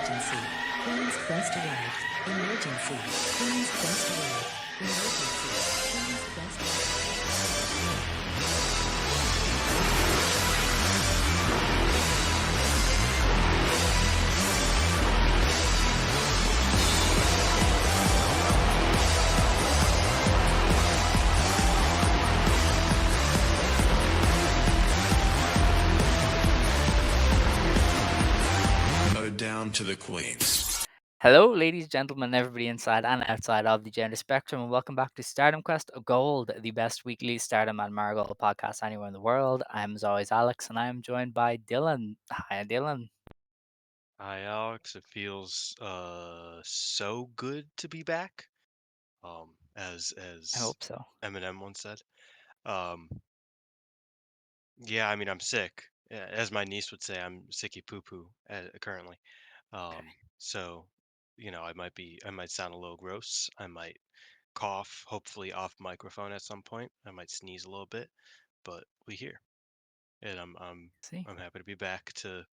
Emergency. Queen's Quest arrived. Emergency. Queen's Quest arrived. Emergency. Queen's Quest Down to the queens. Hello, ladies, gentlemen, everybody inside and outside of the gender spectrum, and welcome back to Stardom Quest Gold, the best weekly Stardom and Marigold podcast anywhere in the world. I'm as always Alex, and I am joined by Dylan. Hi, Dylan. Hi, Alex. It feels so good to be back. As I hope so. Eminem once said. Um, yeah, I mean I'm sick. As my niece would say, I'm sicky poo poo currently. Okay. So I might sound a little gross. I might cough, hopefully off microphone at some point. I might sneeze a little bit, but we here, and See, I'm happy to be back to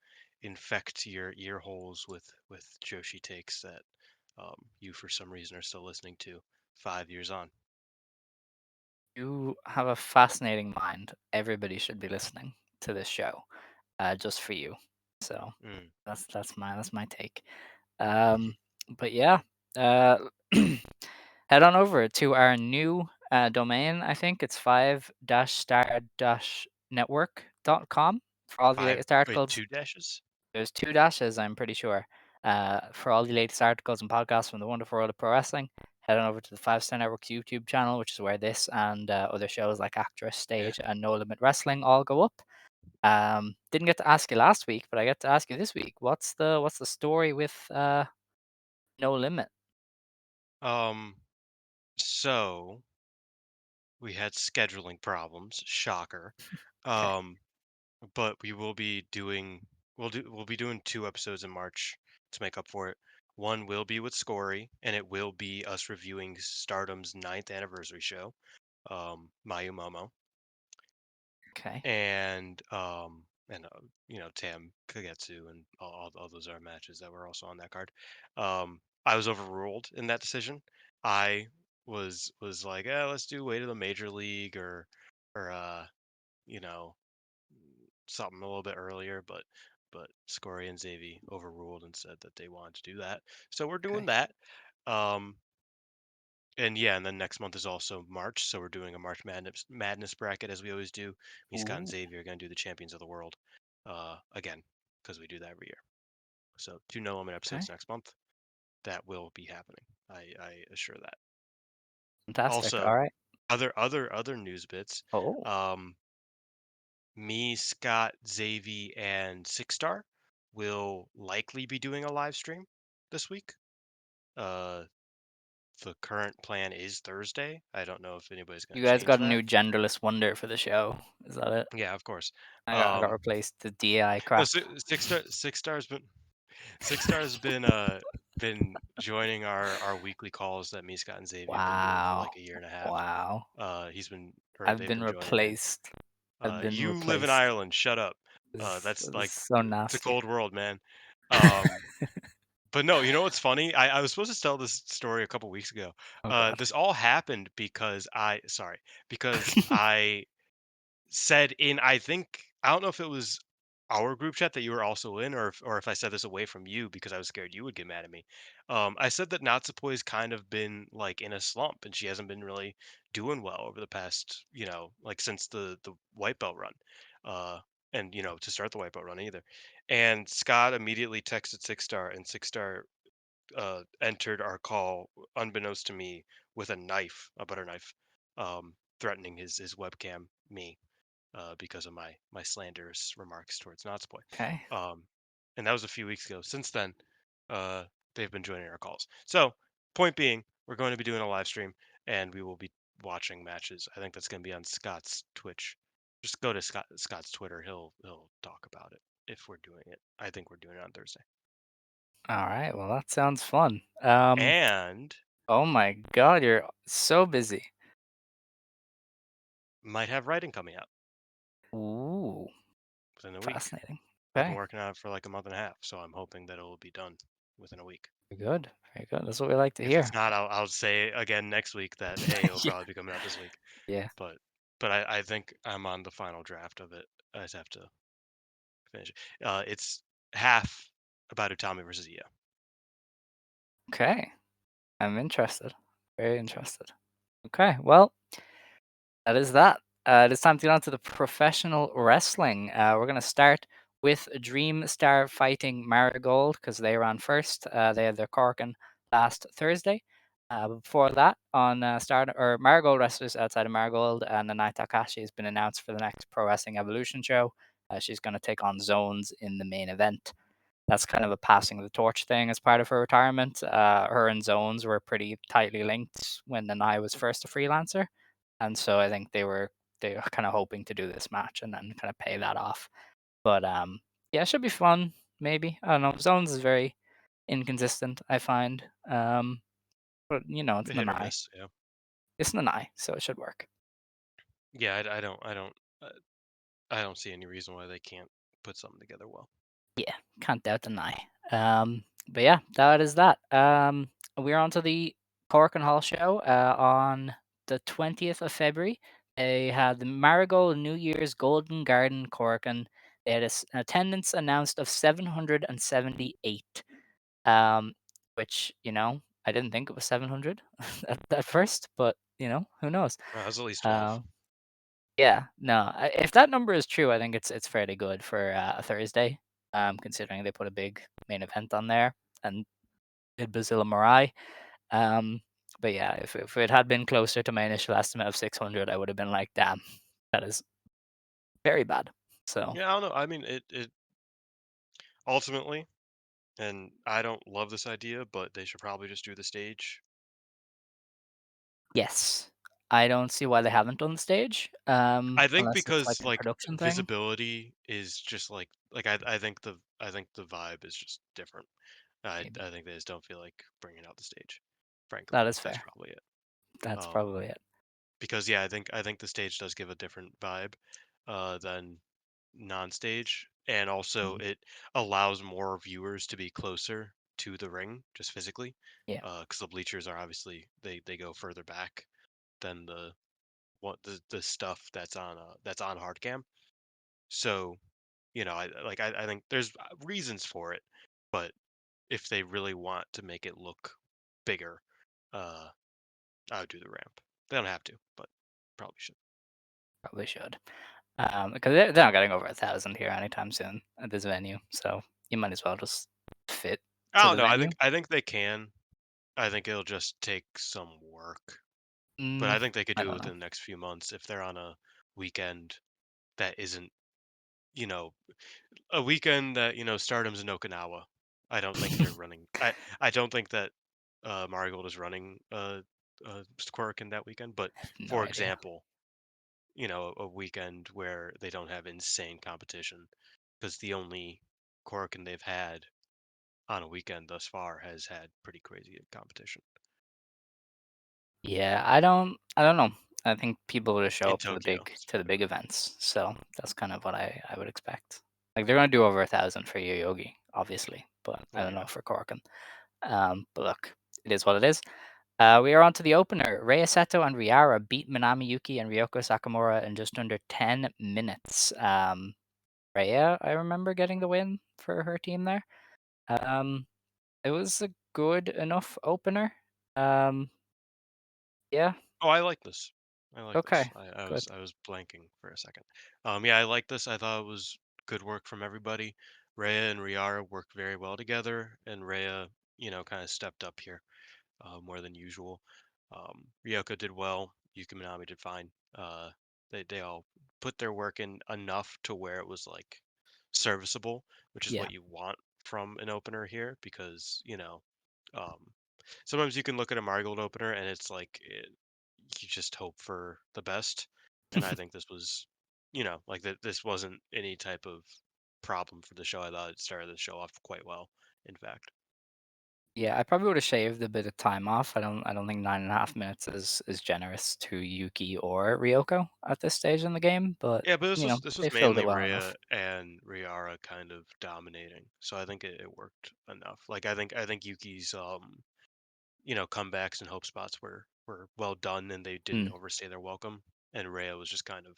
infect your ear holes with Joshi takes that you for some reason are still listening to 5 years on. you have a fascinating mind. Everybody should be listening to this show, just for you. So Mm. that's my take. But yeah, uh, head on over to our new domain. I think it's 5-star-network.com for all the Five, latest wait, articles. two dashes? There's 2 dashes, I'm pretty sure. For all the latest articles and podcasts from the wonderful world of pro wrestling, head on over to the 5-Star Network's YouTube channel, which is where this and other shows like Actress, Yeah. Stage, and No Limit Wrestling all go up. Didn't get to ask you last week, but I get to ask you this week. What's the story with No Limit? So we had scheduling problems, shocker. Okay. Um, but we'll be doing 2 episodes in March to make up for it. One will be with Scory, and it will be us reviewing Stardom's 9th anniversary show, Mayu Momo. Okay. And Tam Kagetsu and all those are matches that were also on that card. I was overruled in that decision. I was like, let's do Way to the Major League or you know something a little bit earlier, but Scory and Xavi overruled and said that they wanted to do that. So we're doing Okay. that. Um, and yeah, and then next month is also March, so we're doing a March Madness bracket as we always do. Me, Scott, and Ooh. Xavier are going to do the Champions of the World again because we do that every year. So 2 No Limit Okay. episodes next month. That will be happening. I assure that. Fantastic. All Also, right. other news bits. Oh. Um, Me, Scott, Xavier, and Six Star will likely be doing a live stream this week. Uh, the current plan is Thursday. I don't know if anybody's going You to guys change got a that. new genderless wonder for the show. Is that it? Yeah, of course. I got replaced. The DI No, crap. Six Star's been joining our weekly calls that me, Scott, and Xavier have been doing for Wow. like a year and a half. Wow. I've They've been been joining in. replaced. I've been You live in replaced. Ireland. Shut up. That's This is like so it's a nasty. cold world, man. Um, but no, you know what's funny? I was supposed to tell this story a couple weeks ago. Oh god. This all happened because I said in I think I don't know if it was our group chat that you were also in, or if I said this away from you because I was scared you would get mad at me. I said that Natsupoi's kind of been like in a slump and she hasn't been really doing well over the past, like since the white belt run. Uh and to start the white belt run either. And Scott immediately texted Six Star and Six Star entered our call unbeknownst to me with a butter knife, threatening his webcam me because of my slanderous remarks towards Natsupoi. Okay. Um, and that was a few weeks ago. Since then, uh, they've been joining our calls. So, point being, we're going to be doing a live stream, and we will be watching matches. I think that's going to be on Scott's Twitch. Just go to Scott's Twitter. He'll talk about it if we're doing it. I think we're doing it on Thursday. All right. Well, that sounds fun. And Oh my god, you're so busy. might have writing coming out Ooh, within a week. fascinating. I've been Okay. working on it for like a month and a half, so I'm hoping that it will be done within a week. Very good. Very good. That's what we like to If hear. it's not, I'll say again next week that hey, it'll Yeah. probably be coming out this week. Yeah. But I think I'm on the final draft of it. I just have to finish it. It's half about Utami versus Io. Okay. I'm interested. Very interested. Okay. Well, that is that. It is time to get on to the professional wrestling. We're going to start with Dream Star fighting Marigold because they ran first. They had their Corkin last Thursday. Before that, on Stardom or Marigold wrestlers outside of Marigold, Nanae Takahashi has been announced for the next Pro Wrestling Evolution show. She's going to take on Zones in the main event. That's kind of a passing of the torch thing as part of her retirement. Her and Zones were pretty tightly linked when Nanae was first a freelancer, and so I think they were kind of hoping to do this match and then kind of pay that off. But yeah, it should be fun. Maybe I don't know. Zones is very inconsistent. I find, but it's Hit or Nanae. miss. Yeah. It's Nanae, so it should work. Yeah. Uh, I don't see any reason why they can't put something together well. Yeah, can't doubt deny. But yeah, that is that. We're on to the Korakuen Hall show on the 20th of February. They had the Marigold New Year's Golden Garden Korakuen. They had an attendance announced of 778, um, which, I didn't think it was 700 at first, but, who knows? That was at least 12. Um, yeah, no. If that number is true, I think it's fairly good for a Thursday, considering they put a big main event on there and did Bozilla MIRAI. Um, but yeah, if it had been closer to my initial estimate of 600, I would have been like, damn, that is very bad. So Yeah, I don't know. I mean, it ultimately, and I don't love this idea, but they should probably just do the stage. yes, I don't see why they haven't done the stage, I think unless it's like because a like production thing. visibility is just like I think the vibe is just different. Maybe I think they just don't feel like bringing out the stage. Frankly, that is that's fair. probably it. That's Um, probably it. because yeah, I think the stage does give a different vibe than non-stage, and also Mhm. it allows more viewers to be closer to the ring just physically, Yeah, because the bleachers are obviously they go further back than the stuff that's on hard cam. So I think there's reasons for it, but if they really want to make it look bigger, uh, I would do the ramp. They don't have to, but probably should. probably should. Because they're not getting over 1,000 here anytime soon at this venue, so you might as well just fit I to don't the know. venue. I think they can. I think it'll just take some work, but Mm, I think they could I do it don't know. within the next few months if they're on a weekend that isn't, you know, a weekend that Stardom's in Okinawa. I don't think they're running. I don't think that Marigold is running Quirk in that weekend. But No for idea. example, a weekend where they don't have insane competition, because the only Korakuen they've had on a weekend thus far has had pretty crazy competition Yeah, I don't know. I think people will show in up to the Tokyo big specifically. events, so that's kind of what I would expect. Like they're gonna do over 1,000 for Yoyogi, obviously, but I Oh don't know yeah. for Corkin. But look, it is what it is. We are on to the opener. Rei Seto and Riara beat Minami Yuki and Ryoko Sakamura in just under 10 minutes. Rhea, I remember getting the win for her team there. Um, it was a good enough opener. Um, yeah, Oh, I like this. I like this. okay, good. I was blanking for a second. Yeah, I like this. I thought it was good work from everybody. Rhea and Riara worked very well together, and Rhea, kind of stepped up here more than usual. Ryoko did well. Yuki Minami did fine. They all put their work in enough to where it was like serviceable, which is Yeah, what you want from an opener here, because um, sometimes you can look at a Marigold opener and it's like you just hope for the best. And I think this was, like that. This wasn't any type of problem for the show. I thought it started the show off quite well. In fact, Yeah, I probably would have shaved a bit of time off. I don't think 9.5 minutes is generous to Yuki or Ryoko at this stage in the game, but Yeah, but this you know, was this they was filled mainly it well Rhea enough. and Riara kind of dominating, so I think it worked enough. Like I think Yuki's comebacks and hope spots were well done and they didn't Mm, overstay their welcome, and Rhea was just kind of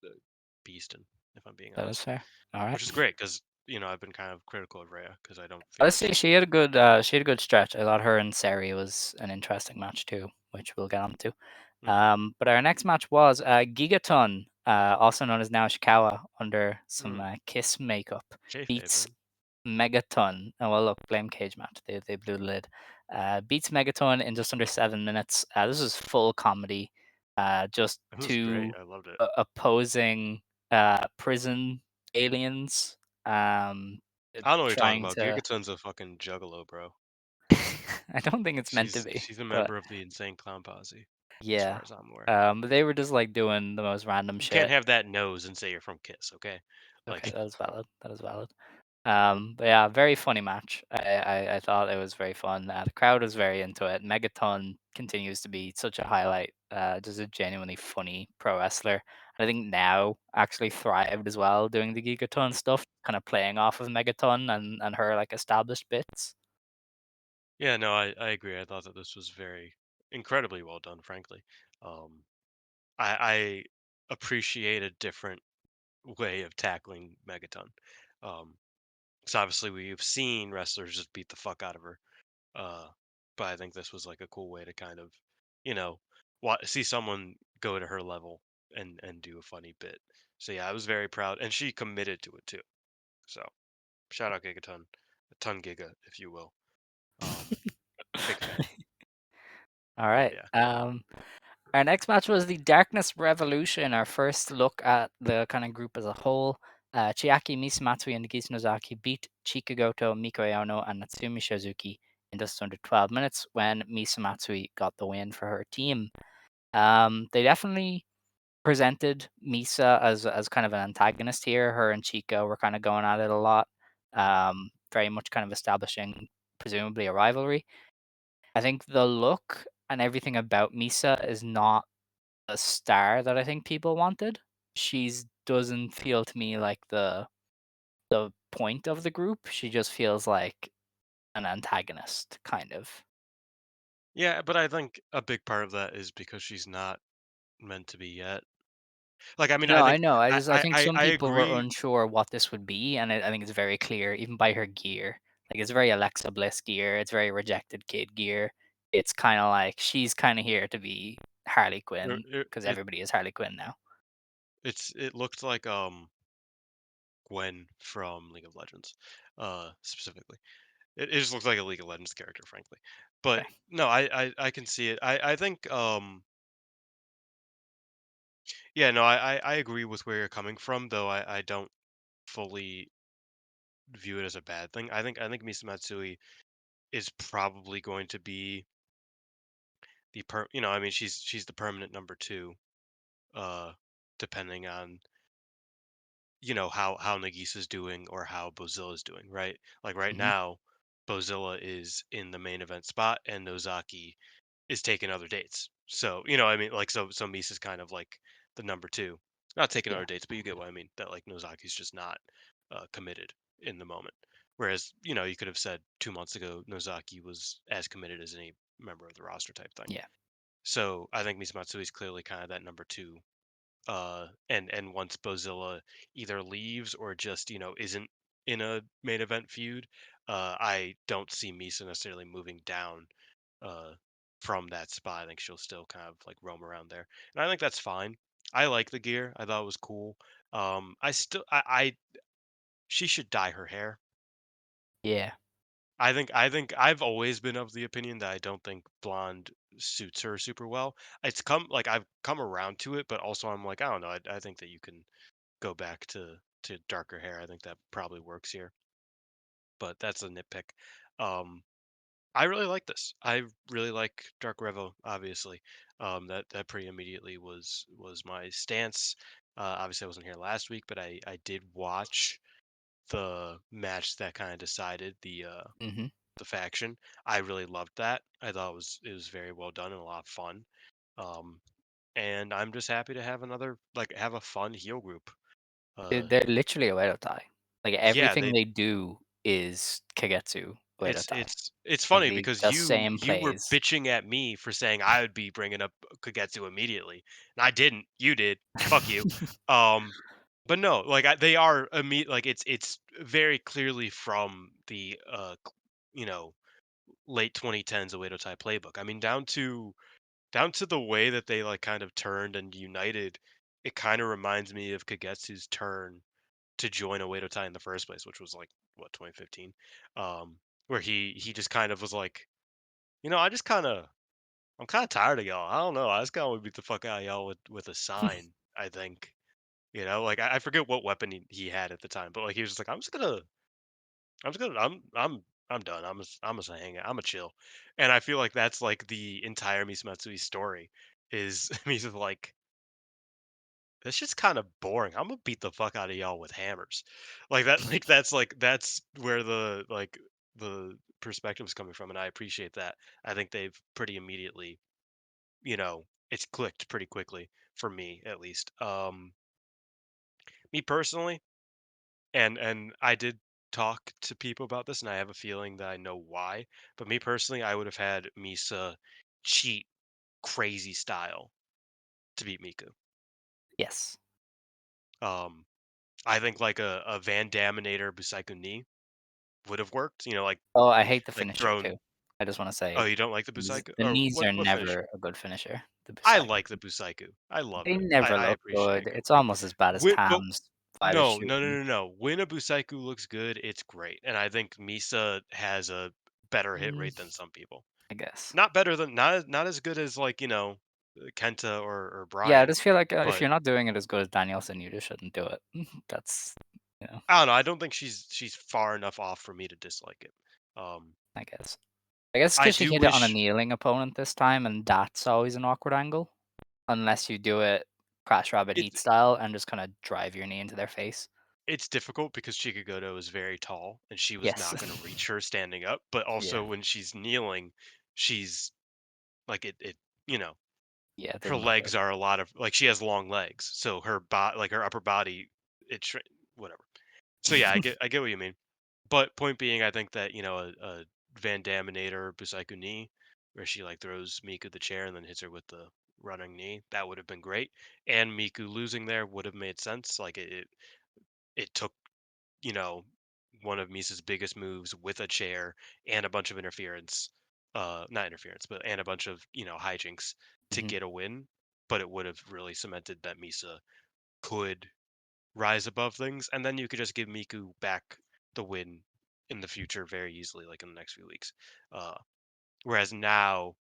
the beasting, if I'm being that is honest, fair. All right. which is great because I've been kind of critical of Rhea because I don't feel Let's like see. she's She had a good stretch. I thought her and Seri was an interesting match too, which we'll get onto. hmm But our next match was Gigaton, also known as now Shikawa, under some mm, Kiss makeup, kayfabe, beats man. Megaton. Oh well, look, blame cage match. They blew the lid. Beats Megaton in just under 7 minutes. This is full comedy. Just It was great. two I loved it. opposing prison aliens. Um, I don't know what you're talking trying about. to. Gigaton's a fucking juggalo, bro. I don't think it's meant to She's be, she's a but member of the Insane Clown Posse, as yeah. far as I'm aware. But they were just like doing the most random You can't shit. have that nose and say you're from Kiss, okay? Okay, Like, that is valid. That is valid. But yeah, very funny match. I thought it was very fun. The crowd was very into it. Megaton continues to be such a highlight. Just a genuinely funny pro wrestler. I think now actually thrived as well doing the Gigaton stuff, kind of playing off of Megaton and her like established bits. yeah, no, I agree. I thought that this was very incredibly well done, frankly. Um, I appreciate a different way of tackling Megaton. Um, so obviously we've seen wrestlers just beat the fuck out of her. Uh, but I think this was like a cool way to kind of, you know, see someone go to her level and do a funny bit. So yeah, I was very proud, and she committed to it too. So shout out Gigaton, Ton Giga, if you will. Big fan. All Hell right. yeah. Our next match was the Darkness Revolution, our first look at the kind of group as a whole. Chiaki Misamatsui and Nagisa Nozaki beat Chikagoto, Miko Aono, and Natsumi Shizuki in just under 12 minutes when Misamatsui got the win for her team. They definitely presented Misa as kind of an antagonist here. Her and Chica were kind of going at it a lot, very much kind of establishing presumably a rivalry. I think the look and everything about Misa is not a star that I think people wanted. She's doesn't feel to me like the point of the group. She just feels like an antagonist, kind of. Yeah, but I think a big part of that is because she's not meant to be yet. Like, I mean, No, I I think know. I I I think I, some I people were agree. unsure what this would be, and I think it's very clear, even by her gear. Like it's very Alexa Bliss gear. It's very Rejected Kid gear. It's kind of like she's kind of here to be Harley It, Quinn it, because it everybody is Harley Quinn now. it looked like Gwen from League of Legends, specifically. It just looks like a League of Legends character, frankly. But Okay. no, I can see it. I think yeah, no, I agree with where you're coming from, though I don't fully view it as a bad thing. I think Misa Matsui is probably going to be I mean she's the permanent number two, uh depending on how Nagisa's doing or how Bozilla's doing, right? Like right Hmm. now, Bozilla is in the main event spot and Nozaki is taking other dates. So, I mean, like so Misa's kind of like the number two. Not taking Yeah. other dates, but you get what I mean. That like Nozaki's just not committed in the moment. Whereas, you could have said 2 months ago Nozaki was as committed as any member of the roster type thing. Yeah. So I think Misamatsui is clearly kind of that number two, and once Bozilla either leaves or just isn't in a main event feud, I don't see Misa necessarily moving down uh from that spot. I think she'll still kind of like roam around there, and I think that's fine. I like the gear. I thought it was cool. I still I she should dye her hair. Yeah. I think I've always been of the opinion that I don't think blonde suits her super well. I've come around to it, but also I'm like, I don't know. I think that you can go back to darker hair. I think that probably works here, but that's a nitpick. Um, I really like this. I really like Dark Revo. Obviously, that pretty immediately was my stance. Obviously, I wasn't here last week, but I did watch the match that kind of decided the Hmm. the faction. I really loved that. I thought it was very well done and a lot of fun. Um, and I'm just happy to have another like have a fun heel group. They're literally a Oedo Tai. Like, Yeah, everything they do is Kagetsu Oedo it's Tai. it's it's Like, funny the because the you same you were plays. bitching at me for saying I would be bringing up Kagetsu immediately, and I didn't. You did. Fuck you. Um, but no, like they are like it's very clearly from the you know late 2010s Oedo Tai playbook. I mean, down to the way that they like kind of turned and united. It kind of reminds me of Kagetsu's turn to join Oedo Tai in the first place, which was like what 2015, where he just kind of was like, I'm kind of tired of y'all. I don't know. I just kind of want to beat the fuck out of y'all with a sign. I think like I forget what weapon he had at the time, but like he was just like, I'm done. I'm just gonna hang out. I'm gonna chill, and I feel like that's like the entire Misumatsui's story is Misa's like, that's just kind of boring. I'm gonna beat the fuck out of y'all with hammers, like that. That's where the perspective is coming from, and I appreciate that. I think they've pretty immediately, it's clicked pretty quickly for me at least. Me personally, and I did talk to people about this, and I have a feeling that I know why. But me personally, I would have had Misa cheat crazy style to beat Miku. Yes. Um, I think like a Van Daminator Busaiku knee would have worked. Oh, I hate the Like finisher thrown. too. I just wanna Oh, say, you don't like the Busaiku? the Or knees what? are What finisher? never a good finisher, the I Busaiku. like the Busaiku. I love They it. never I look appreciate good. it. It's almost as bad as But Tam's fighter no, no, no, shooting, no, no. When a Busaiku looks good, it's great, and I think Misa has a better hit mm, rate than some people. I guess. Not better than not as good as like Kenta or Yeah, I Brian, just feel like, if but you're not doing it as good as Danielson, you just shouldn't do it. That's, I don't know. I don't think she's far enough off for me to dislike it. Um, I guess. I guess I because she do hit it on a wish kneeling opponent this time, and that's always an awkward angle, unless you do it Crash Rabbit it Heat style and just kinda drive your knee into their face. it's difficult because Chikagoto is very tall and she was Yes. not going to reach her standing up, but Yeah. also when she's kneeling, she's like it you know Yeah, it her didn't look good. legs are a lot of like she has long legs, so her upper body whatever. So yeah, I get what you mean. But point being, I think that a Van Daminator Busaiku knee, where she like throws Miku the chair and then hits her with the running knee, that would have been great. And Miku losing there would have made sense. Like it took you know one of Misa's biggest moves with a chair and a bunch of interference, not interference, but and a bunch of hijinks to Mhm. get a win. But it would have really cemented that Misa could rise above things, and then you could just give Miku back the win in the future very easily, like in the next few weeks. Uh, Whereas now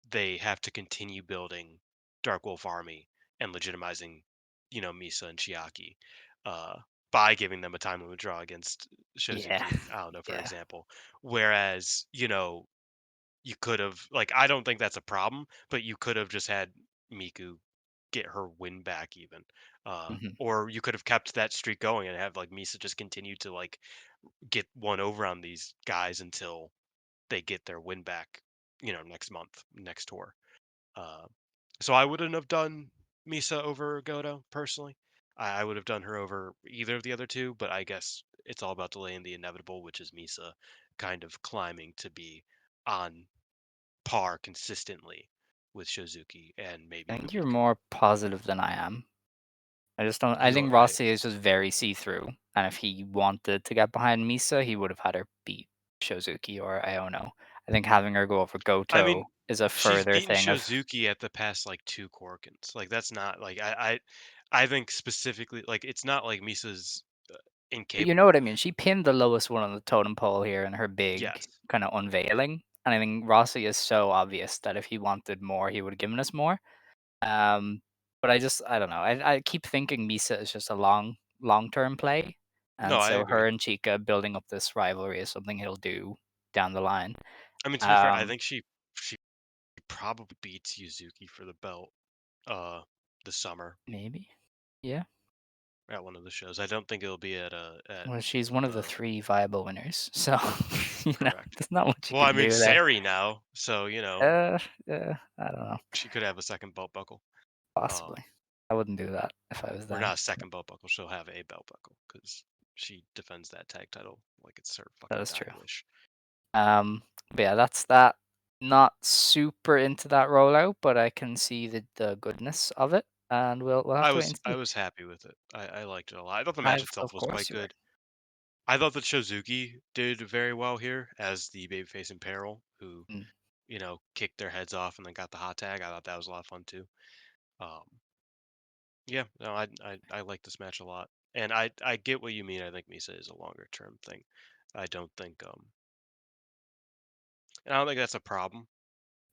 they have to continue building Dark Wolf Army and legitimizing, Misa and Chiaki, uh, by giving them a time limit draw against Yeah. Shozuki and I don't know, for Yeah. example. Whereas, you could have like I don't think that's a problem, but you could have just had Miku get her win back even. Mhm. Or you could have kept that streak going and have like Misa just continue to like get one over on these guys until they get their win back, next month, next tour. Uh, so I wouldn't have done Misa over Goto personally. I would have done her over either of the other two, but I guess it's all about delaying the inevitable, which is Misa kind of climbing to be on par consistently with Shozuki and maybe I even think you're Miku. more positive than I am. I You think are, Rossi is just very see-through, and if he wanted to get behind Misa, he would have had her beat Shozuki or Iono. I think having her go over I Goto mean, is a she's further beaten thing of, Shozuki at the past like two Korkins. Like that's not like I think specifically like it's not like Misa's but you know incapable. what I mean? She pinned the lowest one on the totem pole here in her big Yes. kind of unveiling, and I think Rossi is so obvious that if he wanted more, he would have given us more. Um, but I don't know. I keep thinking Misa is just a long-term play, No, and I so her agree. and Chica building up this rivalry is something he'll do down the line. I mean, to be fair, I Um, think she probably beats Yuzuki for the belt uh this summer. maybe, yeah. at one of the shows. I don't think it'll be at Well, she's one of the uh 3 viable winners, so, correct. there's not much you Well, I can mean do there. Sari now, so I don't know. she could have a second belt buckle. Um, Possibly. I wouldn't do that if I was or them. not a second belt buckle. She'll have a belt buckle because she defends that tag title like it's her That fucking is true. dying wish. Um, but yeah, that's that. Not super into that rollout, but I can see the goodness of it, and we'll have I to wait was and I see. was happy with it. I liked it a lot. I thought the match I've itself of was quite course you were. good. I thought that Shozuki did very well here as the babyface in peril, who Mm. kicked their heads off and then got the hot tag. I thought that was a lot of fun too. Um, yeah, no, I like this match a lot, and I get what you mean. I think Misa is a longer term thing. I don't think and I don't think that's a problem.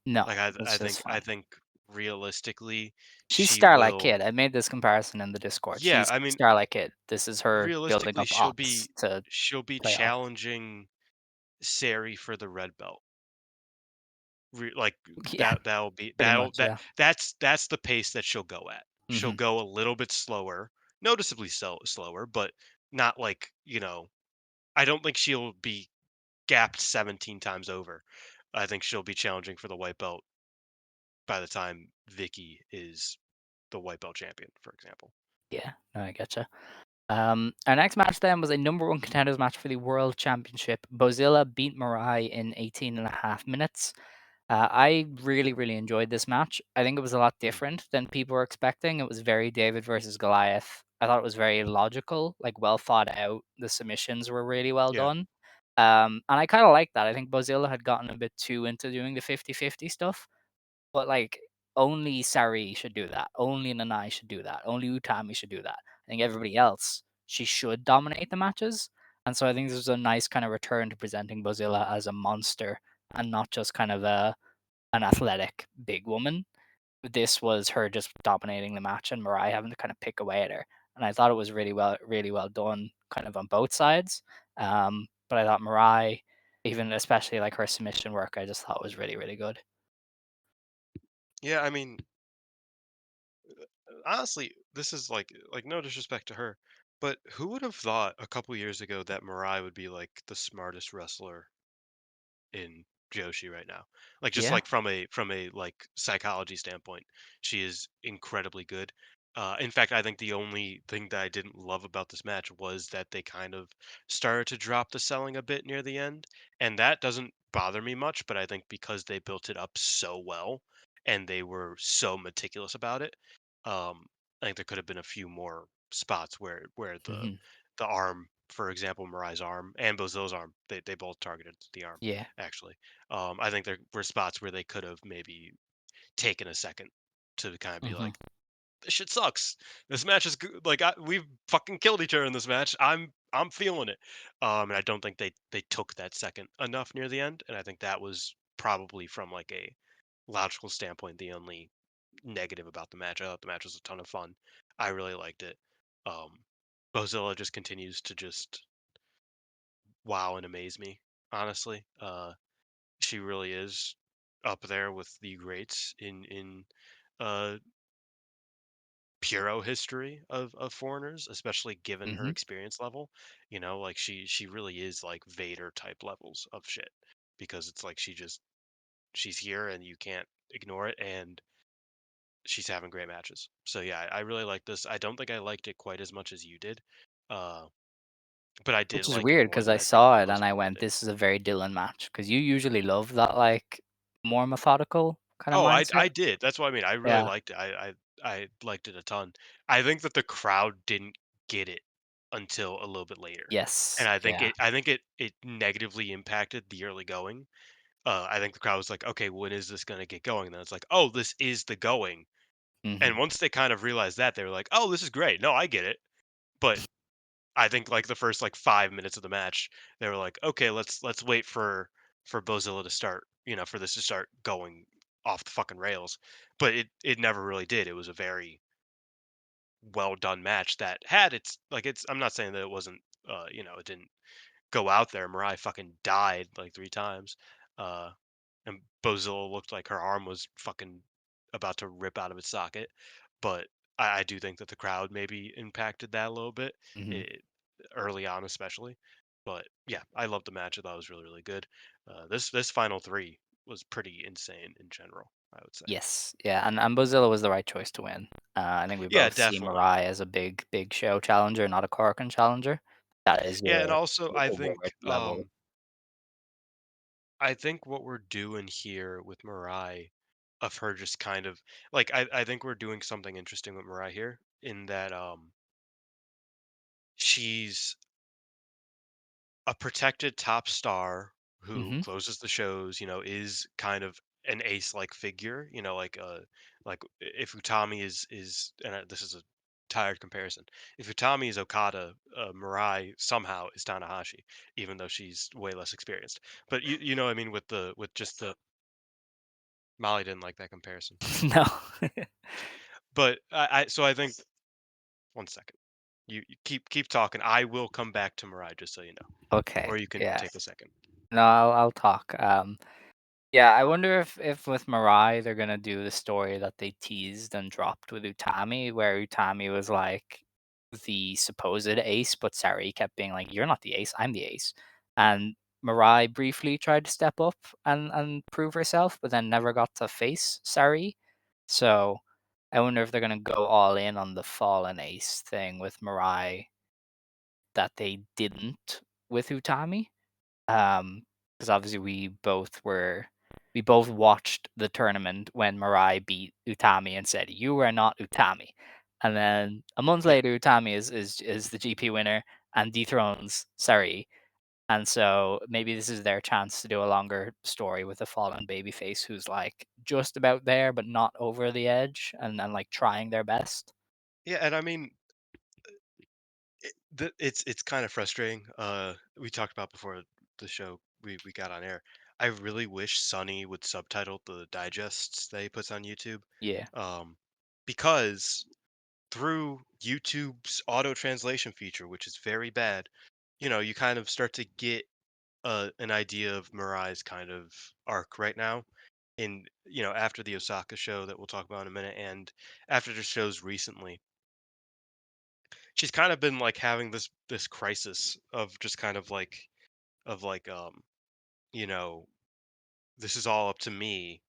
No, Like it's just I fine. think realistically She's she Starlight will. Kid. I made this comparison in the Discord. Yeah, She's I mean Starlight Kid. This is her building realistically up ops to she'll be playoff. challenging Sari for the red belt. Like Yeah, that'll be pretty much, yeah. that's the pace that she'll go at. She'll Mhm. go a little bit slower, noticeably slower, but not like, I don't think she'll be gapped 17 times over. I think she'll be challenging for the white belt by the time Vicky is the white belt champion, for example. Yeah, no, I getcha. Our next match then was a number 1 contenders match for the World Championship. Bozilla beat MIRAI in 18.5 minutes. I really, really enjoyed this match. I think it was a lot Mm. different than people were expecting. It was very David versus Goliath. I thought it was very logical, like well thought out. The submissions were really well Yeah. done. And I kind of like that. I think Bozilla had gotten a bit too into doing the 50-50 stuff, but like only Sari should do that. Only Nanae should do that. Only Utami should do that. I think everybody else, she should dominate the matches. And so I think this is a nice kind of return to presenting Bozilla as a monster and not just kind of an athletic big woman. This was her just dominating the match and Mariah having to kind of pick away at her. And I thought it was really well done, kind of on both sides. But I thought Mariah, even especially like her submission work, I just thought was really, really good. Yeah, I mean, honestly, this is like no disrespect to her, but who would have thought a couple years ago that Mirai would be like the smartest wrestler in Joshi right now? Like just Yeah. like from a like psychology standpoint, she is incredibly good. In fact, I think the only thing that I didn't love about this match was that they kind of started to drop the selling a bit near the end, and that doesn't bother me much. But I think because they built it up so well and they were so meticulous about it, um, I think there could have been a few more spots where Hmm. the arm, for example, Mirai's arm and Bozilla's arm, they both targeted the arm, Yeah. actually. I think there were spots where they could have maybe taken a second to kind of be Hmm. like, this shit sucks. This match is good. Like we've fucking killed each other in this match. I'm feeling it. And I don't think they took that second enough near the end. And I think that was probably from like a logical standpoint the only negative about the match. I thought the match was a ton of fun. I really liked it. Um, Bozilla just continues to just wow and amaze me. Honestly, she really is up there with the greats in uh Puro history of foreigners, especially given her Hmm. experience level. Like she really is like Vader type levels of shit because it's like she's here and you can't ignore it, and she's having great matches. So yeah, I really like this. I don't think I liked it quite as much as you did, uh, but I did Which is like it weird more because than I I think saw it and most I people went, did. "This is a very Dylan match." Because you usually love that like more methodical kind of Oh, mindset. I did. That's what I mean. I really Yeah. liked it. I liked it a ton. I think that the crowd didn't get it until a little bit later. And Yes. Yeah. I think it negatively impacted the early going. I think the crowd was like, "Okay, when is this gonna get going?" And then it's like, "Oh, this is the going." Hmm. And once they kind of realized that, they were like, "Oh, this is great. No, I get it." But I think like the first like 5 minutes of the match, they were like, "Okay, let's wait for Bozilla to start, for this to start going off the fucking rails." But it never really did. It was a very well done match that had its. I'm not saying that it wasn't, it didn't go out there. Mariah fucking died like 3 times, uh, and Bozilla looked like her arm was fucking about to rip out of its socket. But I do think that the crowd maybe impacted that a little bit, Mhm. it, early on especially. But yeah, I loved the match. I thought it was really really good. This final three was pretty insane in general, I would say. Yes, yeah, and Bozilla was the right choice to win. I think we Yeah, both see definitely. Mirai as a big show challenger, not a Korakuen challenger. That is Yeah, and your also award level. I think what we're doing here with Mirai, of her just kind of like I think we're doing something interesting with Mirai here in that she's a protected top star who Mhm. closes the shows, is kind of an ace-like figure, like if Utami is, and this is a tired comparison. If Utami is Okada, Mirai somehow is Tanahashi, even though she's way less experienced. But you know what I mean with just the Molly didn't like that comparison. No. But so I think 1 second. You keep talking. I will come back to Mirai just so you know, Okay, or you can yeah. take a second. No, I'll talk. Yeah, I wonder if with Mirai they're gonna do the story that they teased and dropped with Utami, where Utami was like the supposed ace, but Sari kept being like, "You're not the ace, I'm the ace." And Mirai briefly tried to step up and prove herself, but then never got to face Sari. So I wonder if they're gonna go all in on the fallen ace thing with Mirai that they didn't with Utami. Because obviously we both watched the tournament when Mirai beat Utami and said, "You are not Utami." And then a month Yeah. later, Utami is the GP winner and dethrones Sari. And so maybe this is their chance to do a longer story with a fallen babyface who's like just about there but not over the edge and like trying their best. Yeah, and I mean, it's kind of frustrating. We talked about before the show we got on air. I really wish Sonny would subtitle the digests that he puts on YouTube, Yeah. um, because through YouTube's auto translation feature, which is very bad, you kind of start to get an idea of Mirai's kind of arc right now. In after the Osaka show that we'll talk about in a minute, and after the shows recently, she's kind of been like having this crisis of just kind of like of like you know this is all up to me.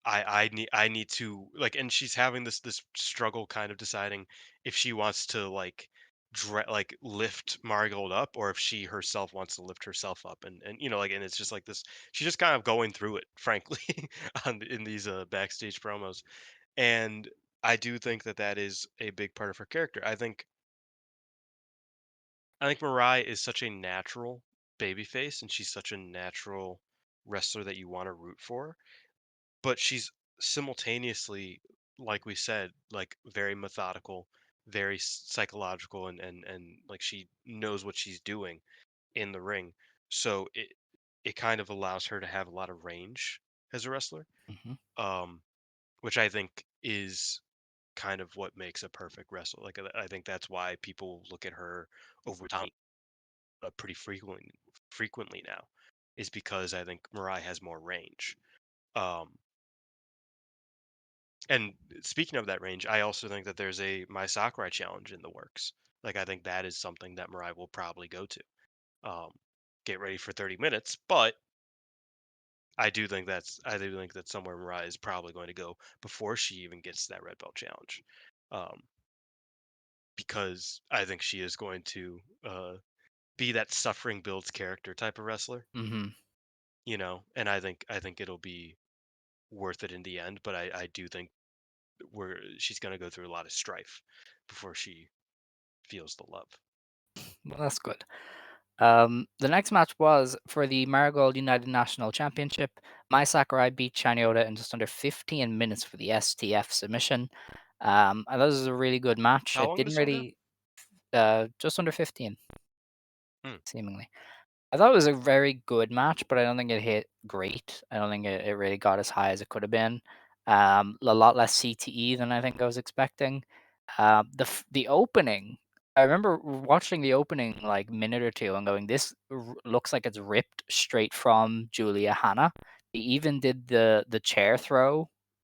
I need to like, and she's having this struggle kind of deciding if she wants to like like lift Marigold up, or if she herself wants to lift herself up, and like, and it's just like this, she's just kind of going through it, frankly, in these backstage promos. And I do think that that is a big part of her character. I think Mirai is such a natural babyface, and she's such a natural wrestler that you want to root for. But she's simultaneously, like we said, like very methodical, very psychological, and like she knows what she's doing in the ring. So it kind of allows her to have a lot of range as a wrestler, Hmm. um, which I think is kind of what makes a perfect wrestler. Like I think that's why people look at her over time pretty frequently now, is because I think Mirai has more range. Um, and speaking of that range, I also think that there's a Mai Sakurai challenge in the works. Like I think that is something that Mirai will probably go to. Um, get ready for 30 minutes, but I do think that's somewhere Mirai is probably going to go before she even gets to that red belt challenge. Um, because I think she is going to be that suffering builds character type of wrestler, Hmm. and I think it'll be worth it in the end. But I do think she's going to go through a lot of strife before she feels the love. Well, that's good. The next match was for the Marigold United National Championship. Mai Sakurai beat Chanyota in just under 15 minutes for the STF submission. I thought this was a really good match. How It long did didn't this one go? really, just under 15, Hmm. seemingly. I thought it was a very good match, but I don't think it hit great. I don't think it really got as high as it could have been. A lot less CTE than I think I was expecting. The opening, I remember watching the opening like minute or two and going, "This looks like it's ripped straight from Julia Hanna." They even did the chair throw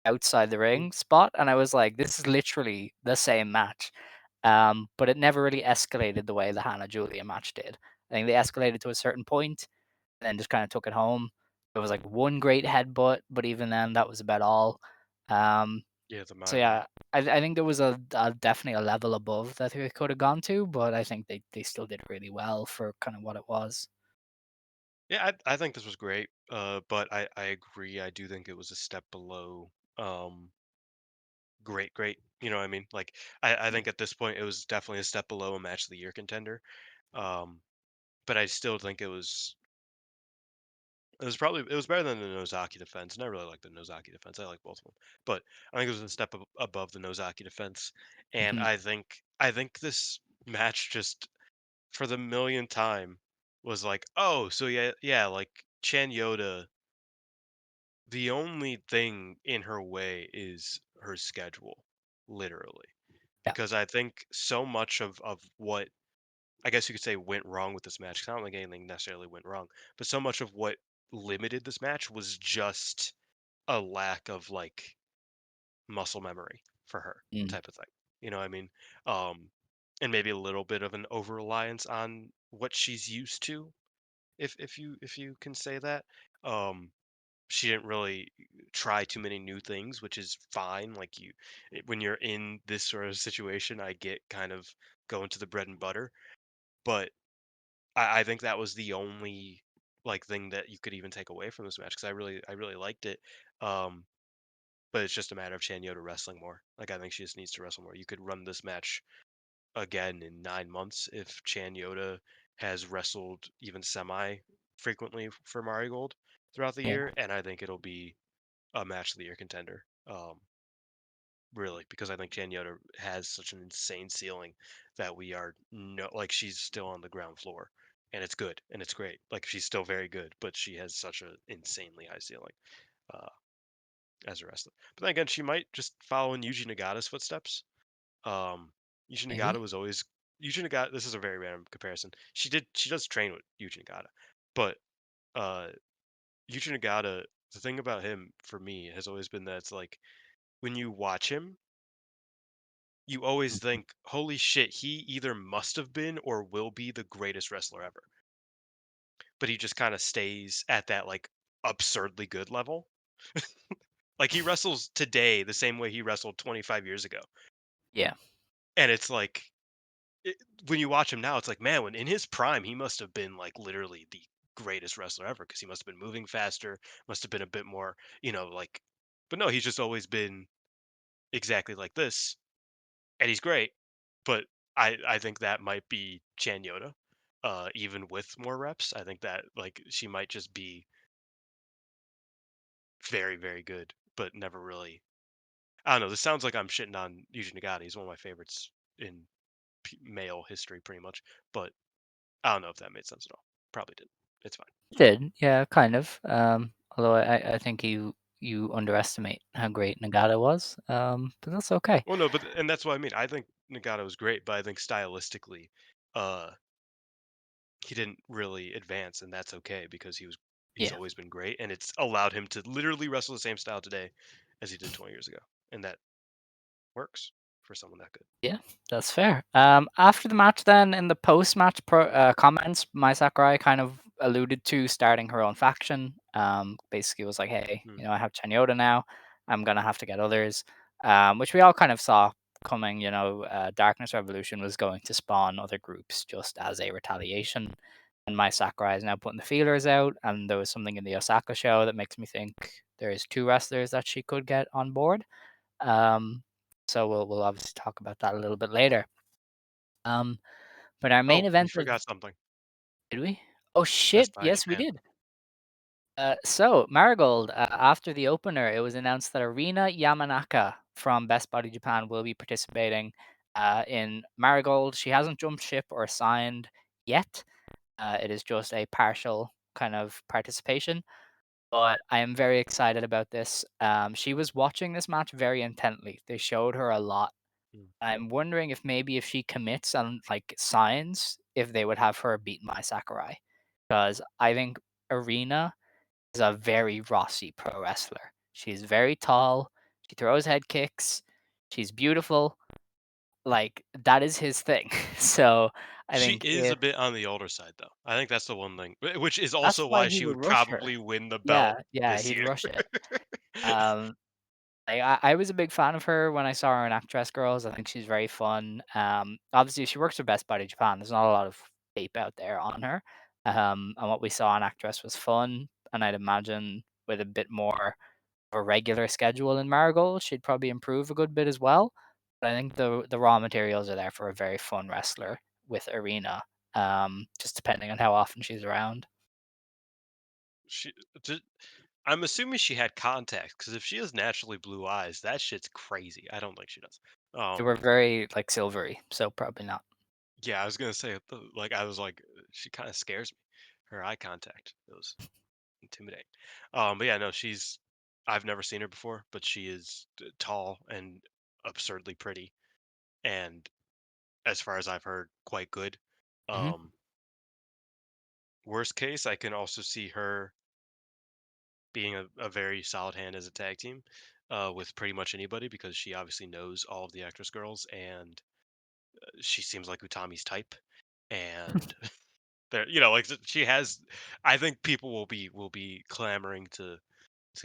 outside the Mhm. ring spot, and I was like, this is literally the same match. But it never really escalated the way the Hannah Julia match did. I think they escalated to a certain point, and then just kind of took it home. There was like one great headbutt, but even then, that was about all. Um, Yeah, the so Marigold. yeah, I think there was a definitely a level above that they could have gone to, but I think they still did really well for kind of what it was. Yeah, I think this was great. But I agree. I do think it was a step below. Great. You know what I mean? Like I Mm. think at this point it was definitely a step below a match of the year contender. Um, but I still think it was better than the Nozaki defense, and I really like the Nozaki defense. I like both of them, but I think it was a step above the Nozaki defense, and Mhm. I think this match just for the millionth time was like, oh, so yeah, like Chanyota, the only thing in her way is her schedule, literally, Yeah. because I think so much of what I guess you could say went wrong with this match. 'Cause I don't think anything necessarily went wrong, but so much of what limited this match was just a lack of like muscle memory for her Mm. type of thing. You know what I mean? Um, and maybe a little bit of an over reliance on what she's used to, if you can say that. Um, she didn't really try too many new things, which is fine. Like when you're in this sort of situation, I get kind of going to the bread and butter, but I think that was the only like thing that you could even take away from this match because I really liked it. Um, but it's just a matter of Chanyota wrestling more. Like I think she just needs to wrestle more. You could run this match again in 9 months if Chanyota has wrestled even semi frequently for Marigold throughout the Yeah. year, and I think it'll be a match of the year contender. Really, because I think Chanyota has such an insane ceiling that we are no like she's still on the ground floor, and it's good and it's great. Like she's still very good, but she has such an insanely high ceiling uh, as a wrestler. But then again, she might just follow in Yuji Nagata's footsteps. Um, Yuji Nagata Maybe. was always Yuji Nagata. This is a very random comparison. She does train with Yuji Nagata, but uh, Yuji Nagata. The thing about him for me has always been that it's like when you watch him you always Mhm. think, "Holy shit, he either must have been or will be the greatest wrestler ever." But he just kind of stays at that like absurdly good level. Like he wrestles today the same way he wrestled 25 years ago. Yeah. And it's like it, when you watch him now, it's like, man, when in his prime, he must have been like literally the greatest wrestler ever because he must have been moving faster, must have been a bit more, like. But no, he's just always been exactly like this, and he's great. But I think that might be Chanyota, even with more reps. I think that like she might just be very good, but never really. I don't know. This sounds like I'm shitting on Yuji Nagata. He's one of my favorites in male history, pretty much. But I don't know if that made sense at all. Probably didn't. It's fine. Did, yeah, kind of. Although I think you underestimate how great Nagata was. But that's okay. Well, no, but and that's what I mean. I think Nagata was great, but I think stylistically, uh, he didn't really advance, and that's okay because he's Yeah. always been great, and it's allowed him to literally wrestle the same style today as he did 20 years ago, and that works for someone that good. Yeah, that's fair. After the match, then in the post-match comments, Mai Sakurai kind of alluded to starting her own faction. Basically was like, "Hey, Mm, I have Chanyota now. I'm gonna have to get others," which we all kind of saw coming. Darkness Revolution was going to spawn other groups just as a retaliation. And Mai Sakurai is now putting the feelers out, and there was something in the Osaka show that makes me think there is two wrestlers that she could get on board. Um, so we'll obviously talk about that a little bit later. Um, but our main oh, we event of forgot something. did we? Oh Best shit! Buy Yes, we Japan. did. So Marigold, after the opener, it was announced that Rina Yamanaka from Best Body Japan will be participating in Marigold. She hasn't jumped ship or signed yet. It is just a partial kind of participation. But I am very excited about this. She was watching this match very intently. They showed her a lot. Mm, I'm wondering if maybe if she commits and like signs, if they would have her beat Mai Sakurai, because I think Arena is a very Rossi pro wrestler. She's very tall. She throws head kicks. She's beautiful. Like that is his thing. So I She think is a if bit on the older side, though. I think that's the one thing, which is that's also why why he she would would rush her. probably win the Yeah, belt yeah, this he'd year. rush it. Um, I was a big fan of her when I saw her in Actress Girls. I think she's very fun. Obviously she works for Best Buy Japan. There's not a lot of tape out there on her. And what we saw in Actress was fun. And I'd imagine with a bit more of a regular schedule in Marigold, she'd probably improve a good bit as well. But I think the raw materials are there for a very fun wrestler with Arena. Just depending on how often she's around. She, ju- I'm assuming she had contacts because if she has naturally blue eyes, that shit's crazy. I don't think she does. They were Um, very like silvery, so probably not. yeah, I was gonna say, like, I was like, she kind of scares me. Her eye contact, it was intimidating. But yeah, no, I've never seen her before, but she is tall and absurdly pretty, and as far as I've heard, quite good. Hmm. Um, Worst case, I can also see her being a very solid hand as a tag team with pretty much anybody because she obviously knows all of the actress girls and she seems like Utami's type. And there, like she has. I think people will be clamoring to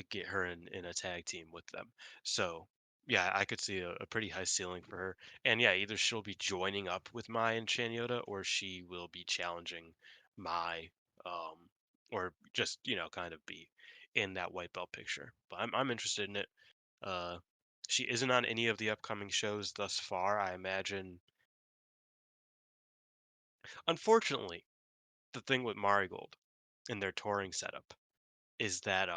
get her in a tag team with them. So yeah, I could see a pretty high ceiling for her. And yeah, either she'll be joining up with Mai and Chanyota, or she will be challenging Mai, um, or just kind of be in that white belt picture. But I'm interested in it. Uh, she isn't on any of the upcoming shows thus far. I imagine. Unfortunately, the thing with Marigold and their touring setup is that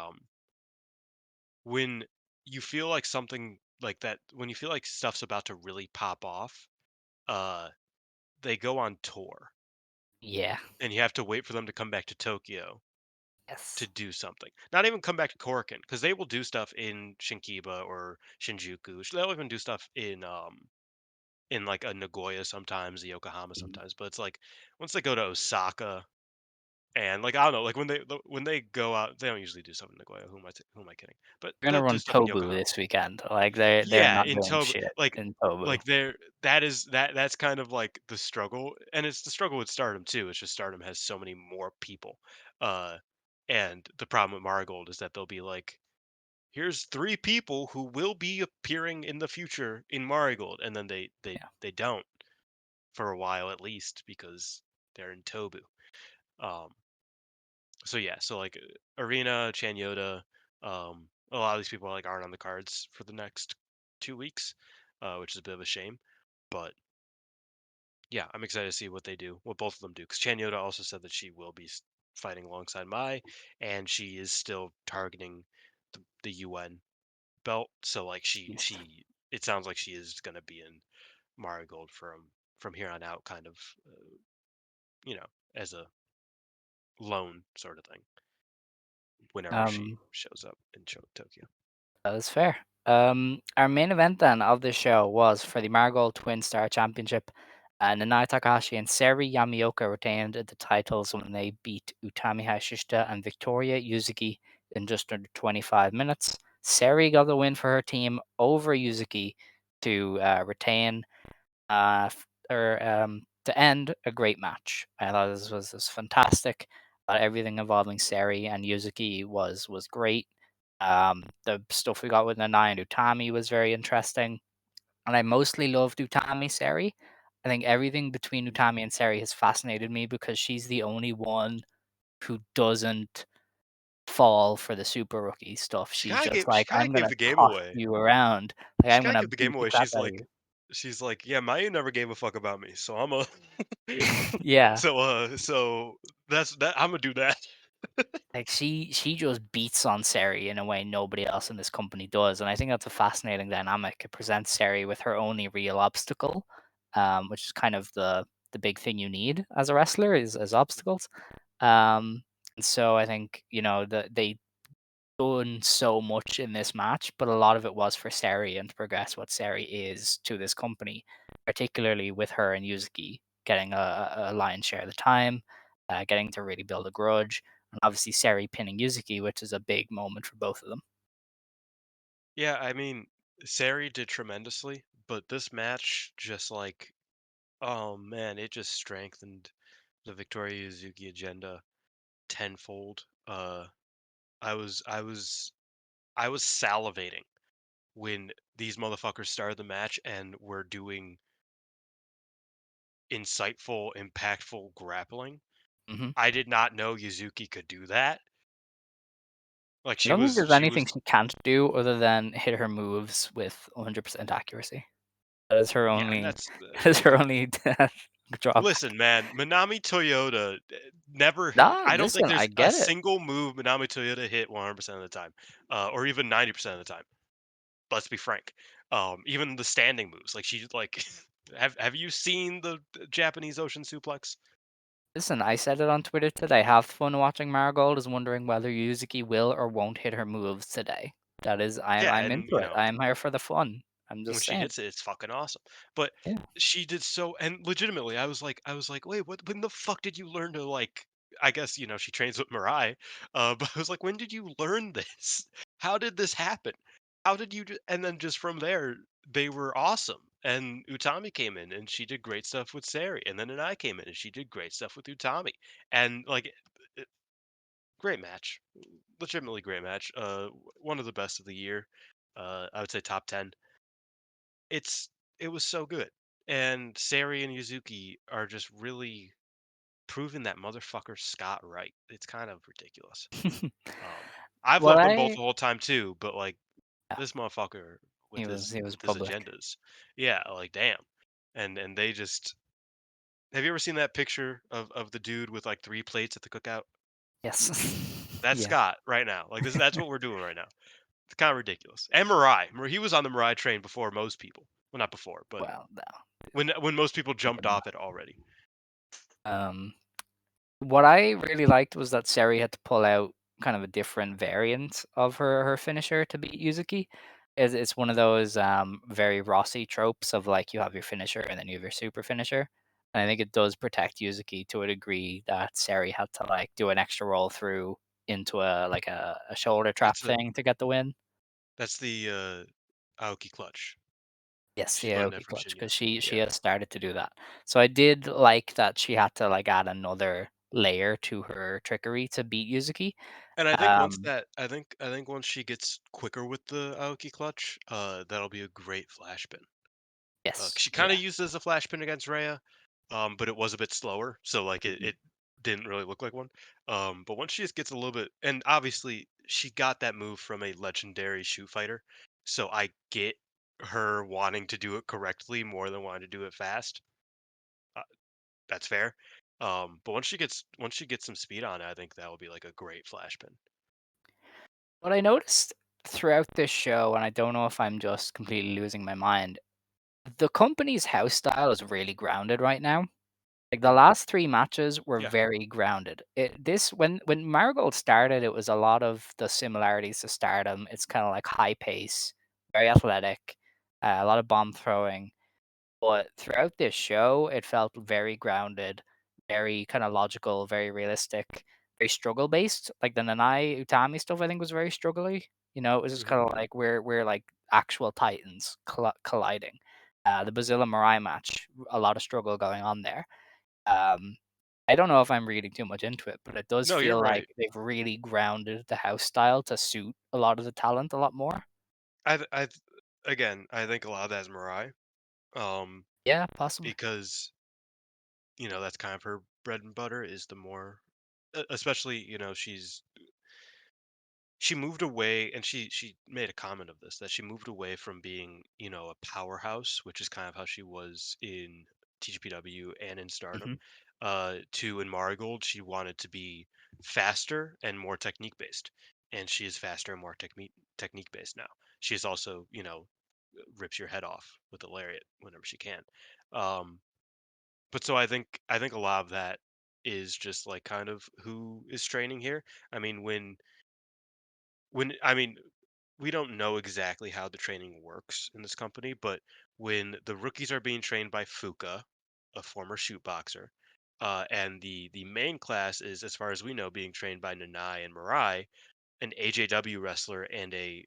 when you feel like something like that, when you feel like stuff's about to really pop off, uh, they go on tour, Yeah. and you have to wait for them to come back to Tokyo to Yes. do something. Not even come back to Korakuen, because they will do stuff in Shinkiba or Shinjuku. They'll even do stuff in like a Nagoya sometimes, a Yokohama Mhm. sometimes. But it's like once they go to Osaka and like I don't know, like when they go out, they don't usually do stuff in Nagoya. Who am I kidding? But They're they'll gonna do run stuff in Tobu Yokohama. this weekend. Like they're Yeah, not in doing Toba, shit like in Tobu. there that's kind of like the struggle, and it's the struggle with Stardom too. It's just Stardom has so many more people, uh, and the problem with Marigold is that they'll be like, "Here's three people who will be appearing in the future in Marigold," and then Yeah. they don't for a while at least because they're in Tobu. Um, so yeah, so like Arena, Chanyota, a lot of these people like aren't on the cards for the next 2 weeks, which is a bit of a shame. But yeah, I'm excited to see what they do, what both of them do. Because Chanyota also said that she will be fighting alongside Mai, and she is still targeting the UN belt. So like Jeez. it sounds like she is going to be in Marigold from here on out, kind of, you know, as a lone sort of thing whenever she Um, shows up in Tokyo. that is fair. Our main event then of the show was for the Marigold Twin Star Championship. Nanae Takahashi and Seri Yamaoka retained the titles when they beat Utami Hayashishita and Victoria Yuzuki in just under 25 minutes. Seri got the win for her team over Yuzuki to retain to end a great match. I thought this was fantastic. Everything involving Seri and Yuzuki was great. The stuff we got with Nanae and Utami was very interesting, and I mostly loved Utami Seri. I think everything between Utami and Seri has fascinated me because she's the only one who doesn't fall for the super rookie stuff. She's just She like, kind I'm of gave gonna the game toss away. you around. Like She I'm kind of gonna gave the game beat the away. crap out of you. She's like, yeah, Maya never gave a fuck about me, so I'm a, Yeah. so that's that. I'm gonna do that. Like she just beats on Seri in a way nobody else in this company does, and I think that's a fascinating dynamic. It presents Seri with her only real obstacle, which is kind of the big thing you need as a wrestler is as obstacles. And so I think they done so much in this match, but a lot of it was for Seri and to progress what Seri is to this company, particularly with her and Yuzuki getting a lion's share of the time, getting to really build a grudge, and obviously Seri pinning Yuzuki, which is a big moment for both of them. Yeah, I mean, Sari did tremendously, but this match just like, oh man, it just strengthened the Victoria Yuzuki agenda tenfold. I was I was I was salivating when these motherfuckers started the match and were doing insightful, impactful grappling. Hmm. I did not know Yuzuki could do that. Like I don't think there's she anything was she can't do other than hit her moves with 100% accuracy. That is her yeah, and only. that's That is her only drawback. listen, man, Manami Toyota never Nah, I don't think listen, I there's a get it. single move Manami Toyota hit 100% of the time, or even 90% of the time. Let's be frank. Even the standing moves, like she like have you seen the Japanese Ocean Suplex? Listen, I said it on Twitter today. Have fun watching Marigold is wondering whether Yuzuki will or won't hit her moves today. That is, I'm Yeah, I'm and into it. I'm here for the fun. I'm when just she saying. hits it, it's fucking awesome. But Yeah. she did so, and legitimately, I was like, wait, what? When the fuck did you learn to like? I guess she trains with Mirai, but I was like, when did you learn this? How did this happen? How did you? And then just from there, they were awesome. And Utami came in, and she did great stuff with Sari. And then I came in, and she did great stuff with Utami. And like, great match, legitimately great match. One of the best of the year. I would say top 10. It's it was so good. And Sari and Yuzuki are just really proving that motherfucker Scott right. It's kind of ridiculous. Um, I've What loved them both I the whole time too, but like yeah, this motherfucker with his he was public. agendas, yeah, like damn. And they just have you ever seen that picture of the dude with like three plates at the cookout? Yes. That's Yeah. Scott right now. Like that's what we're doing right now. It's kind of ridiculous. And Mirai, he was on the Mirai train before most people. Well, not before, but Well, no. when most people jumped Wouldn't off it already. Um, what I really liked was that Seri had to pull out kind of a different variant of her finisher to beat Yuzuki. It's one of those very Rossi tropes of like you have your finisher and then you have your super finisher. And I think it does protect Yuzuki to a degree that Seri had to like do an extra roll through into a shoulder trap That's a thing to get the win. that's the Aoki clutch. Yes, the She learned that Aoki from clutch Shinya. because she Yeah. has started to do that. So I did like that she had to like add another layer to her trickery to beat Yuzuki. And I think Um, I think once she gets quicker with the Aoki clutch, that'll be a great flash pin. yes, She kind yeah. of used it as a flash pin against Rhea, but it was a bit slower, so like Mhm. it didn't really look like one. But once she just gets a little bit, and obviously she got that move from a legendary shoot fighter, so I get her wanting to do it correctly more than wanting to do it fast. Uh, that's fair. But once she gets some speed on it, I think that will be like a great flash pin. What I noticed throughout this show, and I don't know if I'm just completely losing my mind, the company's house style is really grounded right now. Like the Mhm. last three matches were Yeah. very grounded. This when Marigold started, it was a lot of the similarities to Stardom. It's kind of like high pace, very athletic, a lot of bomb throwing. But throughout this show, it felt very grounded, very kind of logical, very realistic, very struggle based. Like the Nanae Utami stuff, I think was very struggly. It was just Hmm. kind of like we're like actual titans colliding. The Bozilla Mirai match, a lot of struggle going on there. Um, I don't know if I'm reading too much into it, but it does No, you're feel like right. they've really grounded the house style to suit a lot of the talent a lot more. Again, I think a lot of that is Mirai, um, Yeah, possibly. because that's kind of her bread and butter is the more, especially she moved away, and she made a comment of this that she moved away from being a powerhouse, which is kind of how she was in TGPW and in Stardom, Hmm. to in Marigold she wanted to be faster and more technique based, and she is faster and more technique based now. She is also rips your head off with a lariat whenever she can. Um, but so I think a lot of that is just like kind of who is training here. I mean, I mean, we don't know exactly how the training works in this company, but when the rookies are being trained by Fuka, a former shoot boxer, and the main class is, as far as we know, being trained by Nanai and Mirai, an AJW wrestler and a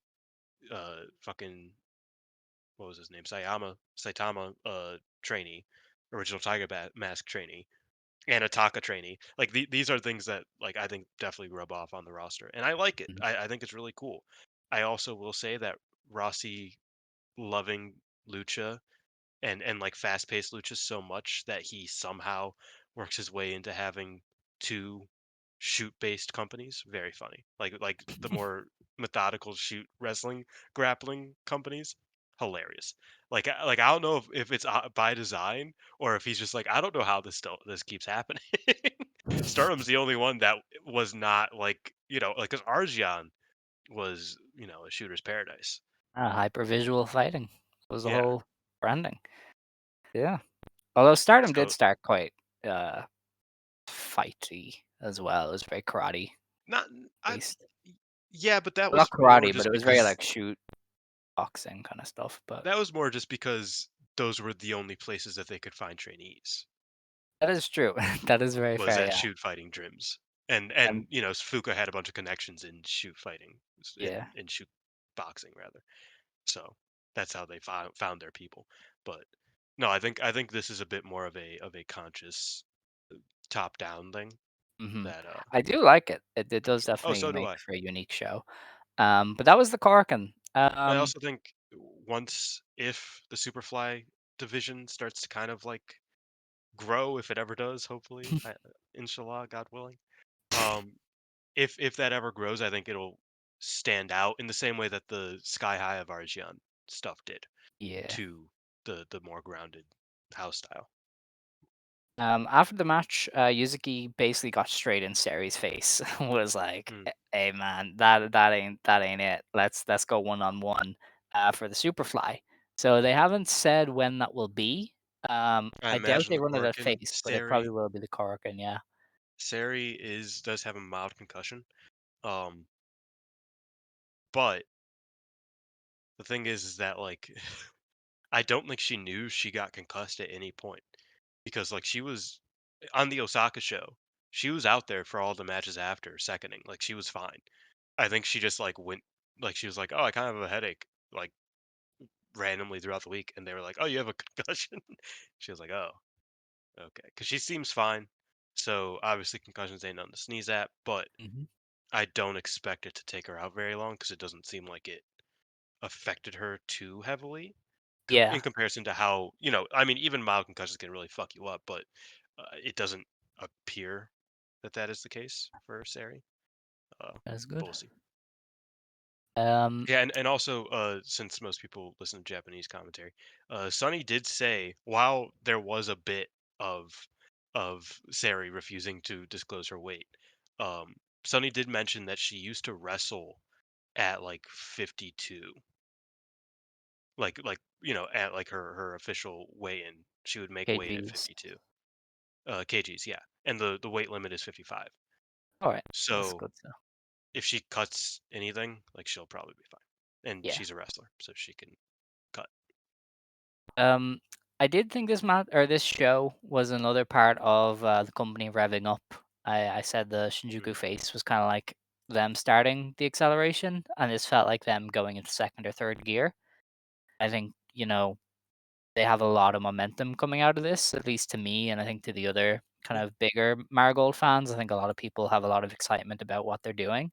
fucking what was his name? Saitama trainee, original Tiger Mask trainee, and a Taka trainee. Like these are things that like I think definitely rub off on the roster, and I like it. Mhm. I think it's really cool. I also will say that Rossi loving lucha and like fast paced lucha so much that he somehow works his way into having two shoot based companies. Very funny. Like the more methodical shoot wrestling grappling companies. Hilarious. Like I don't know if it's by design or if he's just like I don't know how this keeps happening. Stardom's the only one that was not like like because Arjan was a shooter's paradise. Hyper visual fighting was the Yeah. whole branding. Yeah. Although Stardom did So start quite uh fighty as well. It was very karate not I based. yeah, but that Well, not was more karate, but just it was very because like shoot boxing kind of stuff. But those were the only places that they could find trainees that is true. That is very was fair. at Yeah. shoot fighting gyms. And And Fuka had a bunch of connections in shoot fighting yeah. in shoot boxing rather. So that's how they found their people. But no, I think this is a bit more of a conscious top down thing that I do like it. It I'm does sure. Oh, definitely so do make I. for a unique show. But that was the Corkin. I also think once if the Superfly division starts to kind of like grow, if it ever does, hopefully, inshallah, God willing. Um, if that ever grows, I think it'll stand out in the same way that the Sky High of Arjian stuff did Yeah. to the more grounded house style. After the match, Yuzuki basically got straight in Seri's face. Was like, Mm. "Hey man, that ain't it. Let's go one on one for the Superfly." So they haven't said when that will be. I I doubt imagine they the run it at Korakuen face, but it probably Seri will be the Korakuen. Yeah. Seri does have a mild concussion. Um, but the thing is that like I don't think she knew she got concussed at any point because like she was on the Osaka show. She was out there for all the matches after seconding. Like she was fine. I think she just like went like she was like, "Oh, I kind of have a headache." Like randomly throughout the week and they were like, "Oh, you have a concussion." She was like, "Oh, okay." Cuz she seems fine. So, obviously concussions ain't nothing to sneeze at, but Hmm. I don't expect it to take her out very long cuz it doesn't seem like it affected her too heavily in Yeah, comparison to how, I mean, even mild concussions can really fuck you up, but it doesn't appear that that is the case for Sari. Uh, that's but good. we'll see. Um, Yeah, and also, since most people listen to Japanese commentary, Sonny did say while there was a bit of Sari refusing to disclose her weight, um, Sonny did mention that she used to wrestle at like 52, at like her official weigh-in, she would make weight at KGs. 52 kgs, yeah, and the weight limit is 55. All right, that's So good. So if she cuts anything, like she'll probably be fine, and yeah. she's a wrestler, so she can cut. Um, I did think this show was another part of the company revving up. I said the Shinjuku Mm. face was kind of like them starting the acceleration, and this felt like them going into second or third gear. I think they have a lot of momentum coming out of this, at least to me, and I think to the other kind Yeah, of bigger Marigold fans. I think a lot of people have a lot of excitement about what they're doing.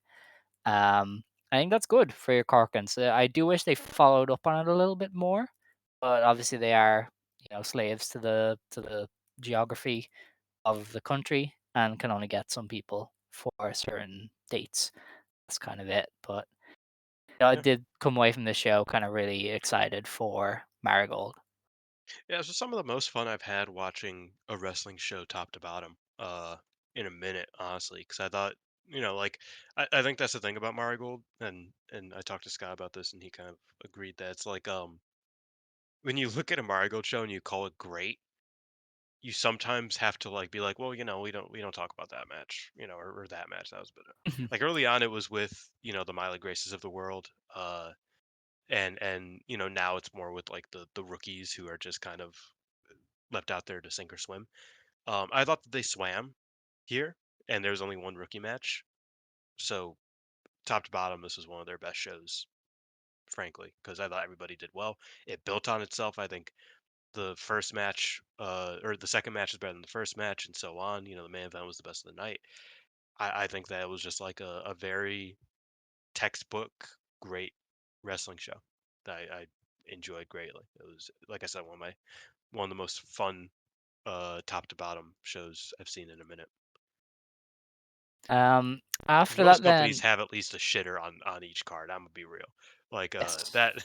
Um, I think that's good for your Corkins. I do wish they followed up on it a little bit more, but obviously they are, slaves to the geography of the country and can only get some people for certain dates. That's kind of it. But I yeah, did come away from the show kind of really excited for Marigold. yeah. So some of the most fun I've had watching a wrestling show top to bottom, in a minute, honestly, because I thought, like I think that's the thing about Marigold, and I talked to Scott about this, and he kind of agreed that it's like when you look at a Marigold show and you call it great, you sometimes have to like be like, well, we don't talk about that match, or that match that was better. Like early on, it was with the Miley Graces of the world, and now it's more with like the rookies who are just kind of left out there to sink or swim. I thought that they swam here, and there was only one rookie match, so top to bottom, this was one of their best shows frankly, because I thought everybody did well. It built on itself. I think the first match, or the second match is better than the first match, and so on. The main event was the best of the night. I think that it was just like a very textbook great wrestling show that I enjoyed greatly. It was, like I said, one of the most fun top to bottom shows I've seen in a minute. Um, Because after most that, companies then have at least a shitter on each card. I'm gonna be real. Like yes, that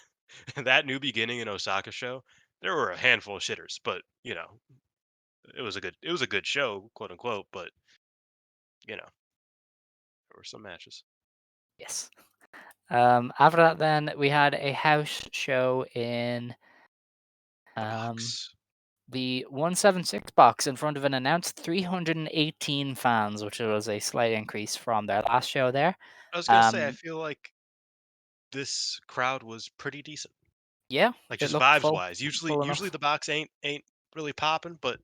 that new beginning in Osaka show, there were a handful of shitters, but it was a good show, quote unquote. But there were some matches. yes. After that, then we had a house show in The um box. the 176 box in front of an announced 318 fans, which was a slight increase from their last show there. I was gonna say I Um, feel like this crowd was pretty decent. yeah, Like it just looked vibes full, wise. Usually full usually enough. the box ain't really popping, but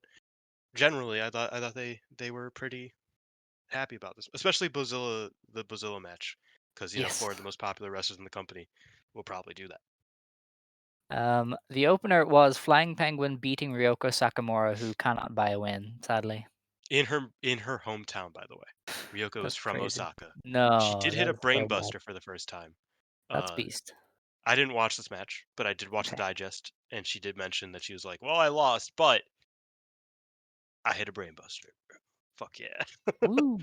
generally I thought they were pretty happy about this, especially the Bozilla match, because Yes. four of the most popular wrestlers in the company will probably do that The opener was Flying Penguin beating Ryoko Sakamura, who cannot buy a win, sadly. in her hometown. By the way, Ryoko is That's from crazy. Osaka. She No, did hit that a is so bad. brainbuster for the first time. That's Uh, beast. I didn't watch this match, but I did watch the Okay. digest, and she did mention that she was like, "Well, I lost, but I hit a brainbuster." Fuck yeah, Woo.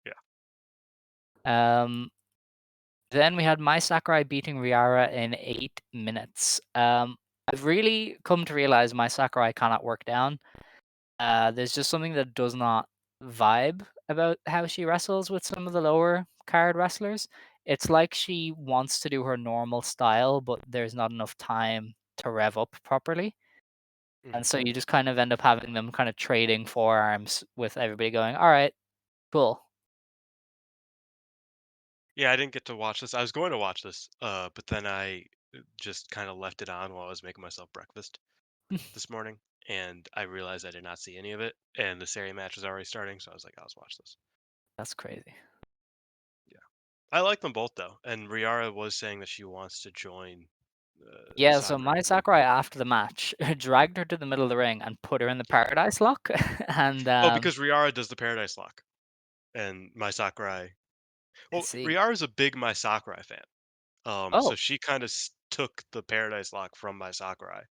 yeah. Um, then we had Mai Sakurai beating Riara in 8 minutes. I've really come to realize Mai Sakurai cannot work down. There's just something that does not vibe about how she wrestles with some of the lower card wrestlers. It's like she wants to do her normal style, but there's not enough time to rev up properly. And Mhm. so you just kind of end up having them kind of trading forearms with everybody going, all right, cool. Yeah, I didn't get to watch this. I was going to watch this, but then I just kind of left it on while I was making myself breakfast this morning, and I realized I did not see any of it, and the Seri match was already starting, so I was like, I'll just watch this. That's crazy. Yeah, I like them both though, and Riara was saying that she wants to join Yeah, so Sakurai Mai in the. Sakurai after the match dragged her to the middle of the ring and put her in the Yeah. Paradise Lock. And Oh, because Riara does the Paradise Lock, and Mai Sakurai. I Well, see. Riara's a big Mai Sakurai fan. So Oh, she kind of took the Paradise Lock from Mai Sakurai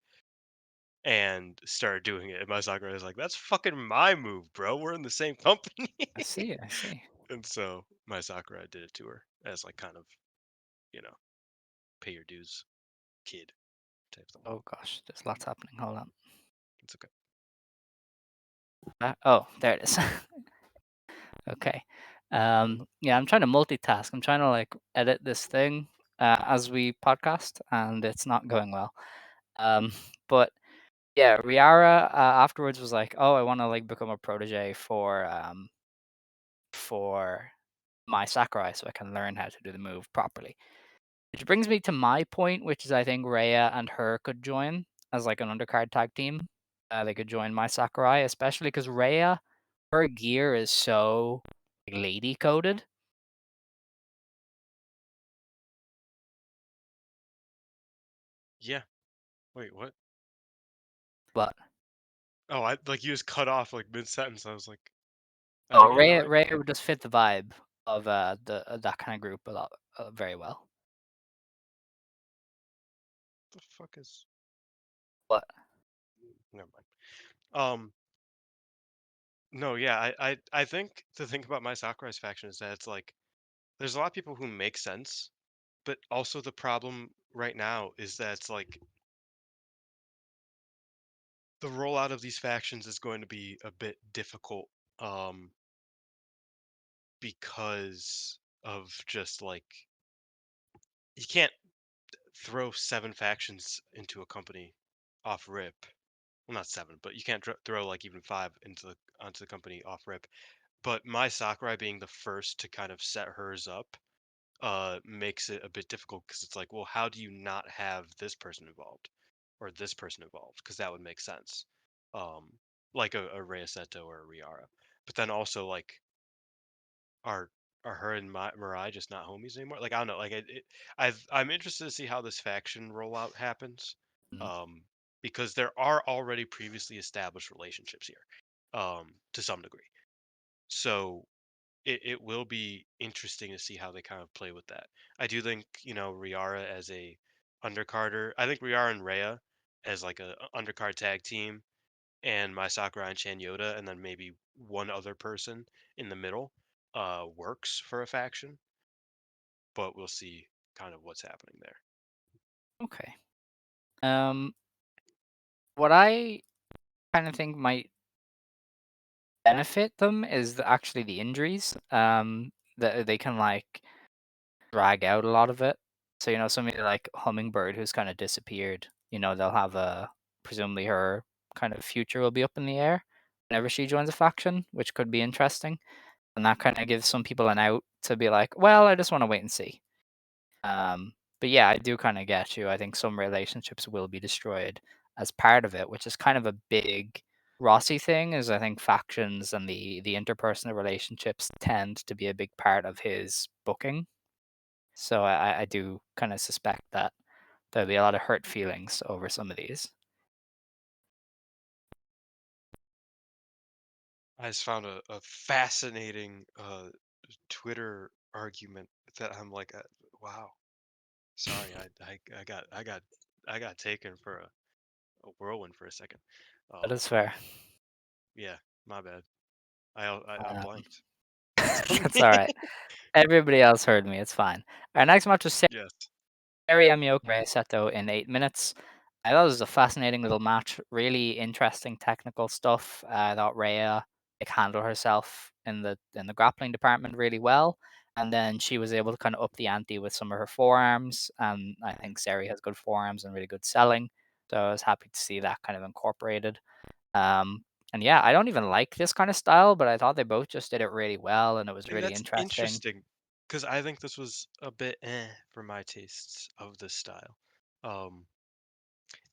and started doing it. And Mai Sakurai was like, "That's fucking my move, bro. We're in the same company." I see. I see. And so Mai Sakurai did it to her as like kind of, you know, pay your dues, kid type thing. Oh gosh, there's lots happening. Hold on. It's okay. Oh, there it is. Okay. Yeah, I'm trying to multitask. I'm trying to like edit this thing as we podcast, and it's not going well. Um, but yeah, Riara afterwards was like, "Oh, I want to like become a protege for my Sakurai, so I can learn how to do the move properly." Which brings me to my point, which is I think Rhea and her could join as like an undercard tag team. They could join my Sakurai, especially because Rhea, her gear is so like, lady coded. Yeah. Wait, what? But Oh, I like you just cut off like mid sentence. I was like, oh oh, yeah, all right. Rhea would just fit the vibe of the that kind of group a lot very well. The fuck is? But Never mind. No, yeah, I think the thing about my Sakurai's faction is that it's like there's a lot of people who make sense, but also the problem right now is that it's like the rollout of these factions is going to be a bit difficult um because of just like you can't throw seven factions into a company off rip. Well, not seven, but you can't throw like even five onto the company off rip. But my Sakurai being the first to kind of set hers up makes it a bit difficult because it's like, well, how do you not have this person involved or this person involved? Because that would make sense, um, like a Rhea Seto or a Riara. But then also like our are her and Mirai just not homies anymore? Like I don't know. Like I'm interested to see how this faction rollout happens, Mm. um, because there are already previously established relationships here, to some degree. So it will be interesting to see how they kind of play with that. I do think Riara as a undercarder. I think Riara and Rhea as like a undercard tag team, and Mai Sakurai and Chanyota, and then maybe one other person in the middle, works for a faction. But we'll see kind of what's happening there. Okay. Um, what I kind of think might benefit them is actually the injuries. That they can like drag out a lot of it. So somebody like Hummingbird who's kind of disappeared. They'll have a presumably her kind of future will be up in the air whenever she joins a faction, which could be interesting. And that kind of gives some people an out to be like, well, I just want to wait and see. But yeah, I do kind of get you. I think some relationships will be destroyed as part of it, which is kind of a big Rossi thing. Is I think factions and the interpersonal relationships tend to be a big part of his booking. So I do kind of suspect that there'll be a lot of hurt feelings over some of these. I just found a fascinating Twitter argument that I'm like, wow. Sorry, I got taken for a whirlwind for a second. That Um, is fair. yeah, my bad. I Um, blanked. That's on that's me. all right. Everybody else heard me. It's fine. Our next match was Yes. Seri Yamaoka Seto in 8 minutes. I thought it was a fascinating little match. Really interesting technical stuff. I thought Rhea handled herself in the grappling department really well, and then she was able to kind of up the ante with some of her forearms. And I think Seri has good forearms and really good selling, so I was happy to see that kind of incorporated. Um, and yeah, I don't even like this kind of style, but I thought they both just did it really well, and it was And really that's interesting. interesting because I think this was a bit for my tastes of this style. Um,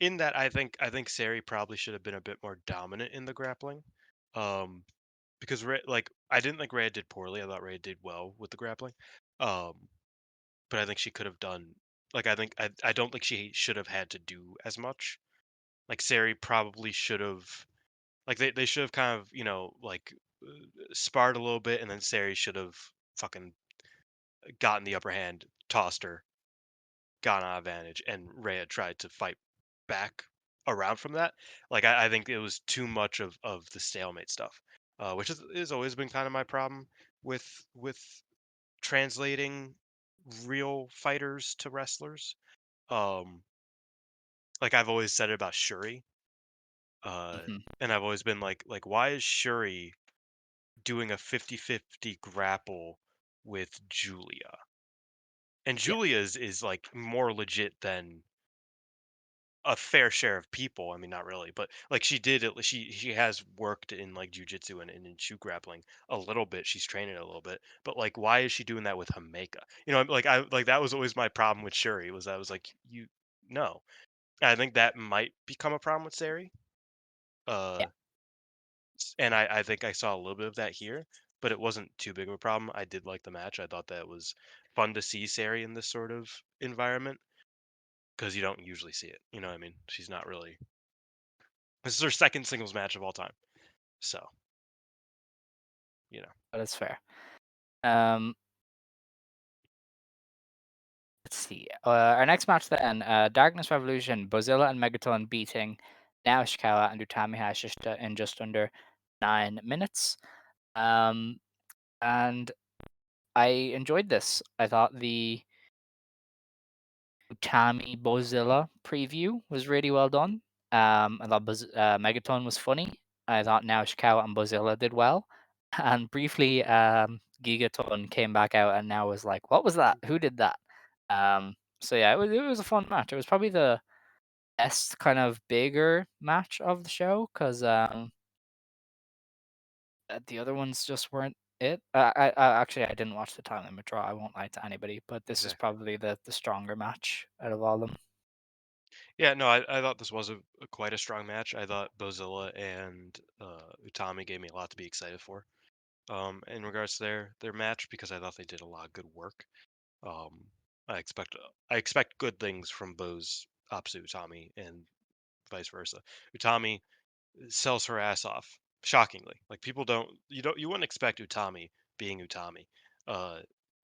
in that I think Sari probably should have been a bit more dominant in the grappling. Um, because like I didn't think Rhea did poorly. I thought Rhea did well with the grappling. Um, but I think she could have done like I don't think she should have had to do as much. Like Sari probably should have like they should have kind of like sparred a little bit, and then Sari should have fucking gotten the upper hand, tossed her, got an advantage, and Rhea tried to fight back around from that. Like I think it was too much of the stalemate stuff, which is always been kind of my problem with translating real fighters to wrestlers. Um, like I've always said it about Shuri, uh, Mhm. and I've always been like why is Shuri doing a 50-50 grapple with Julia? And Yeah, Julia is like more legit than a fair share of people. I mean, not really, but like she has worked in like jujitsu and in shoe grappling a little bit. She's training a little bit, but like, why is she doing that with Hameka? Like I like that was always my problem with Shuri was I was like, you no. And I think that might become a problem with Sari. yeah, Uh, and I think I saw a little bit of that here, but it wasn't too big of a problem. I did like the match. I thought that was fun to see Sari in this sort of environment because you don't usually see it. You know what I mean? She's not really. This is her second singles match of all time. So, you know. that is fair. Um, let's see. Our next match then, Darkness Revolution, Bozilla and Megaton beating Naoshikawa and Utami Hayashishita in just under 9 minutes. Um, and I enjoyed this. I thought the Utami Bozilla preview was really well done. I thought Megaton was funny. I thought Naoshikawa and Bozilla did well. And briefly, Gigaton came back out and now was like, "What was that? Who did that?" So yeah, it was a fun match. It was probably the best kind of bigger match of the show because the other ones just weren't it. Actually I didn't watch the time limit draw. I won't lie to anybody, but this is Exactly. probably the stronger match out of all of them. Yeah, no, I thought this was a quite a strong match. I thought Bozilla and Utami gave me a lot to be excited for. in regards to their match because I thought they did a lot of good work. Um, I expect good things from Bo's opposite Utami and vice versa. Utami sells her ass off shockingly. Like people don't you wouldn't expect Utami being Utami uh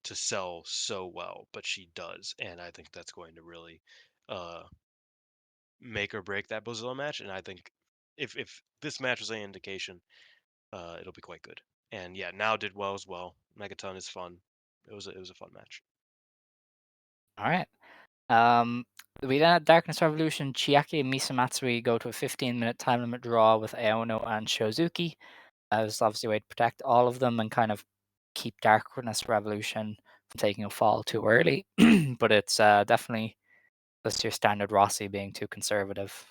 to sell so well, but she does, and I think that's going to really uh make or break that Bozilla match. And I think if this match was any indication, it'll be quite good. And yeah, now did well as well. Megaton is fun. It was a fun match. All right. We then had Darkness Revolution. Chiaki and Misa Matsui go to a 15-minute time limit draw with Aono and Shozuki. It was obviously a way to protect all of them and kind of keep Darkness Revolution from taking a fall too early. But it's definitely just your standard Rossi being too conservative.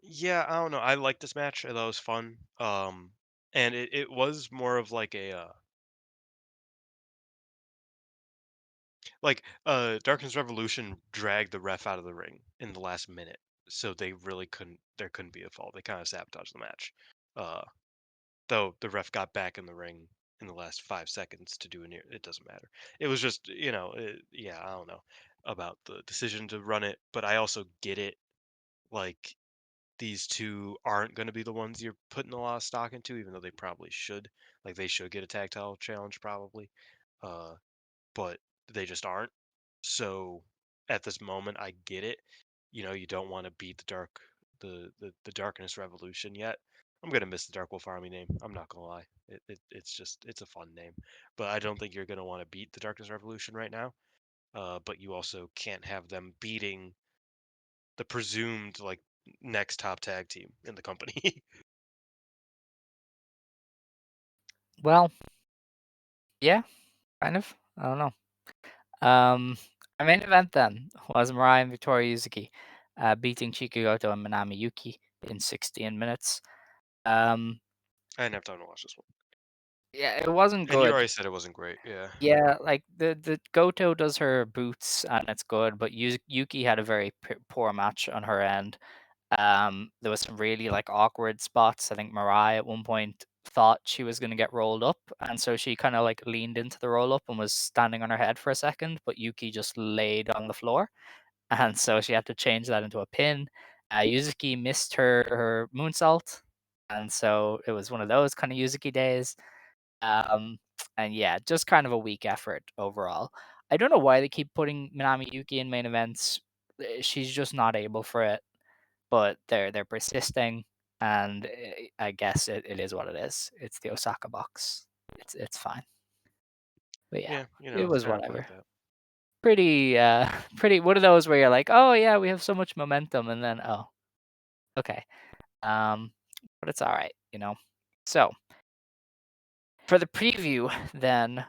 Yeah, I don't know. I like this match. I thought it was fun. And it was more of like a Darkness Revolution dragged the ref out of the ring in the last minute, so they really couldn't. There couldn't be a fall. They kind of sabotaged the match. Uh, though the ref got back in the ring in the last 5 seconds to do a near. It doesn't matter. It was just yeah. I don't know about the decision to run it, but I also get it. Like these two aren't going to be the ones you're putting a lot of stock into, even though they probably should. Like they should get a tag title challenge probably, uh, but they just aren't. So at this moment, I get it. You don't want to beat the Darkness Revolution yet. I'm gonna miss the Dark Wolf Army name. I'm not gonna lie. It's a fun name, but I don't think you're gonna want to beat the Darkness Revolution right now. But you also can't have them beating the presumed like next top tag team in the company. Well, yeah, kind of. I don't know. Our main event then was Mirai and Victoria Yuzuki beating Chikugoto and Minami Yuki in 16 minutes. Um, I didn't have time to watch this one, yeah, it wasn't and you good. already said it wasn't great. Yeah. Yeah, like the Goto does her boots and it's good, but Yuki had a very poor match on her end. There was some really like awkward spots. I think Mariah at one point thought she was going to get rolled up, and so she kind of like leaned into the roll up and was standing on her head for a second, but Yuki just laid on the floor, and so she had to change that into a pin. Yuzuki missed her moonsault, and so it was one of those kind of Yuzuki days. Um, and yeah, just kind of a weak effort overall. I don't know why they keep putting Minami Yuki in main events. She's just not able for it, but they're persisting, and I guess it is what it is. It's the Osaka box. It's fine. But yeah, Yeah, it it's was kind of like whatever. that. Pretty pretty one of those where you're like, oh yeah, we have so much momentum, and then oh, okay. Um, but it's all right, you know. So for the preview, then,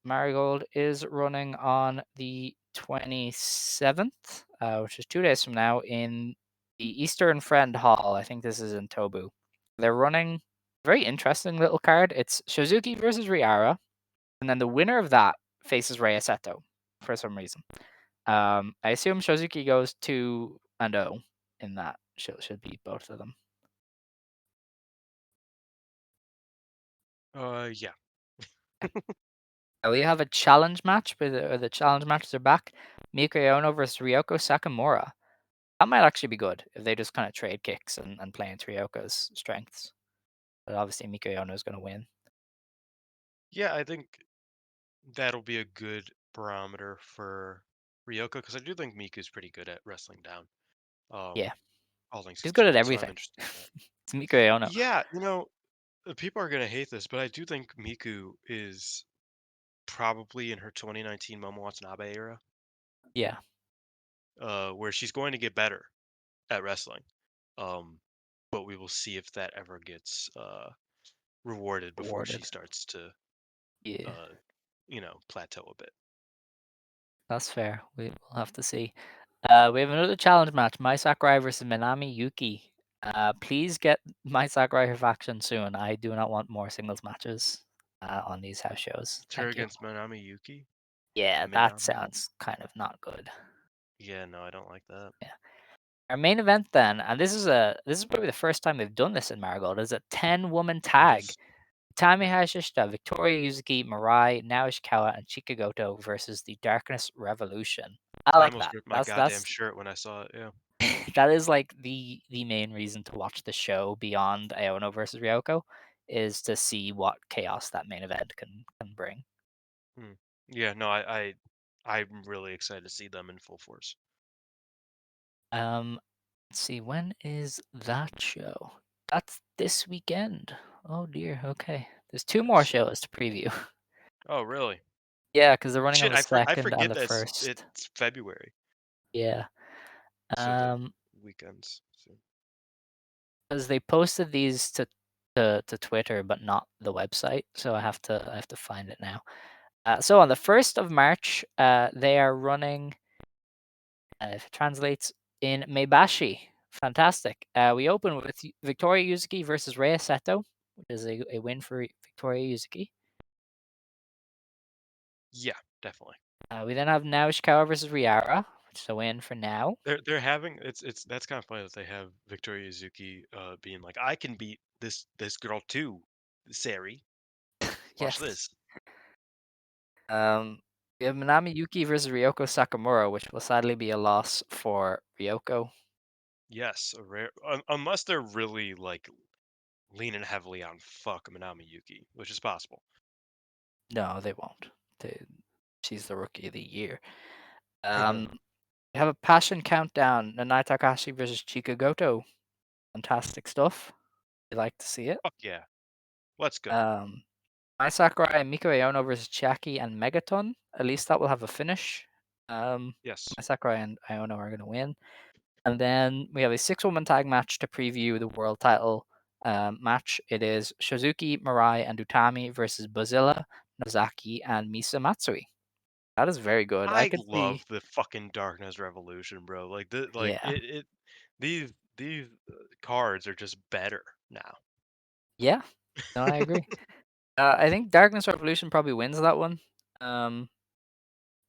Marigold is running on the 27th, which is 2 days from now, in the Eastern Friend Hall. I think this is in Tobu. They're running a very interesting little card. It's Shozuki versus Riara, and then the winner of that faces Rei Seto for some reason. I assume Shozuki goes 2-0 in that. Should beat both of them. Yeah. We have a challenge match, but the challenge matches are back. Mika Ono versus Ryoko Sakamura. That might actually be good if they just kind of trade kicks and play into Ryoko's strengths. But obviously, Mika Ono is going to win. Yeah, I think that'll be a good barometer for Ryoko because I do think Miku's pretty good at wrestling down. Yeah, All things she's good at considered, so I'm everything. interested in that. It's Mika Ono. Yeah, people are gonna hate this, but I do think Miku is probably in her 2019 Momo Watanabe era, Yeah, where she's going to get better at wrestling. Um, but we will see if that ever gets rewarded before she awarded. starts to, Yeah, uh, plateau a bit. that's fair. We'll have to see. We have another challenge match: Mai Sakurai versus Minami Yuki. Please get Mai Sakurai her faction soon. I do not want more singles matches on these house shows. It's her Thank you. against Manami Yuki. Yeah, that Minami. sounds kind of not good. Yeah, no, I don't like that. Yeah. Our main event then, and this is probably the first time they've done this in Marigold, is a 10-woman It tag. is. Utami Yeah. Hayashishita, Victoria Yuzuki, Mirai, Nao Ishikawa, and Chikagoto versus the Darkness Revolution. I I like almost that. ripped my goddamn That's shirt when I saw it. Yeah. that is like the main reason to watch the show beyond Aono versus Ryoko is to see what chaos that main event can bring. Hmm. Yeah. No, I'm really excited to see them in full force. Let's see, when is that show? That's this weekend. Oh dear. Okay, there's two more It's. shows to preview. Oh, really? Yeah, because they're running on Shit, the I second and forget the that first. it's February, Yeah. so the Um, weekends. So. because they posted these to Twitter, but not the website, so I have to find it now. So on the 1st of March, they are running. If it translates in Meibashi. Fantastic. We open with Victoria Yuzuki versus Rhea Seto, which is a win for Victoria Yuzuki. Yeah, definitely. We then have Nao Ishikawa versus Riara, which is a win for now. They're having it's that's kind of funny that they have Victoria Yuzuki being like, I can beat this girl too, Seri. Watch Yes. this. We have Minami Yuki versus Ryoko Sakamura, which will sadly be a loss for Ryoko. Yes, a rare unless they're really like leaning heavily on fuck Minami Yuki, which is possible. No, they won't. She's the rookie of the year. We have a passion countdown. Nanae Takahashi versus Chika Goto. Fantastic stuff. We like to see it. Fuck yeah, let's go. Um, Mai Sakurai and Miko Aono versus Chiaki and Megaton. At least that will have a finish. Yes. Mai Sakurai and Aono are going to win. And then we have a 6-woman tag match to preview the world title match. It is Shizuki, Mirai, and Utami versus Bozilla, Nozaki, and Misa Matsui. That is very good. I I could see. love the fucking Darkness Revolution, bro. Like Yeah. these cards are just better now. Yeah. No, I agree. I think Darkness Revolution probably wins that one. Um,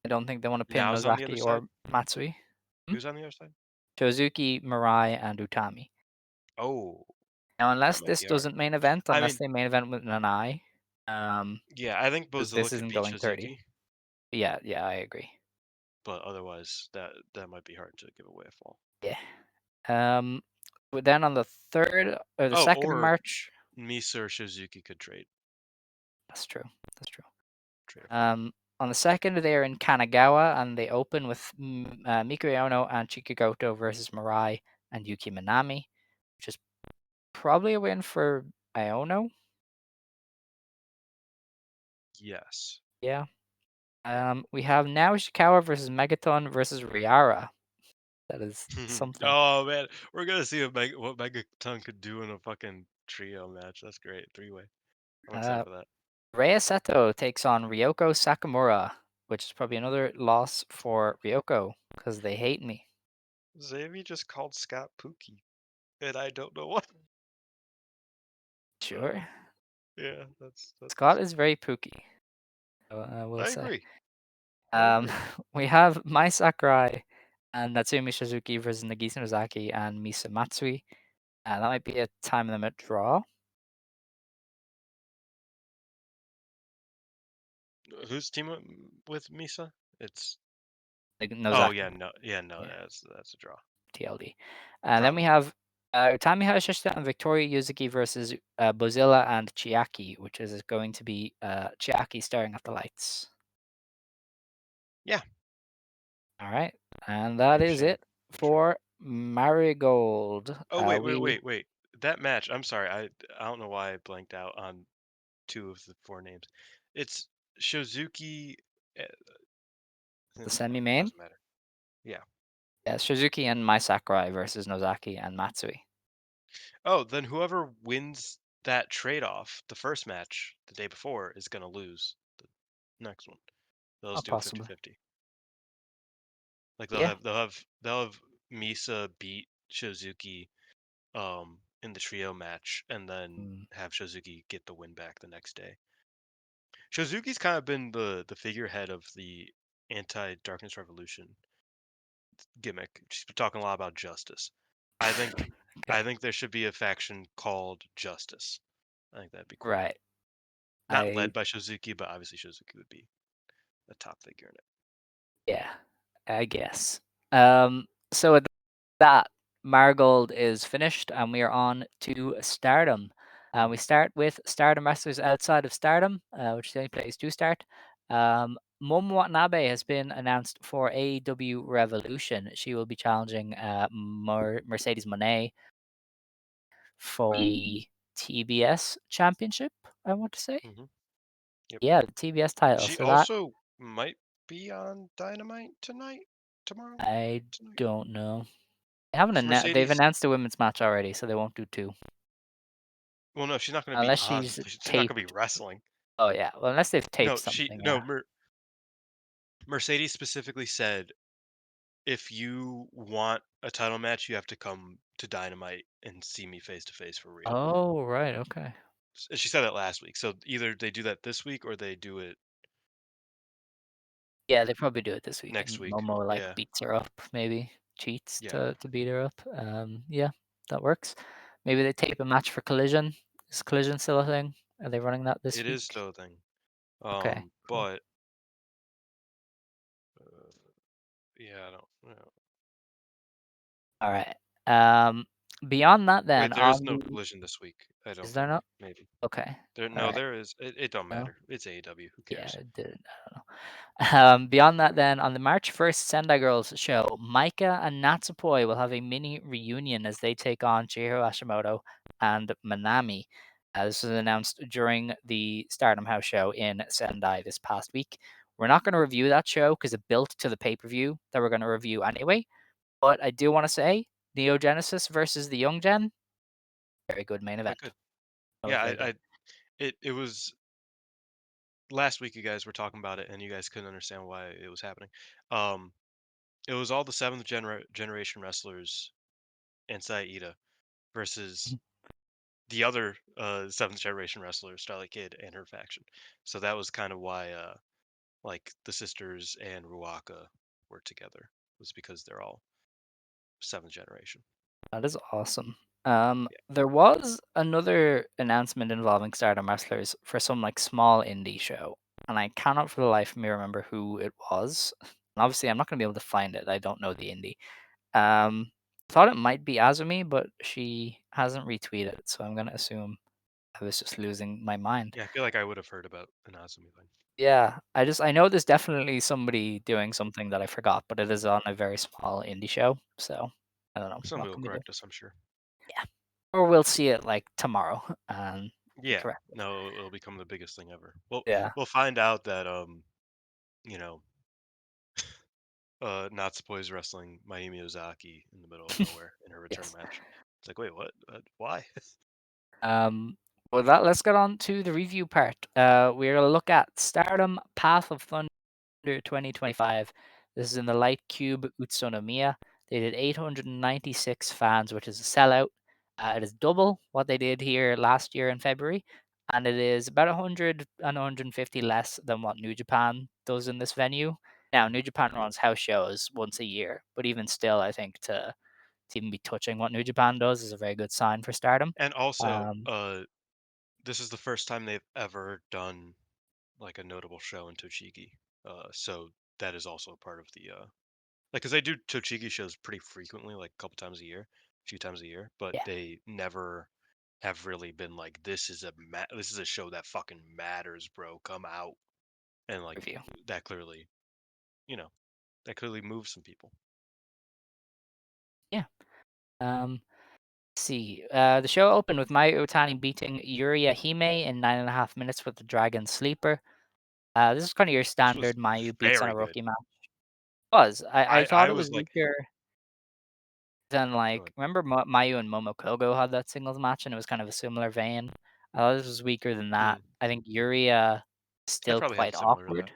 I don't think they want to pin Now's on the other Nozaki side. or Matsui. Hmm? Who's on the other side? Shizuki, Mirai, and Utami. Oh, Now, that unless might this be hard. doesn't main event, I unless mean, they main event with Nanae, um, yeah, I think because Bozilla this could isn't beat going 30. Shizuki, Yeah, I agree. but otherwise that might be hard to give away a fall. Yeah. Um, but then on the 3rd or the Oh, 2nd of or March, Misa or Shizuki could that's true. That's true. trade a fall. On the 2nd, they are in Kanagawa, and they open with Miku Ono and Chikagoto versus Mirai and Yuki Minami, which is probably a win for Iono. Yes. Yeah. We have now Ishikawa versus Megaton versus Riara. That is something. Oh man, we're gonna see what Megaton could do in a fucking trio match. That's great, 3-way. I'm excited Uh, for that. Rhea Seto takes on Ryoko Sakamura, which is probably another loss for Ryoko because they hate me. Xavier just called Scott Pookie, and I don't know what. Uh, Sure. yeah, that's Scott is very pooky, I will I say. agree. I Um, agree. we have Mai Sakurai and Natsumi Shizuki versus Nagisa Nozaki and Misa Matsui. That might be a time limit draw. Who's team with Misa? It's Like oh Nozaki. yeah, no, Yeah, that's a draw. TLD. And then we Probably. have Utami Hayashishita and Victoria Yuzuki versus Bozilla and Chiaki, which is going to be Chiaki staring at the lights. Yeah, All right, and that is sure, it sure. for Marigold. Oh wait, wait, We wait, wait. That match. I'm sorry. I don't know why I blanked out on two of the four names. It's Shizuki. eh, the It semi-main. doesn't matter. Yeah. Yeah, Shizuki and Mai Sakurai versus Nozaki and Matsui. Oh, then whoever wins that trade-off, the first match the day before, is gonna lose the next one. They'll Oh, just do a possibly. 50-50. Like Yeah. they'll have Misa beat Shizuki in the trio match and then Mm. have Shizuki get the win back the next day. Shizuki's kind of been the figurehead of the anti-Darkness Revolution gimmick. She's been talking a lot about justice. I think Okay. I think there should be a faction called Justice. I think that'd be cool. Right. Not I led by Shizuki, but obviously Shizuki would be a top figure in it. Yeah, I guess. So with that, Marigold is finished, and we are on to Stardom. We start with Stardom wrestlers outside of Stardom, which is the only place to start. Momo Watanabe has been announced for AEW Revolution. She will be challenging Mercedes Moné for the TBS Championship, I want to say. Hmm. Yep. Yeah, the TBS title. She So that also might be on Dynamite tonight, tomorrow, I tonight. don't know. They've Mercedes. announced a women's match already, so they won't do two. Well, no, she's not going to be Unless on. she's She's not going to be taped. wrestling. Oh yeah, well unless they've taped No, she something, no. yeah. Mercedes specifically said if you want a title match, you have to come to Dynamite and see me face to face for real. Oh right, okay. And she said that last week. So either they do that this week or they do it Yeah, they probably do it this week, next and week. Momo like Yeah, beats her up, maybe cheats yeah. to beat her up. Yeah, that works. Maybe they tape a match for Collision. Is Collision still a thing? Are they running that this It is week? still a thing. Okay, cool. But uh, yeah, I don't. All right. Um, Beyond that, then Wait, there is on no the collision this week. I is don't there think. not? Maybe Okay. there. All No, right. there is. It don't No. matter. It's AEW. Who Yeah, cares? it did. I don't know. Beyond that, then, on the March 1st Sendai Girls show, Maika and Natsupoi will have a mini reunion as they take on Chihiro Hashimoto and Manami. This was announced during the Stardom House show in Sendai this past week. We're not going to review that show because it built to the pay per view that we're going to review anyway. But I do want to say Neo Genesis versus the Young Gen, very good main Quite event. good. That was Yeah, very good. it was last week. You guys were talking about it, and you guys couldn't understand why it was happening. Um, it was all the generation wrestlers inside Ida versus the other seventh generation wrestler, Starlight Kid, and her faction. So that was kind of why like the sisters and Ruaka were together, was because they're all seventh generation. That is awesome. Yeah. There was another announcement involving Stardom wrestlers for some like small indie show, and I cannot for the life of me remember who it was. And obviously, I'm not going to be able to find it. I don't know the indie. Thought it might be Azumi, but she hasn't retweeted, so I'm going to assume I was just losing my mind. Yeah, I feel like I would have heard about an Azumi thing. Yeah, I know there's definitely somebody doing something that I forgot, but it is on a very small indie show, so I don't know Somebody what will can we do. correct us, I'm sure. Yeah. Or we'll see it like tomorrow and Yeah. correct it. No, it'll become the biggest thing ever. Well, Yeah. we'll find out that you know, Natsupoi's wrestling Mayumi Ozaki in the middle of nowhere in her return Yes. match. It's like, wait, what? Why? Um, with that, let's get on to the review part. We're gonna look at Stardom Path of Thunder 2025. This is in the Light Cube Utsonomiya. They did 896 fans, which is a sellout. It is double what they did here last year in February, and it is about 100 and 150 less than what New Japan does in this venue. Now, New Japan Mhm. runs house shows once a year, but even still, I think to even be touching what New Japan does is a very good sign for Stardom. And also, Um, this is the first time they've ever done like a notable show in Tochigi. So that is also a part of the like, because they do Tochigi shows pretty frequently, like a couple times a year, a few times a year, but yeah, they never have really been like, this is a show that fucking matters, bro. Come out. And like review. that clearly, you know, that clearly moves some people. Yeah. Um, see. The show opened with Mai Otani beating Yuria Hime in 9.5 minutes with the Dragon Sleeper. This is kind of your This was standard Mayu beats on very a good. rookie match. Was I thought I it was was like, weaker than go like ahead. remember Mayu and Momo Kogo had that singles match and it was kind of a similar vein. I thought this was weaker than that. Mm, I think Yuria is I still probably had quite similar to awkward.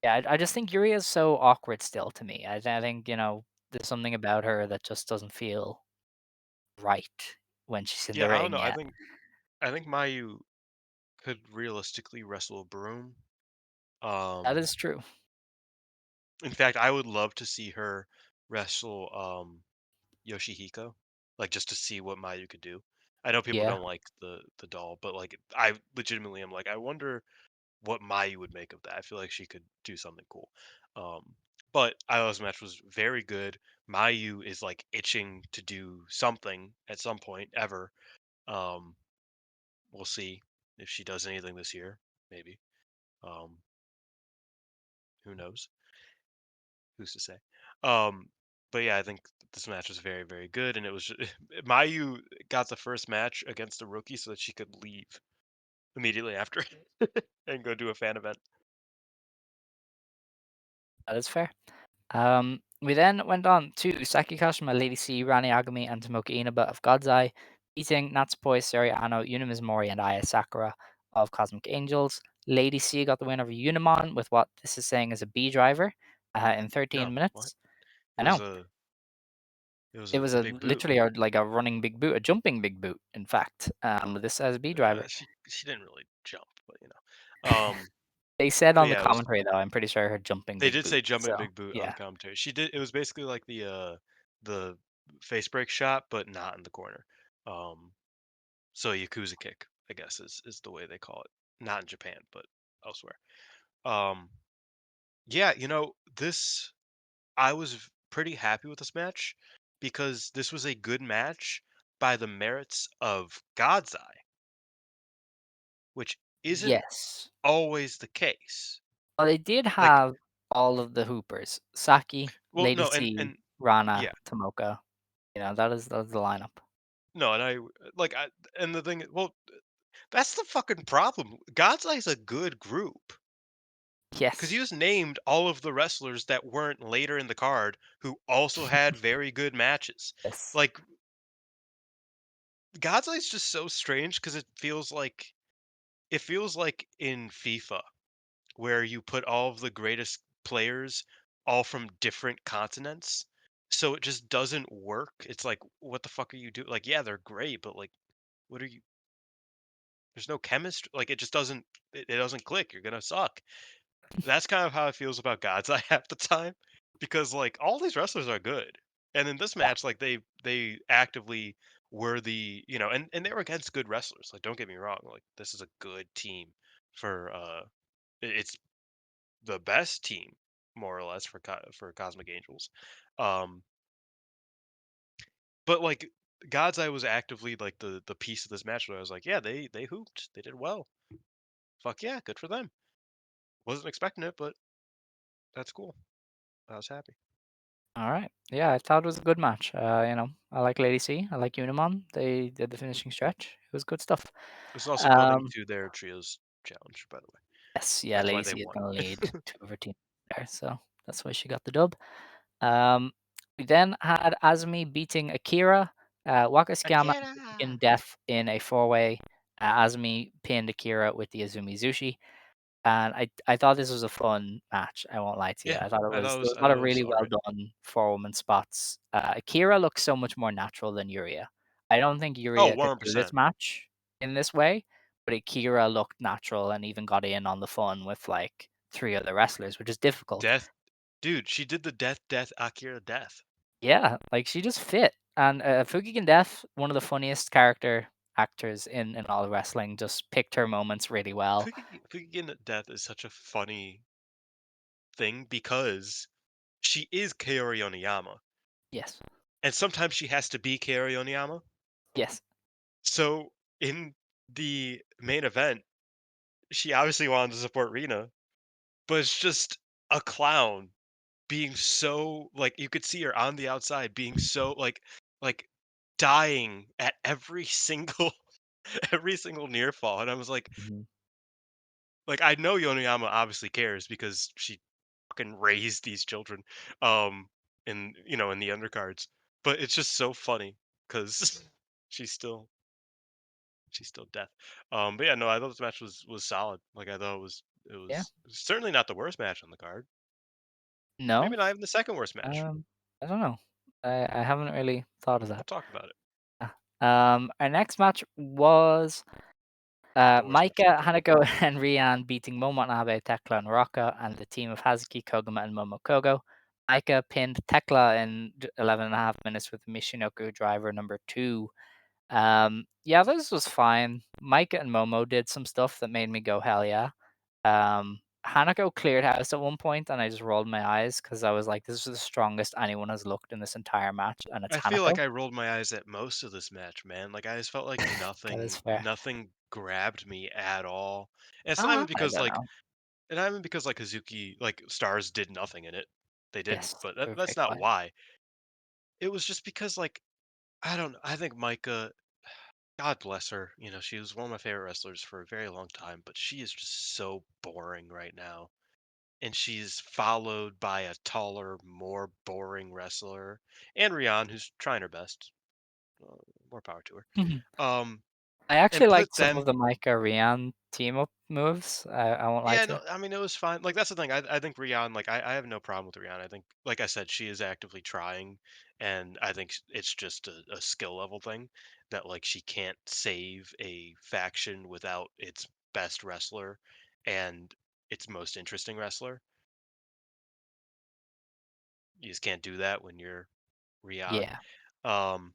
Yeah, I just think Yuria is so awkward still to me. I think there's something about her that just doesn't feel right when she's in the yeah, I don't ring know. yet. I think Mayu could realistically wrestle a broom. That Um, is true. In fact, I would love to see her wrestle Yoshihiko, like just to see what Mayu could do. I know people Yeah, don't like the doll, but like I legitimately am like I wonder what Mayu would make of that. I feel like she could do something cool. Um, but Isla's match was very good. Mayu is like itching to do something at some point ever. Um, we'll see if she does anything this year. Maybe. Um, who knows? Who's to say? Um, but yeah, I think this match was very, very good, and it was Mayu got the first match against the rookie so that she could leave immediately after and go do a fan event. that is fair. We then went on to Saki Kashima, Lady C, Rani Agami, and Tomoka Inaba of God's Eye, beating Natsupoi, Seri Ano, Yuna Mizumori, and Aya Sakura of Cosmic Angels. Lady C got the win over Unimon with what this is saying is a B driver in 13 No, what? minutes. It I was know. a it was It a was big boot. literally like a running big boot, a jumping big boot, in fact. With this as a B driver. She didn't really jump, but you know. They said But on the yeah, it was. commentary though, I'm pretty sure her jumping They big did boot. say jumping So big boot on the yeah, commentary. She did. It was basically like the face break shot, but not in the corner. Um, so Yakuza kick, I guess, is the way they call it. Not in Japan, but elsewhere. Um, yeah, this I was pretty happy with this match because this was a good match by the merits of God's Eye, which isn't yes. always the case. Well, they did Like, have all of the Hoopers: Saki, well, Lady no, C, and Rana, yeah, Tomoka. That is the lineup. no, and I like I and the thing, well, that's the fucking problem. God's Eye's a good group because Yes, you just named all of the wrestlers that weren't later in the card who also had very good matches. yes. Like, God's Eye's just so strange because it feels like in FIFA where you put all of the greatest players all from different continents. So it just doesn't work. It's like, what the fuck are you doing? Like, yeah, they're great, but like, what are you? There's no chemistry. Like, it just doesn't. It doesn't click. You're gonna suck. That's kind of how it feels about God's Eye half the time, because like all these wrestlers are good, and in this Yeah, match, like they actively were and they were against good wrestlers. Like, don't get me wrong. Like, this is a good team for it's the best team, more or less, for Cosmic Angels. Um, but like God's Eye was actively like the piece of this match where I was like, yeah, they hooped, they did well. Fuck yeah, good for them. Wasn't expecting it, but that's cool. I was happy. all right. Yeah, I thought it was a good match. I like Lady C. I like Unimon. They did the finishing stretch. It was good stuff. This is also building Um, to their trios challenge, by the way. yes, yeah, That's why Lady they C is won. gonna lead two of her team there, so that's why she got the dub. Um, we then had Azumi beating Akira, Waka Tsukiyama, Akira. and Death in a four-way. Azumi pinned Akira with the Azumi Zushi, and I thought this was a fun match. I won't lie to you. Yeah, I thought it I thought was it there was was I a lot thought of it was really all well right. done four-woman spots. Akira looks so much more natural than Yuria. I don't think Oh, Yuria could do this 100%. match in this way, but Akira looked natural and even got in on the fun with like three other wrestlers, which is difficult. Death, dude, she did the death Akira death. Yeah, like she just fit. And Fukigen Death, one of the funniest character actors in all of wrestling, just picked her moments really well. Fukigen death is such a funny thing because she is Kaori Oniyama, Yes, and sometimes she has to be Kaori Oniyama. yes, So in the main event, she obviously wanted to support Rina, but it's just a clown being so like you could see her on the outside being so like dying at every single every single near fall, and I was mhm, like I know Yonoyama obviously cares because she fucking raised these children, in the undercards, but it's just so funny because she's still she's still death. But yeah, no, I thought this match was solid. Like, I thought it yeah. was certainly not the worst match on the card. No, Maybe not even the second worst match. um, I don't know. I haven't really thought of We'll that. talk about it. Our next match was The worst match Maika, ever. Hanako, and Rian beating Momo Watanabe, Tekla, and Rocca, and the team of Hazuki, Koguma, and Momo Kogo. Maika pinned Tekla in 11.5 minutes with Michinoku driver number 2. Yeah, this was fine. Micah and Momo did some stuff that made me go, hell yeah. Hanako cleared house at one point, and I just rolled my eyes because I was like, this is the strongest anyone has looked in this entire match, and it's I feel like Hanako. I rolled my eyes at most of this match, man. Like I just felt like That is nothing, fair. nothing grabbed me at all. And it's not even I because don't like, know. and not even because like Hazuki, like Stars did nothing in it. They didn't, Yes, but they were very that's not quiet. why. It was just because like I don't know. I think Micah, God bless her. You know, she was one of my favorite wrestlers for a very long time, but she is just so boring right now. And she's followed by a taller, more boring wrestler, and Rian, who's trying her best. Uh, More power to her. Um, I and actually put liked some of them. the Micah Rian team up moves. I won't lie Yeah, to no, you. I mean it was fine. Like that's the thing. I think Rian. Like I have no problem with Rian. I think, like I said, she is actively trying, and I think it's just a skill level thing that like she can't save a faction without its best wrestler and its most interesting wrestler. You just can't do that when you're Rian. Yeah. Um,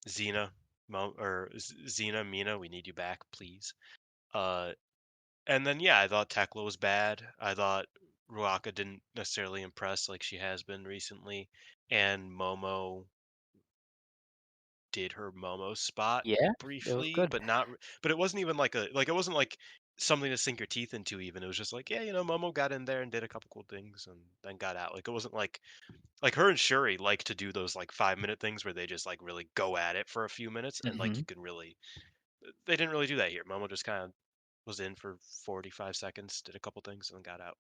Xena, Xena, Mina, we need you back, please. Uh, and then yeah, I thought Tekla was bad. I thought Ruaka didn't necessarily impress like she has been recently, and Momo did her Momo spot Yeah, it was briefly, good. but not. But it wasn't even like it wasn't like something to sink your teeth into. Even it was just like, yeah, you know, Momo got in there and did a couple cool things and then got out. Like it wasn't like her and Shuri like to do those like 5 minute things where they just like really go at it for a few minutes and like you Mhm. can really. They didn't really do that here. Momo just kind of was in for 45 seconds, did a couple things, and then got out.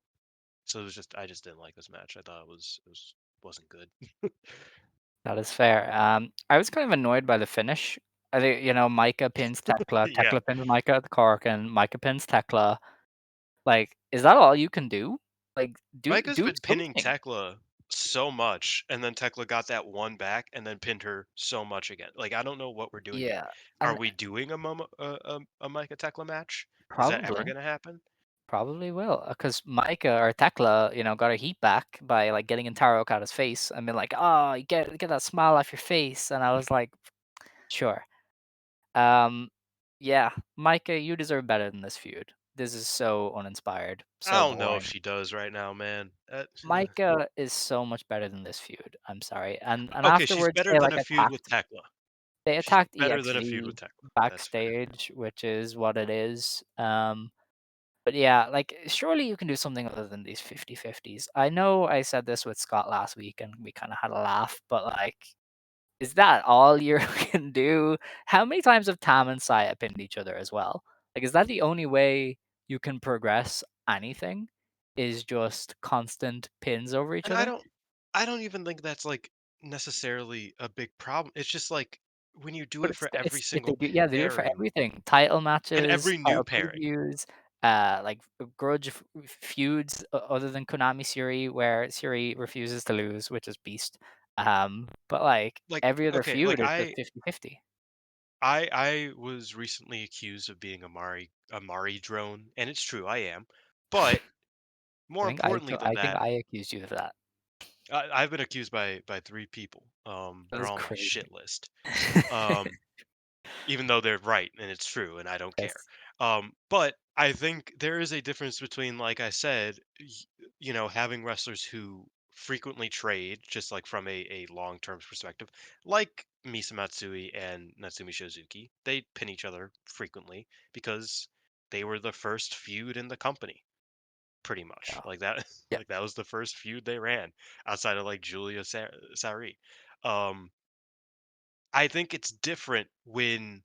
So it was just I just didn't like this match. I thought it wasn't good. That is fair. I was kind of annoyed by the finish. I think, Micah pins Tekla, Yeah, Tekla pins Micah at the cork, and Micah pins Tekla. Like, is that all you can do? Like, do Micah's do been pinning something. Tekla so much, and then Tekla got that one back, and then pinned her so much again. Like I don't know what we're doing here. Yeah, Are and we doing a Micah Tekla match? Is that ever probably, gonna happen? probably will, because Micah or Tekla, got her heat back by like getting Intaro Okada's face and being like, "Oh, you get that smile off your face," and I was like, "Sure." Um, yeah, Micah, you deserve better than this feud. This is so uninspired, I so don't know if boring. she does right now, man. Micah is so much better than this feud. I'm sorry. And Okay, she's afterwards better than a feud with attacked Tekla. they She's attacked better than a feud with EXV Tekla. That's fair. backstage, which is what it is. But yeah, like surely you can do something other than these 50-50s. I know I said this with Scott last week and we kind of had a laugh, but like is that all you can do? How many times have Tam and Saya pinned each other as well? Like, is that the only way you can progress anything? Is just constant pins over each And other? I don't even think that's like necessarily a big problem. It's just like when you do But it for every it's if they single do, yeah, they do it for pairing everything. Title and matches, every new title pairing. previews, like grudge feuds other than Konami Siri, where Siri refuses to lose, which is beast. But like Like every other okay, like feud is just 50-50. I was recently accused of being a Mari drone, and it's true, I am. But more importantly than I think that, I accused you of that. I've been accused by 3 people. That They're is all on my crazy. shit list. Um, Even though they're right and it's true and I don't care. Yes. But I think there is a difference between, like I said, having wrestlers who frequently trade, just like from a long term perspective, like Misa Matsui and Natsumi Shizuki. They pin each other frequently because they were the first feud in the company, pretty much. Yeah. Like that, Yeah. like that was the first feud they ran outside of like Sari. Um, I think it's different when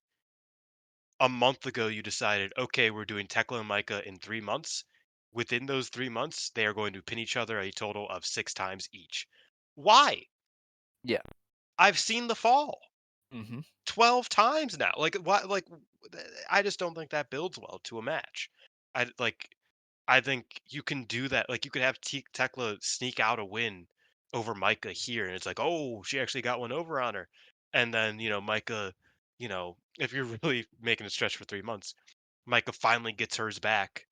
a month ago you decided, okay, we're doing Tekla and Micah in 3 months. Within those 3 months, they are going to pin each other a total of 6 times each. Why? Yeah. I've seen the fall Mhm. 12 times now. Like why I just don't think that builds well to a match. I think you can do that. Like you could have Tekla sneak out a win over Micah here, and it's like, oh, she actually got one over on her. And then, Micah if you're really making a stretch for 3 months, Micah finally gets hers back,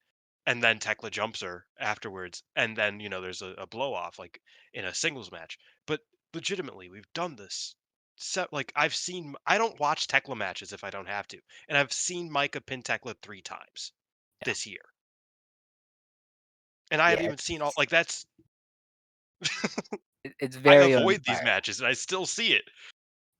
and then Tekla jumps her afterwards, and then there's a blow off like in a singles match. But legitimately, we've done this. Like I don't watch Tekla matches if I don't have to, and I've seen Micah pin Tekla 3 times Yeah. this year, and I Yeah, haven't even seen all like that's. it's I very avoid these uninspiring. matches, and I still see it.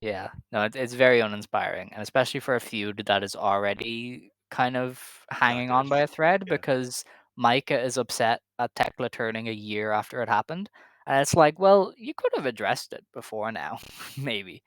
Yeah, no, it's very uninspiring, and especially for a feud that is already kind of Not hanging on good. by a thread Yeah. because Micah is upset at Tekla turning a year after it happened, and it's like, well, you could have addressed it before now, maybe.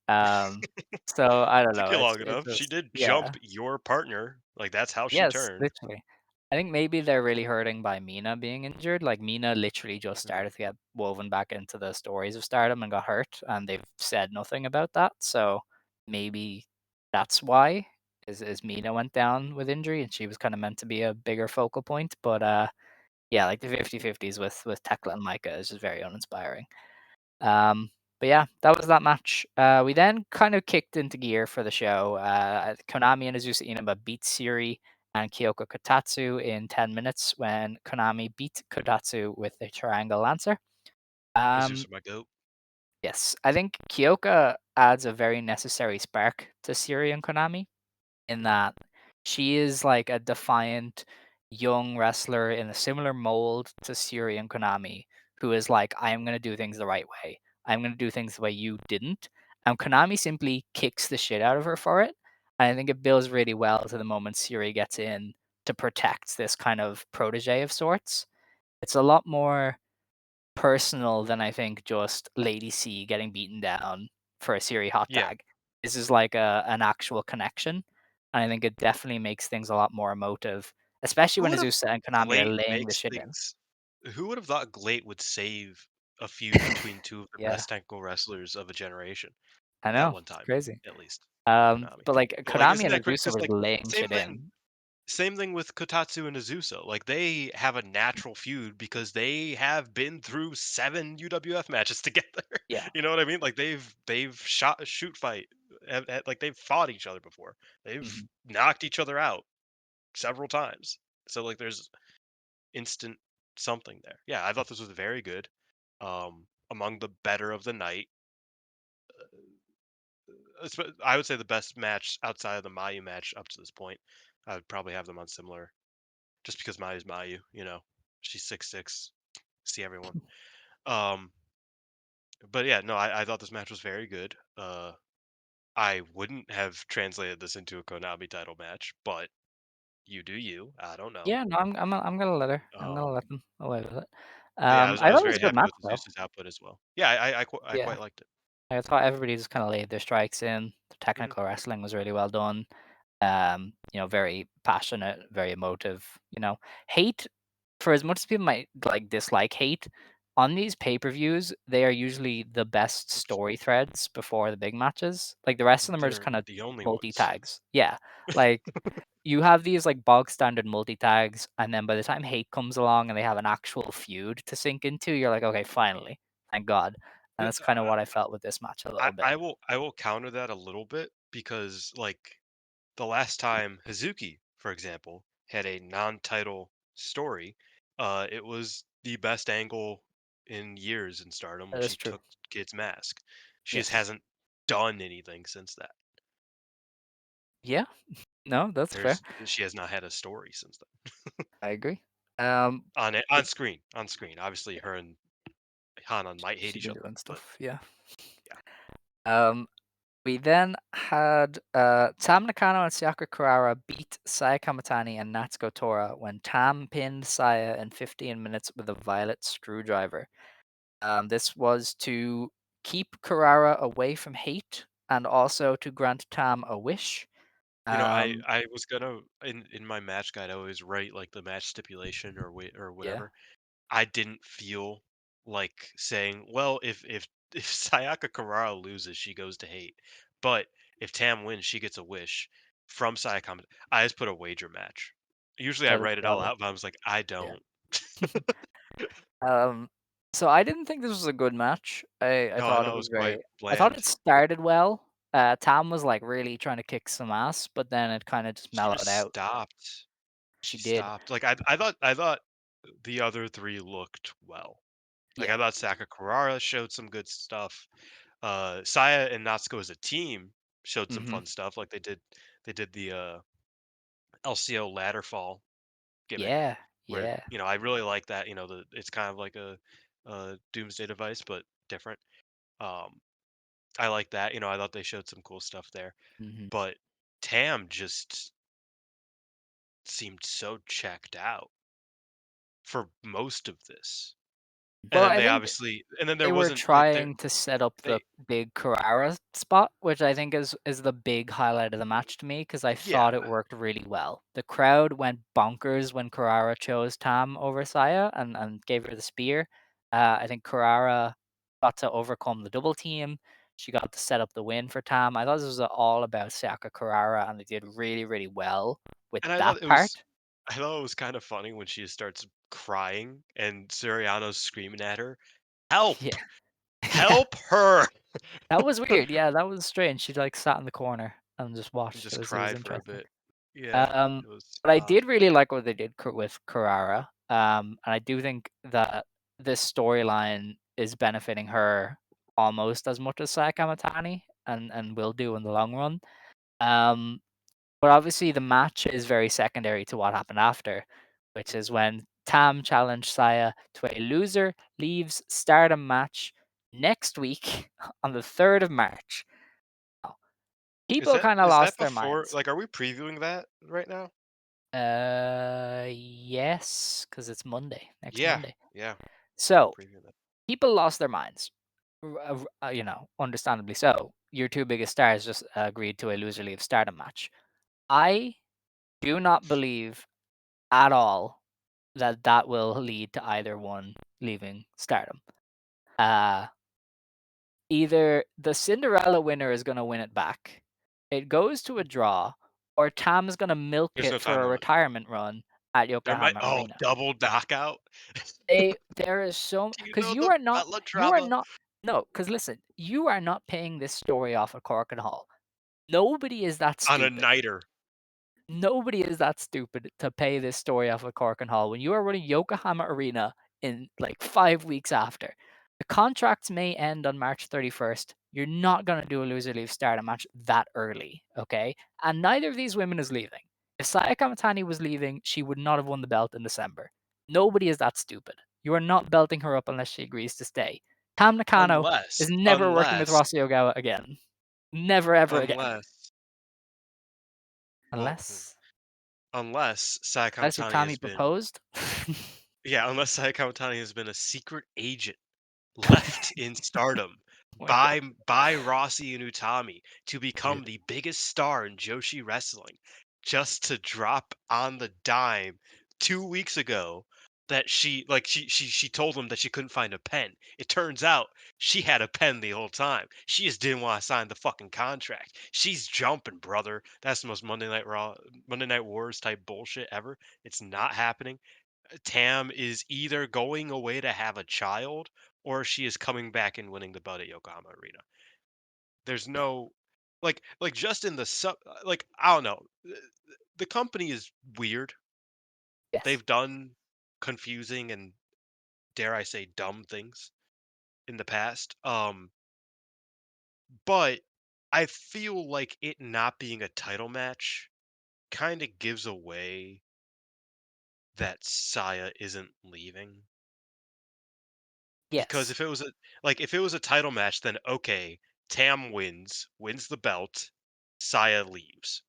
Um, so I don't Took know. you It's long it's enough. She just did yeah. jump your partner. Like that's how she Yes, turned. literally. I think maybe they're really hurting by Mina being injured. Like Mina literally just Mhm. started to get woven back into the stories of Stardom and got hurt, and they've said nothing about that. So maybe that's why is Mina went down with injury, and she was kind of meant to be a bigger focal point. But yeah, like the 50-50s with Tekla and Micah is just very uninspiring. Um, but yeah, that was that match. We then kind of kicked into gear for the show. Konami and Azusa Inaba beat Siri and Kyoko Kotatsu in 10 minutes when Konami beat Kotatsu with a triangle lancer. Um, Azusa my goat. yes, I think Kyoka adds a very necessary spark to Siri and Konami in that she is like a defiant young wrestler in a similar mold to Siri and Konami, who is like, I am going to do things the right way. I'm going to do things the way you didn't. And Konami simply kicks the shit out of her for it. And I think it builds really well to the moment Siri gets in to protect this kind of protege of sorts. It's a lot more personal than I think just Lady C getting beaten down for a Siri hot Yeah. tag. This is like an actual connection, and I think it definitely makes things a lot more emotive, especially Who when would have Azusa and Konami are Glate laying the makes shit in. things Who would have thought Glate would save a feud between two of the Yeah, best technical wrestlers of a generation I at know, one it's time, crazy. at least with Konami. But like But like, Konami isn't and that great? Azusa Because were like laying same shit thing, in. same thing with Kotatsu and Azusa. Like they have a natural feud because they have been through 7 UWF matches together. Yeah. You know what I mean? Like they've shot a shoot fight, like they've fought each other before. They've Mhm. knocked each other out several times. So like there's instant something there. Yeah, I thought this was very good. Among the better of the night. I would say the best match outside of the Mayu match up to this point. I would probably have them on similar, just because Mayu's Mayu. She's 6'6". See everyone. Um, but yeah, no, I thought this match was very good. I wouldn't have translated this into a Konami title match, but you do you. I don't know. Yeah, no, I'm gonna let her. I'm gonna Um, let them away with it. but yeah, I was I I was thought it was very a good happy match with though. Zeus's output as well. Yeah, I Yeah, quite liked it. I thought everybody just kind of laid their strikes in. The Mhm. technical wrestling was really well done. Very passionate, very emotive. Hate, for as much as people might like dislike hate, on these pay-per-views, they are usually the best story threads before the big matches. Like the rest of them are just They're kind of the only multi ones. tags. Yeah, like you have these like bog standard multi tags, and then by the time hate comes along and they have an actual feud to sink into, you're like, okay, finally, thank God. And Uh, that's kind of what I felt with this match a I little bit. I will I will counter that a little bit because, like, the last time Hazuki, for example, had a non-title story, it was the best angle in years in Stardom when That is she true. took Kid's mask. She just Yes. hasn't done anything since that. Yeah. No, that's fair. She has not had a story since then. I agree. Um, On screen, on screen. Obviously, her and Hanan might hate She's each been other, doing but stuff, yeah. yeah. Um, we then had Tam Nakano and Sayaka Kurara beat Saya Kamitani and Natsuko Tora when Tam pinned Saya in 15 minutes with a violet screwdriver. This was to keep Kurara away from hate and also to grant Tam a wish. Um, I was gonna in my match guide, I always write like the match stipulation or yeah, whatever. I didn't feel like saying, well, if if Sayaka Carrara loses, she goes to hate, but if Tam wins, she gets a wish from Sayaka. I just put a wager match. Usually I that is write it all valid. out, but I was like, I Yeah. don't. Um, so I didn't think this was a good match. I No, I thought thought it it was was quite very. I thought it bland. started well. Tam was like really trying to kick some ass, but then it kind of just She mellowed just out. stopped. She She did. stopped. Like I thought the other three looked well. Like Yeah. I thought Sakakurara showed some good stuff. Saya and Natsuko as a team showed some Hmm. fun stuff. Like they did the LCO ladder fall gimmick, Yeah. where Yeah. I really like that. It's kind of like a doomsday device, but different. Um, I like that. I thought they showed some cool stuff there, Hmm. but Tam just seemed so checked out for most of this. And Well, then I they think obviously, and then there they were wasn't like there trying to set up the they big Carrara spot, which I think is the big highlight of the match to me because I yeah. thought it worked really well. The crowd went bonkers when Carrara chose Tam over Saya and gave her the spear. I think Carrara got to overcome the double team. She got to set up the win for Tam. I thought this was all about Sayaka Carrara, and they did really, really well with And I that thought it part. was I thought it was kind of funny when she starts crying and Suriano's screaming at her, "Help! Yeah. Yeah. Help her!" That was weird. Yeah, that was strange. She like sat in the corner and just And watched. just It was cried for a interesting. bit. Yeah, Um, it was but I odd. did really like what they did with Carrara. And I do think that this storyline is benefiting her almost as much as Saya Kamitani and will do in the long run. Um, but obviously the match is very secondary to what happened after, which is when Tam challenged Saya to a loser leaves Stardom match next week on the 3rd of March. Is People that kind of is that lost their before? minds. Like, are we previewing that right now? Yes, because it's Monday, next Yeah, Monday. yeah, we're So previewing that. people lost their minds. Understandably so. Your two biggest stars just agreed to a loser leave Stardom match. I do not believe at all that that will lead to either one leaving Stardom. Uh, Either the Cinderella winner is going to win it back, it goes to a draw, or Tam's going to milk There's no it time for a limit. retirement run at There might Yokohama oh, Arena. double knockout. There is so Do you because know the you are drama not no because listen, you are not paying this story off of Korakuen Hall. Nobody is that on a stupid. nighter? Nobody is that stupid to pay this story off of Korakuen Hall when you are running Yokohama Arena in like 5 weeks after. The contracts may end on March 31st. You're not going to do a loser leave start a match that early, okay? And neither of these women is leaving. If Saya Kamatani was leaving, she would not have won the belt in December. Nobody is that stupid. You are not belting her up unless she agrees to stay. Tam Nakano is Unless never working with unless Rossi Ogawa again. Never ever again. unless well, Unless unless Sai unless Kamatani Utami has been proposed. yeah, unless Sai Kamatani has been a secret agent left in Stardom Oh my god. by Rossi and Utami to Yeah. become the biggest star in Joshi wrestling, just to drop on the dime 2 weeks ago that she told him that she couldn't find a pen. It turns out she had a pen the whole time. She just didn't want to sign the fucking contract. She's jumping, brother. That's the most Monday Night Wars type bullshit ever. It's not happening. Tam is either going away to have a child or she is coming back and winning the belt at Yokohama Arena. There's Yeah. no like just in the like I don't know. The company is weird. Yes. They've done confusing and dare I say dumb things in the past. But I feel like it not being a title match kind of gives away that Saya isn't leaving. Because Yes. if it was a title match, then okay, Tam wins the belt, Saya leaves,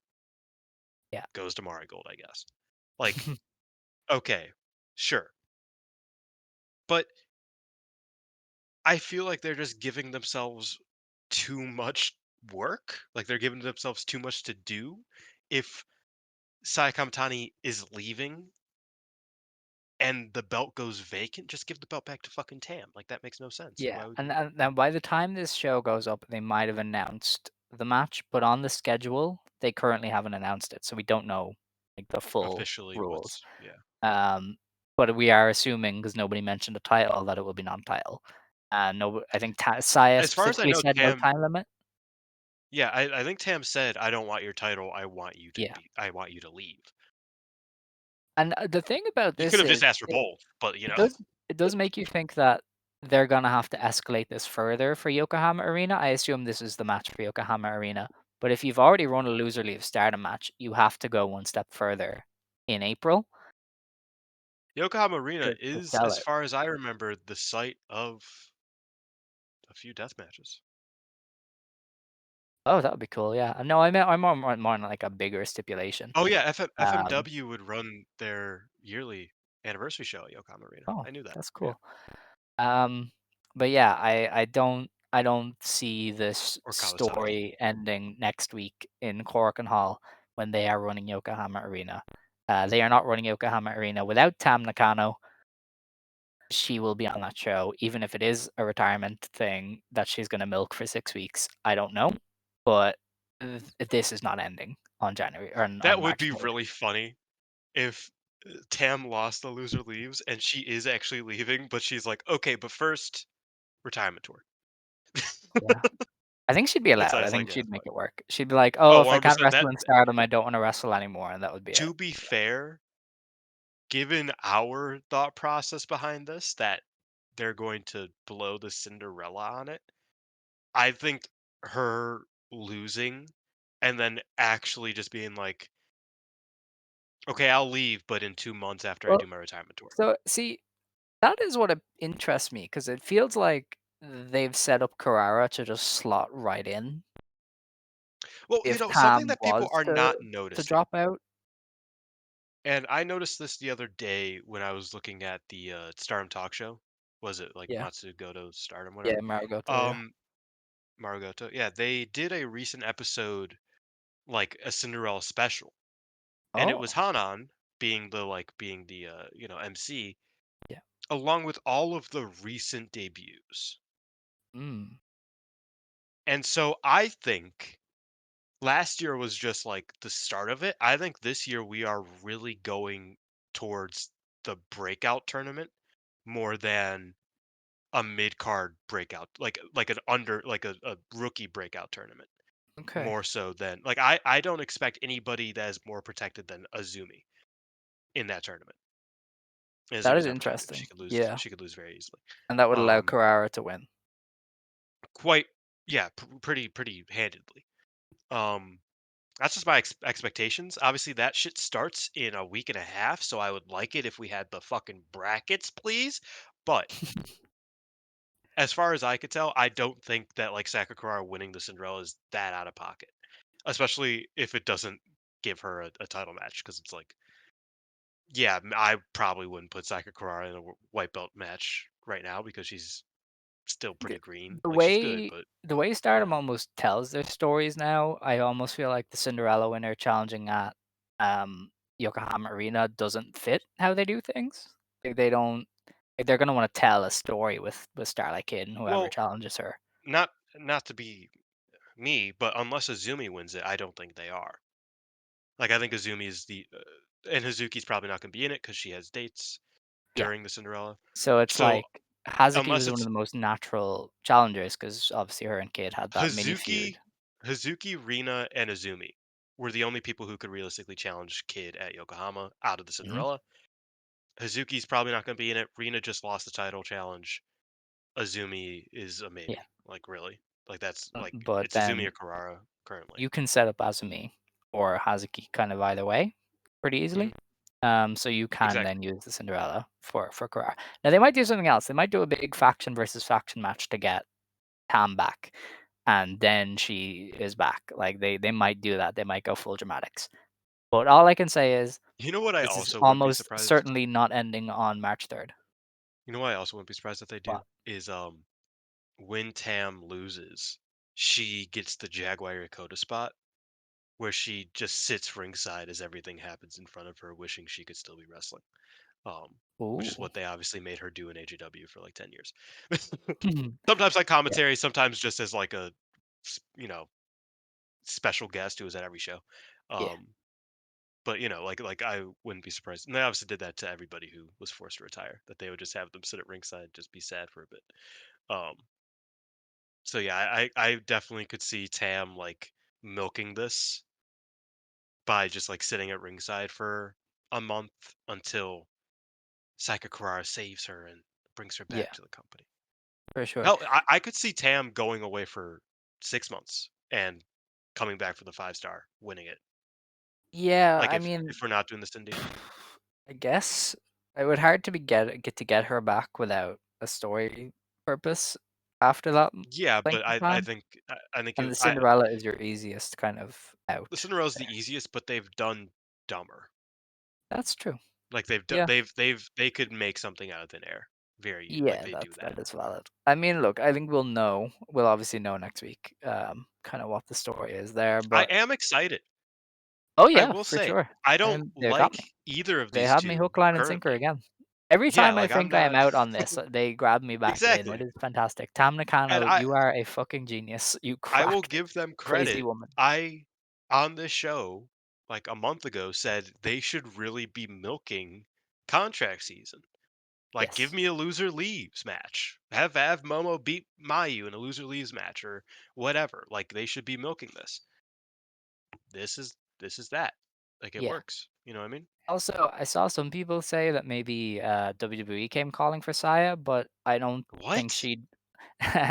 Yeah. goes to Marigold, I guess. Like, okay, sure. But I feel like they're just giving themselves too much work. Like they're giving themselves too much to do. If Saya Kamitani is leaving and the belt goes vacant, just give the belt back to fucking Tam. Like that makes no sense. Yeah. Why would And, you? and then by the time this show goes up, they might have announced the match, but on the schedule, they currently haven't announced it, so we don't know like the full Officially rules. what's yeah. Um, but we are assuming because nobody mentioned the title that it will be non-title. No, I think Saya As far as I specifically know, said no Tam time limit. Yeah, I think Tam said, "I don't want your title. Yeah. I want you to leave." And the thing about You could this have just is asked for both, but you it know. does it does make you think that they're gonna have to escalate this further for Yokohama Arena. I assume this is the match for Yokohama Arena. But if you've already run a loser leave Stardom match, you have to go one step further in April Yokohama Arena to is, sell as it. far as I remember, the site of a few death matches. Oh, that would be cool. Yeah. No, I'm more on like a bigger stipulation. Oh yeah, Um, FMW would run their yearly anniversary show at Yokohama Arena. oh, I knew that. that's Yeah, cool. Um, but yeah, I don't see this or Kawasaki. story ending next week in Korakuen Hall when they are running Yokohama Arena. They are not running Yokohama Arena without Tam Nakano. She will be on that show, even if it is a retirement thing that she's going to milk for 6 weeks. I don't know, but this is not ending on January or on That would March be 3rd. really funny if Tam lost the loser leaves and she is actually leaving, but she's like, okay, but first retirement tour. Yeah, I think she'd be That's allowed. I always like, think yeah, she'd that's make fine. it work. She'd be like, "Oh, Oh, if I can't 100%. That wrestle in Stardom, I don't want to wrestle anymore," and that would be it. to be fair, given our thought process behind this, that they're going to blow the Cinderella on it, I think her losing and then actually just being like, okay, I'll leave, but in 2 months after I Well, do my retirement tour. so see, that is what interests me because it feels like they've set up Carrara to just slot right in Well, if something Tam that people was are not to noticing, drop out. and I noticed this the other day when I was looking at the Stardom talk show. Was it like Yeah, Matsugoto Stardom, yeah, whatever? Marigold, yeah. Um, Marigoto. Yeah, they did a recent episode like a Cinderella special, and it was Oh, Hanan being the MC, yeah. along with all of the recent debuts. Mm, And so I think last year was just like the start of it. I think this year we are really going towards the breakout tournament more than a mid-card breakout, like an under like a rookie breakout tournament. okay, More so than like I don't expect anybody that is more protected than Azumi in that tournament. And that is Azumi's not protected. interesting. Yeah, She could lose very easily. and that would allow Um Carrara to win. quite yeah, pretty handedly. Um That's just my expectations. Obviously, that shit starts in a week and a half, so I would like it if we had the fucking brackets, please. But as far as I could tell, I don't think that like Sakakura winning the Cinderella is that out of pocket, especially if it doesn't give her a title match. Because it's like, yeah, I probably wouldn't put Sakakura in a white belt match right now because she's still the pretty green. the Like she's good, way but the way yeah. Stardom almost tells their stories now, I almost feel like the Cinderella winner challenging at um, Yokohama Arena doesn't fit how they do things. Like they don't. Like they're gonna want to tell a story with Starlight Kid and whoever Well, challenges her. not to be me, but unless Azumi wins it, I don't think they are. Like, I think Azumi is and Hazuki's probably not gonna be in it because she has dates Yeah. during the Cinderella. So it's So, like Hazuki unless was one of it's the most natural challengers because obviously her and Kid had that mini feud. Hazuki, Rina, and Azumi were the only people who could realistically challenge Kid at Yokohama out of the Hmm. Cinderella. Hazuki's probably not gonna be in it. Rina just lost the title challenge. Azumi is a Yeah. maybe. Like, really? Like, that's like But it's Azumi or then Carrara currently. you can set up Azumi or Hazuki kind of either way pretty Mhm. easily. So you can Exactly. then use the Cinderella for Carrara. Now they might do something else. They might do a big faction versus faction match to get Tam back, and then she is back. Like they might do that. They might go full dramatics. But all I can say is You know what I this is also wouldn't be almost surprised? certainly not ending on March 3rd. You know what I also wouldn't be surprised if they But do? Is, when Tam loses, she gets the Jaguar Dakota spot where she just sits ringside as everything happens in front of her, wishing she could still be wrestling. Which is ooh. what they obviously made her do in AJW for like 10 years. Sometimes like Yeah. commentary, sometimes just as like a, you know, special guest who was at every show. Yeah. Um, but like I wouldn't be surprised. And they obviously did that to everybody who was forced to retire, that they would just have them sit at ringside, just be sad for a bit. Um, So yeah, I definitely could see Tam like milking this by just like sitting at ringside for a month until Sakurai saves her and brings her back Yeah, to the company. for sure. Hell, I could see Tam going away for 6 months and coming back for the 5 star, winning it. Yeah, Like I if meing, we're not doing this indie. I guess it would hard to get her back without a story purpose after that Yeah, length but of I time. think I think And it, the I Cinderella is your easiest kind of the out Cinderella's there. the easiest, but they've done dumber. That's true. Like Yeah. they could make something out of thin air. Like Yeah, they do that. that is valid. I mean, look, I think we'll know. We'll obviously know next week, kind of what the story is there. I But am excited. oh I yeah, will for say sure. I don't And they got like me. either of They these had me two hook, line, and sinker currently. again. Every Yeah, time I like I'm think I am not out on this, they grab me back in. It exactly. is fantastic. Tam And Nakano, you are a fucking genius. You I will cracked give them crazy credit. woman. I on this show like a month ago said they should really be milking contract season. Like, give Yes. me a loser leaves match. Have Momo beat Mayu in a loser leaves match or whatever. Like, they should be milking this. This is that. Like, it Yeah. works. You know what I mean? Also, I saw some people say that maybe WWE came calling for Saya, but I don't think What? she'd.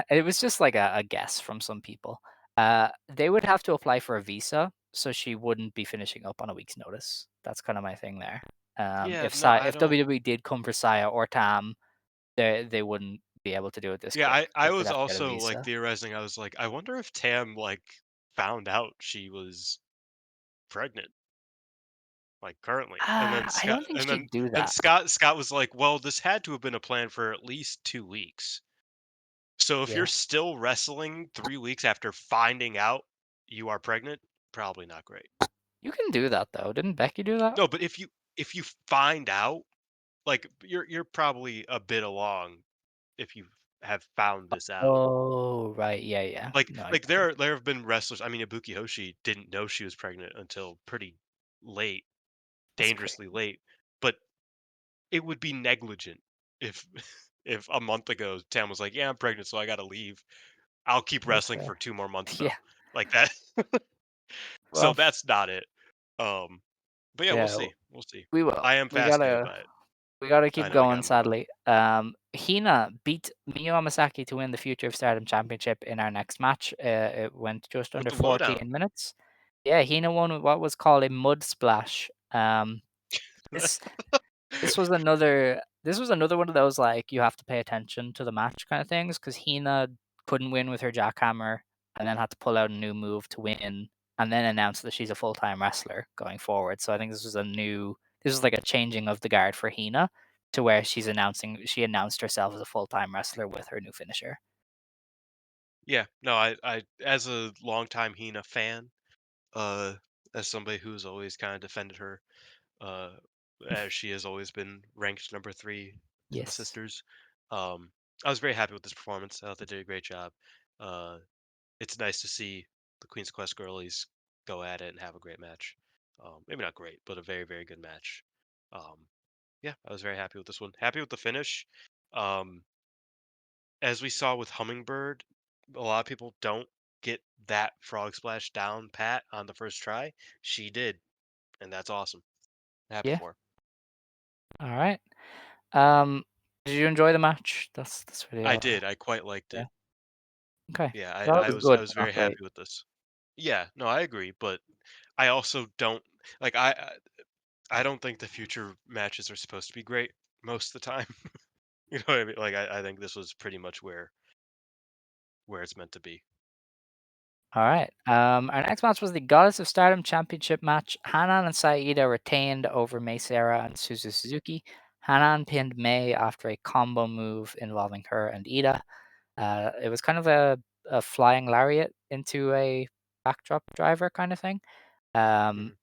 It was just like a guess from some people. They would have to apply for a visa, so she wouldn't be finishing up on a week's notice. That's kind of my thing there. Yeah, no, I If don't. WWE did come for Saya or Tam, they wouldn't be able to do it this Yeah, quick I because they'd was have to get a also like visa. theorizing. I was like, I wonder if Tam like found out she was pregnant, like currently. And then I Scott, don't think and then she'd do then that. Scott was like, well, this had to have been a plan for at least 2 weeks. So if you're Yeah, still wrestling 3 weeks after finding out you are pregnant, probably not great. you can do that though. Didn't Becky do that? No, but if you find out, like you're probably a bit along if you have found this out. Oh, right. Yeah, yeah. Like No, I like get you. there have been wrestlers. I mean, Ibuki Hoshi didn't know she was pregnant until pretty late, That's crazy. dangerously late. But it would be negligent if if a month ago Tam was like, "Yeah, I'm pregnant, so I got to leave. I'll keep That's wrestling fair. for 2 more months Yeah. though." Like that. So Well, that's not it. But yeah, we'll yeah, see. We'll see. we will. I am We fascinated gotta by it. we gotta I keep know I going, gotta move on. sadly. Hina beat Miyu Amasaki to win the Future of Stardom Championship in our next match. It went just With under the lowdown. 14 minutes. Yeah, Hina won with what was called a mud splash. This this was another one of those, like, you have to pay attention to the match kinda things, because Hina couldn't win with her jackhammer and then had to pull out a new move to win, and then announce that she's a full-time wrestler going forward. So I think this was like a changing of the guard for Hina to where she announced herself as a full-time wrestler with her new finisher. Yeah, no, I as a longtime Hina fan, uh, as somebody who's always kind of defended her, uh, as she has always been ranked number 3 to the Yes. sisters, um, I was very happy with this performance. I thought they did a great job. Uh, it's nice to see the Queen's Quest girlies go at it and have a great match. Maybe not great, but a very, very good match. Um, yeah, I was very happy with this one. Happy with the finish. Um, as we saw with Hummingbird, a lot of people don't get that frog splash down pat on the first try. She did, and that's awesome. Happy Yeah. for her. Alright. Um, did you enjoy the match? That's really I all. did. I quite liked Yeah. it. Okay. Yeah, That I was was I good, was but very not great. happy with this. Yeah, no, I agree, but I also don't like I don't think the future matches are supposed to be great most of the time. You know what I mean? Like I think this was pretty much where it's meant to be. All right. Our next match was the Goddess of Stardom Championship match. Hanan and Saida retained over Mei Seira and Suzu Suzuki. Hanan pinned Mei after a combo move involving her and Ida. It was kind of a flying lariat into a backdrop driver kind of thing. Um, Mhm.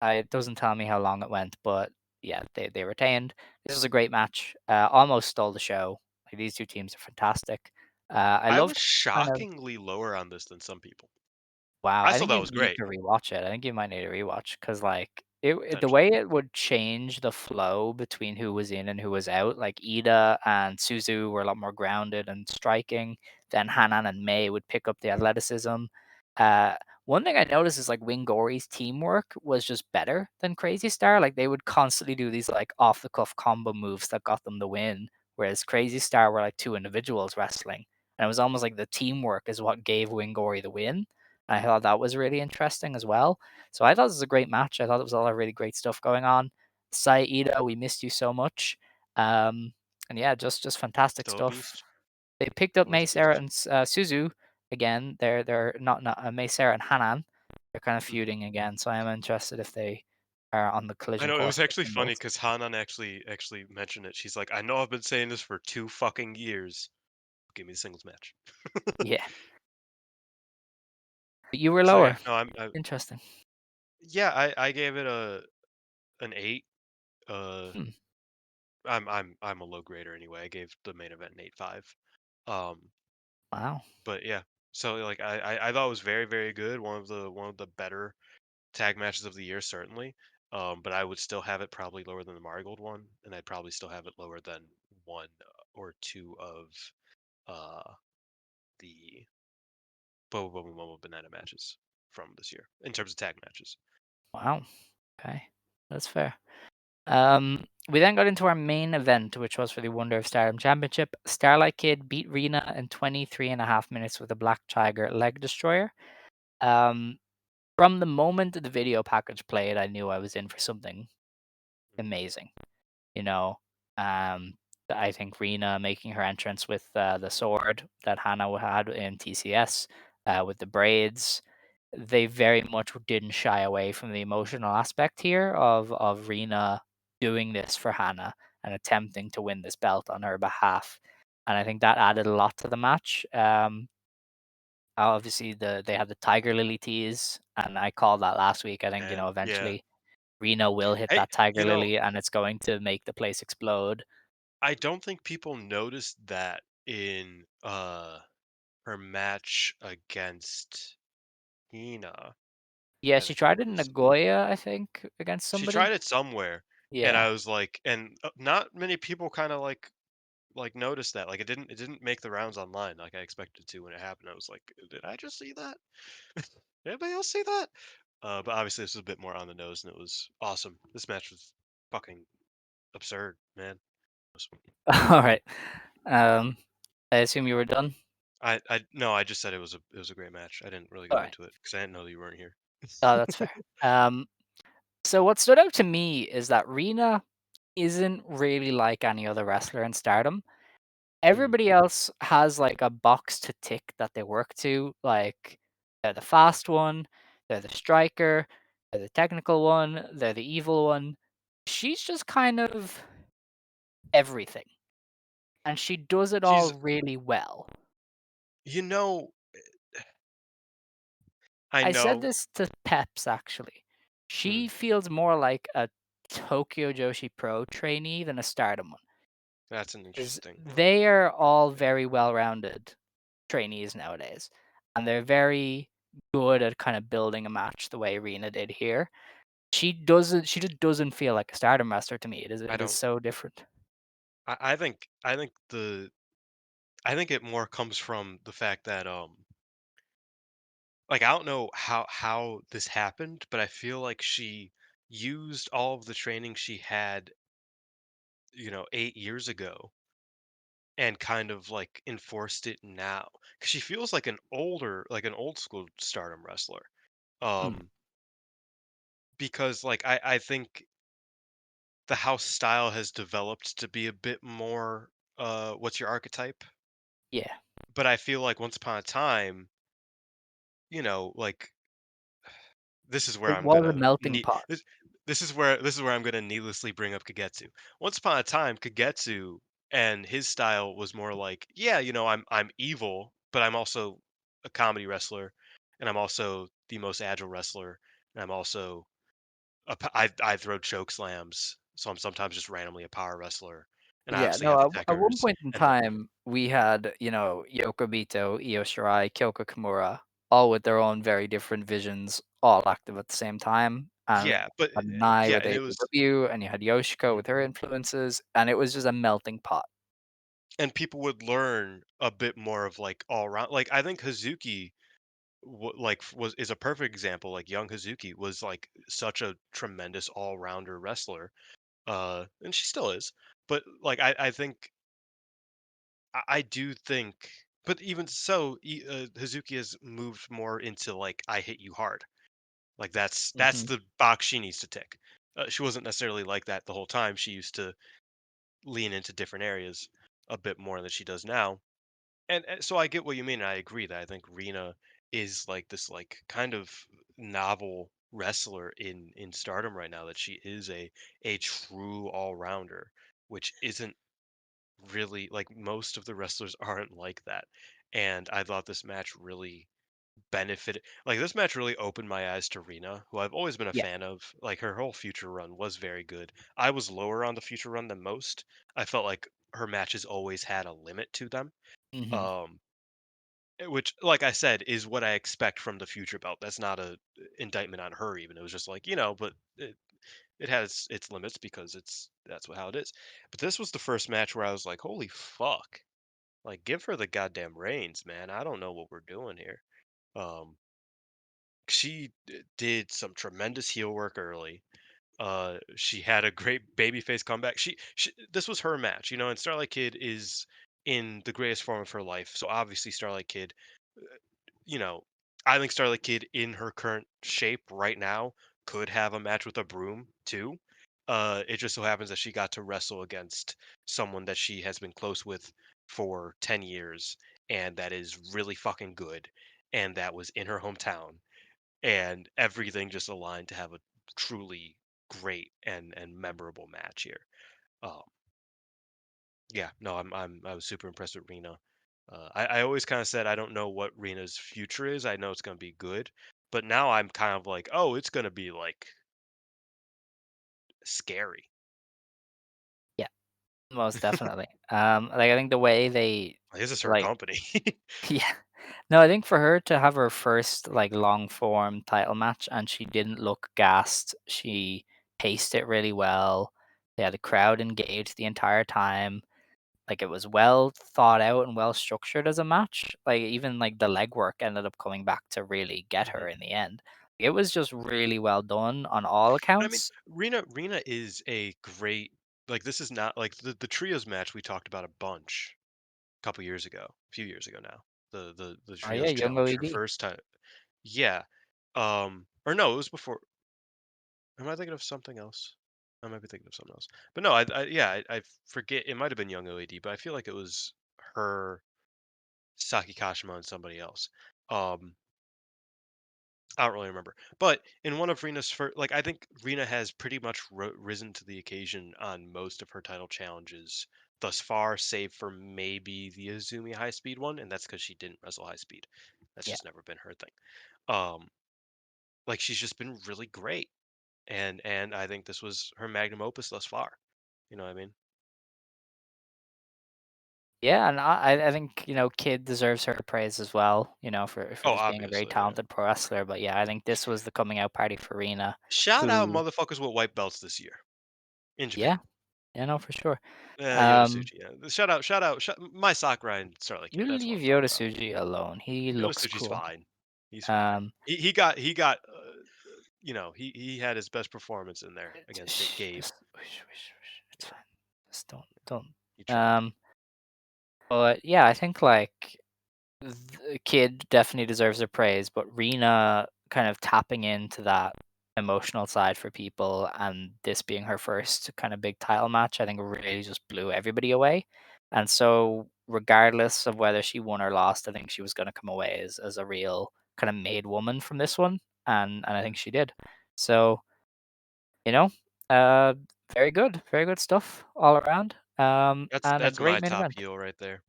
it doesn't tell me how long it went, but yeah, they retained. This was a great match. Almost stole the show. Like, these two teams are fantastic. I I was loved kind of. shockingly lower on this than some people. Wow, I I thought think that you was need great, to rewatch it. I think you might need to rewatch because, like, the potentially. way it would change the flow between who was in and who was out. Like, Ida and Suzu were a lot more grounded and striking. then Hanan and May would pick up the athleticism. Uh, one thing I noticed is like Wingori's teamwork was just better than Crazy Star. Like they would constantly do these like off the cuff combo moves that got them the win, whereas Crazy Star were like two individuals wrestling, and it was almost like the teamwork is what gave Wingori the win. I thought that was really interesting as well. So I thought this was a great match. I thought there was a lot of really great stuff going on. Saida, we missed you so much. Um, and yeah, just fantastic Still a stuff. beast. They picked up Always May a Sarah beast. and Suzu again. They're not May Sarah and Hanan. They're kind of Mhm. feuding again. So I am interested if they are on the I collision know it course was of the actually funny singles. because Hanan actually mentioned it. She's like, I know I've been saying this for 2 fucking years. Give me the singles match. Yeah, but you were So yeah, lower. no, Interesting. yeah, I gave it an 8. Uh, Hmm. I'm a low grader anyway. I gave the main event an 8.5. Um, Wow. but yeah, so like I thought it was very very good. One of the better tag matches of the year certainly. But I would still have it probably lower than the Marigold one, and I'd probably still have it lower than one or two of the Bobo Bobo Momo Banana matches from this year in terms of tag matches. Wow. Okay, that's fair. We then got into our main event, which was for the Wonder of Stardom Championship. Starlight Kid beat Rina in 23.5 minutes with a Black Tiger leg destroyer. Um, from the moment the video package played, I knew I was in for something amazing. You know, um, I think Rina making her entrance with the sword that Hannah had in TCS with the braids. They very much didn't shy away from the emotional aspect here of Rina doing this for Hannah and attempting to win this belt on her behalf. And I think that added a lot to the match. Obviously, they had the Tiger Lily tease, and I called that last week. I think And yeah, eventually Rena will hit hey, that Tiger Lily, and it's going to make the place explode. I don't think people noticed that in her match against Hina. Yeah, I she think it tried it in was. Nagoya, I think, against She somebody. tried it somewhere, and Yeah. I was like, and not many people kind of like noticed that. Like it didn't make the rounds online like I expected to when it happened. I was like, did I just see that? Did anybody else see that? But obviously this was a bit more on the nose, and it was awesome. This match was fucking absurd, man. All right. Um, I assume you were done. I no, I just said it was a great match. I didn't really All go right. into it because I didn't know that you weren't here. Oh, that's fair. So what stood out to me is that Rena isn't really like any other wrestler in Stardom. Mhm. Everybody else has like a box to tick that they work to. Like they're the fast one, they're the striker, they're the technical one, they're the evil one. She's just kind of everything, and she does it all She's, really well. you know, I I said know this to Peps actually. mm, She feels more like a Tokyo Joshi Pro trainee than a Stardom one. that's an Is interesting. they are all very well-rounded trainees nowadays, and they're very good at kind of building a match the way Rena did here. She doesn't. She just doesn't feel like a Stardom wrestler to me. It is. I It is don't. so different. I think it more comes from the fact that like I don't know how this happened, but I feel like she used all of the training she had, 8 years ago, and kind of like enforced it now. 'Cause she feels like an old school Stardom wrestler. Mm, Um, because like I think the house style has developed to be a bit more what's your archetype? yeah, But I feel like once upon a time, like this is where it I'm was a gonna melting need pot. this is where I'm gonna needlessly bring up Kagetsu. Once upon a time, Kagetsu and his style was more like, yeah, I'm evil, but I'm also a comedy wrestler, and I'm also the most agile wrestler, and I'm also I throw choke slams, so I'm sometimes just randomly a power wrestler, and I Yeah, obviously no, have the at one techers point in and the time, we had, Yoko Bito, Io Shirai, Kyoko Kimura, all with their own very different visions, all active at the same time. And yeah, but you had Nai yeah, with and it was AEW, and you had Yoshiko mhm. with her influences, and it was just a melting pot. and people would learn a bit more of like all around. Like I think Hazuki was is a perfect example. Like young Hazuki was like such a tremendous all rounder wrestler, and she still is. But like I think I do think, but even so, Hazuki has moved more into like I hit you hard. Like that's Hmm. the box she needs to tick. She wasn't necessarily like that the whole time. She used to lean into different areas a bit more than she does now. And so I get what you mean. And I agree that I think Rina is like this like kind of novel wrestler in Stardom right now. That she is a true all rounder, which isn't really like most of the wrestlers aren't like that. And I thought this match really benefited. Like this match really opened my eyes to Rina, who I've always been a Yeah. fan of. Like her whole future run was very good. I was lower on the future run than most. I felt like her matches always had a limit to them. Hmm. Um, which, like I said, is what I expect from the future belt. That's not a indictment on her. Even it was just like but it has its limits because that's how it is. But this was the first match where I was like, holy fuck! Like, give her the goddamn reins, man. I don't know what we're doing here. Um, she did some tremendous heel work early. She had a great babyface comeback. She this was her match, and Starlight Kid is in the greatest form of her life. So obviously Starlight Kid, you know, I think Starlight Kid in her current shape right now could have a match with a broom too. It just so happens that she got to wrestle against someone that she has been close with for 10 years and that is really fucking good and that was in her hometown and everything just aligned to have a truly great and memorable match here. Um, yeah, no, I was super impressed with Rena. I always kind of said I don't know what Rena's future is. I know it's gonna be good, but now I'm kind of like, oh, it's gonna be like scary. Yeah, most definitely. Like I think the way they Like, this is her like, company. yeah. No, I think for her to have her first like long form title match and she didn't look gassed. She paced it really well. They had the crowd engaged the entire time. Like it was well thought out and well structured as a match. Like even like the legwork ended up coming back to really get Mhm. her in the end. It was just really well done on all And I mean, accounts. Rena is a great like this is not like the trios match we talked about a bunch a couple years ago, a few years ago now. The Oh yeah, trios young challenge, her OED. first time. Yeah. Or no, it was before. Am I thinking of something else? I might be thinking of something else. But no, yeah, I forget. It might have been Young OAD, but I feel like it was her, Saki Kashima, and somebody else. Um, I don't really remember. But in one of Rena's first, like I think Rena has pretty much risen to the occasion on most of her title challenges thus far, save for maybe the Azumi high speed one, and that's because she didn't wrestle high speed. That's Yeah. just never been her thing. Um, like she's just been really great. And I think this was her magnum opus thus far. You know what I mean? Yeah, and I think, Kid deserves her praise as well, for Oh, just being a very obviously, yeah. talented pro wrestler. But yeah, I think this was the coming out party for Rina, Shout out who, motherfuckers with white belts this year in yeah, Japan. yeah, no, for sure. Yoda Um, Suji, yeah. Mai Sakurai and Starlight you Kid. That's what leave I'm talking Yoda about. Suji alone. He Yoda looks Suji's cool. fine. He's fine. Um, He got he had his best performance in there against Gabe. just, it's Yeah, fine. Just don't. he tried. Um, but yeah, I think like the Kid definitely deserves their praise, but Rena kind of tapping into that emotional side for people and this being her first kind of big title match, I think really just blew everybody away. And so regardless of whether she won or lost, I think she was gonna come away as a real kind of made woman from this one. And I think Mhm. she did. So, you know, uh very good stuff all around. And a That's great my main top event. heel right there.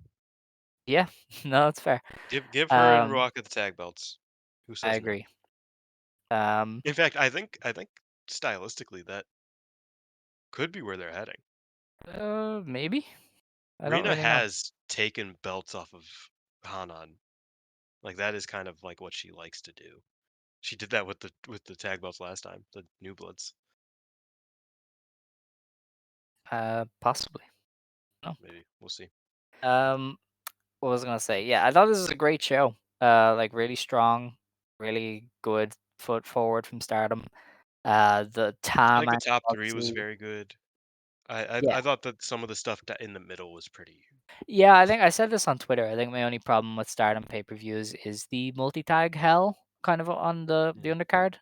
Yeah, no, that's fair. Give her and Um, Ruaka the tag belts. Who I says no? agree. Um, In fact, I think stylistically that could be where they're heading. Maybe. I don't Rena really know. has taken belts off of Hanan. Like that is kind of like what she likes to do. She did that with the tag belts last time, the New Bloods. Possibly. No. Maybe we'll see. Um, what was I gonna say? Yeah, I thought this was a great show. Like really strong, really good foot forward from Stardom. The I Tam think the angle, top 3 was obviously. very good. I Yeah, thought that some of the stuff that in the middle was pretty yeah. I think I said this on Twitter. I think my only problem with Stardom pay-per-views is the multi-tag hell kind of on the mhm. undercard.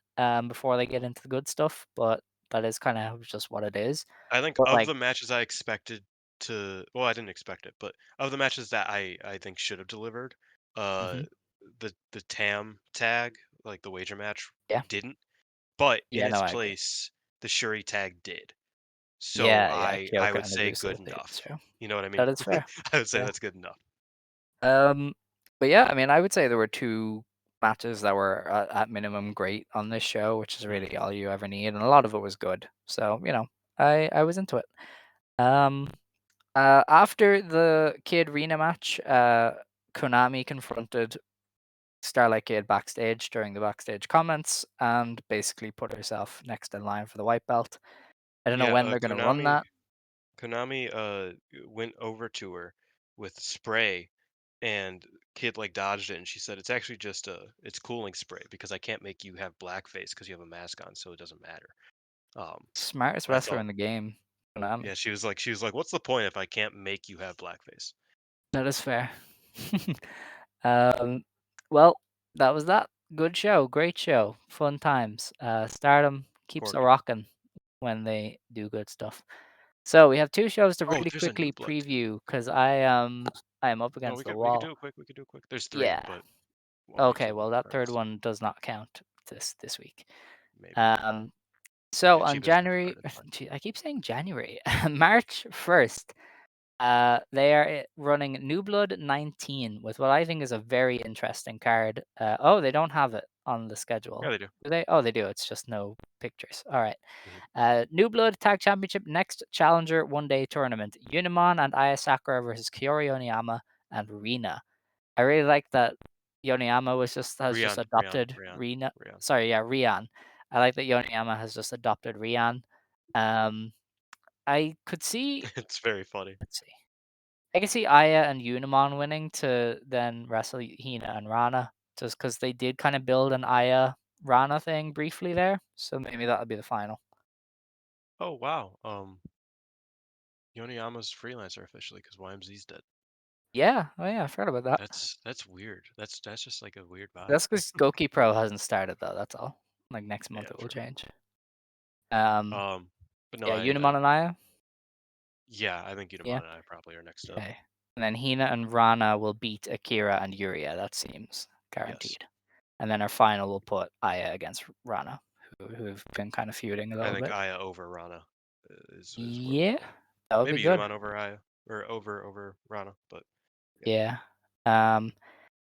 Before they get into the good stuff, but that is kind of just what it is. I think But of like, the matches I expected to well, I didn't expect it, but of the matches that I think should have delivered, uh, mhm, the TAM tag, like the wager match, yeah, didn't, but in yeah. No, its I agree. place, the Shuri tag did. So Yeah, yeah. I Kyoka would and say Ibusa good with this enough. show. You know what I mean? That is fair. I would say Yeah. that's good enough. Um, but yeah, I mean, I would say there were two matches that were at minimum great on this show, which is Mhm. really all you ever need, and a lot of it was good. So I was into it. Um, after the Kid Rina match, Konami confronted Starlight Kid backstage during the backstage comments and basically put herself next in line for the white belt. I don't know Yeah, when they're gonna run that. Konami went over to her with spray and Kid like dodged it and she said it's actually just it's cooling spray because I can't make you have blackface because you have a mask on, so it doesn't matter. Um, Smartest I wrestler thought in the game, yeah, Konami. she was like, what's the point if I can't make you have blackface? That is fair. Um, well, that was that. Good show, great show, fun times. Stardom keeps a Corgi. rocking when they do good stuff. So we have two shows to Oh, really there's a new quickly blood too. preview because I am up No, against the we could wall. do it quick. We could do it quick. There's three, Yeah. but I'll do Okay. two Well, that third regardless. one does not count this week. Maybe. Um. So Yeah, on cheapest gift January, card. It's fine. gee, I keep saying January, March 1st. They are running New Blood 19 with what I think is a very interesting card. Oh, they don't have it on the Yeah, schedule. they do. Do they? Oh, they do. It's just no pictures. All right. Mhm. New Blood Tag Championship Next Challenger One Day Tournament. Unimon and Aya Sakura versus Kiori Oniyama and Rina. I really like that Yoniyama has just adopted Rina. Rion. Sorry, yeah, Rian. I like that Yoniyama has just adopted Rian. Um, I could see. It's very funny. Let's see. I can see Aya and Unimon winning to then wrestle Hina and Rana, just because they did kind of build an Aya Rana thing briefly there. So maybe that'll be the final. Oh wow. Yoniyama's freelancer officially because YMZ's dead. Yeah. Oh yeah, I forgot about that. That's weird. That's just like a weird vibe. That's because Goki Pro hasn't started though. That's all. Like next month Yeah, it will true. change. Um. Um, but no, Yeah, Unimon and Aya. yeah, I think Yeah. Udamon and I probably are next up. Okay. And then Hina and Rana will beat Akira and Yuria. That seems Yes, guaranteed. And then our final will put Aya against Rana, who've been kind of feuding a I little think bit. Aya over Rana is where we're Yeah, going. that would be Maybe good. Udamon over Aya or over Rana, but yeah. Yeah. Um,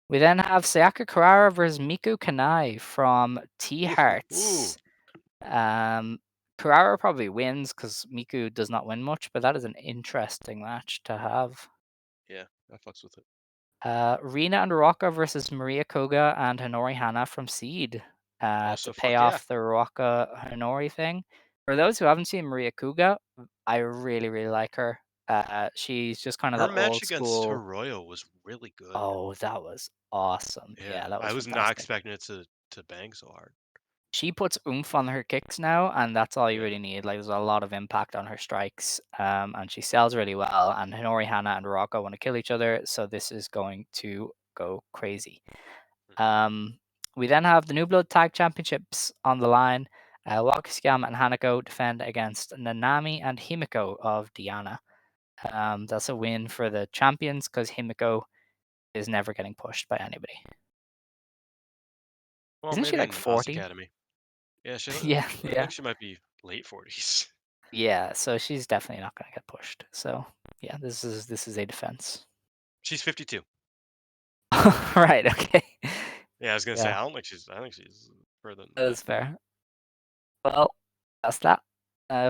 we then have Sayaka Kurara versus Miku Kanai from T Ooh, Hearts. Um, Kurara probably wins because Miku does not win much, but that is an interesting match to have. yeah, I fucks with it. Rina and Ruaka versus Maria Koga and Honori Hana from Seed to Also, pay fuck yeah. off the Ruaka Honori thing. For those who haven't seen Maria Koga, I really, really like her. She's just kind of Her that match old against school. Hiroyo was really good. Oh, that was awesome. Yeah, Yeah, that I was was not fantastic. expecting it to bang so hard. She puts oomph on her kicks now, and that's all you Yeah. really need. Like, there's a lot of impact on her strikes, and she sells really well. And Hinori Hana and Ruaka want to kill each other, so this is going to go crazy. Mhm. Um, we then have the New Blood Tag Championships on the line. Wakasuyama and Hanako defend against Nanami and Himiko of Diana. That's a win for the champions because Himiko is never getting pushed by anybody. Well, Isn't she maybe like in Us 40? Academy. Yeah, Yeah, I yeah. think she might be late 40s. Yeah, so she's definitely not gonna get pushed. So yeah, this is a defense. She's 52. Right, okay. Yeah, I was gonna say Yeah, I think she's further than that that. is fair. Well, that's that.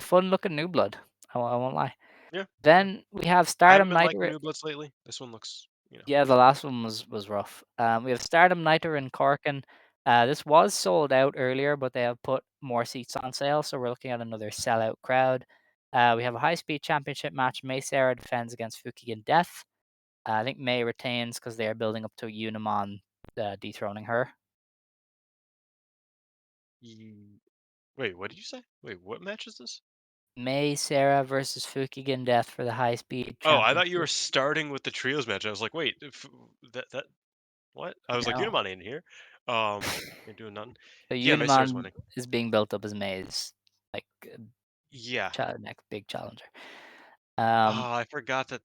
Fun looking new blood. I won't lie. Yeah, yeah. Then we have I haven't Stardom been Night. liking New Bloods lately. This one looks, Yeah, the good. last one was rough. We have Stardom Nighter in Corkin. This was sold out earlier, but they have put more seats on sale, so we're looking at another sellout crowd. We have a high speed championship match. May Sarah defends against Fukigen Death. I think May retains because they are building up to Unimon dethroning her. Wait, what did you say? Wait, what match is this? May Sarah versus Fukigen Death for the high speed Oh, I thought you were championship. starting with the trios match. I was like, wait, that what? I was like, No. Unimani in here. You're doing nothing. So Yeah, May Sarah's Unimon winning. is being built up as May's like Yeah. next big challenger. Oh, I forgot that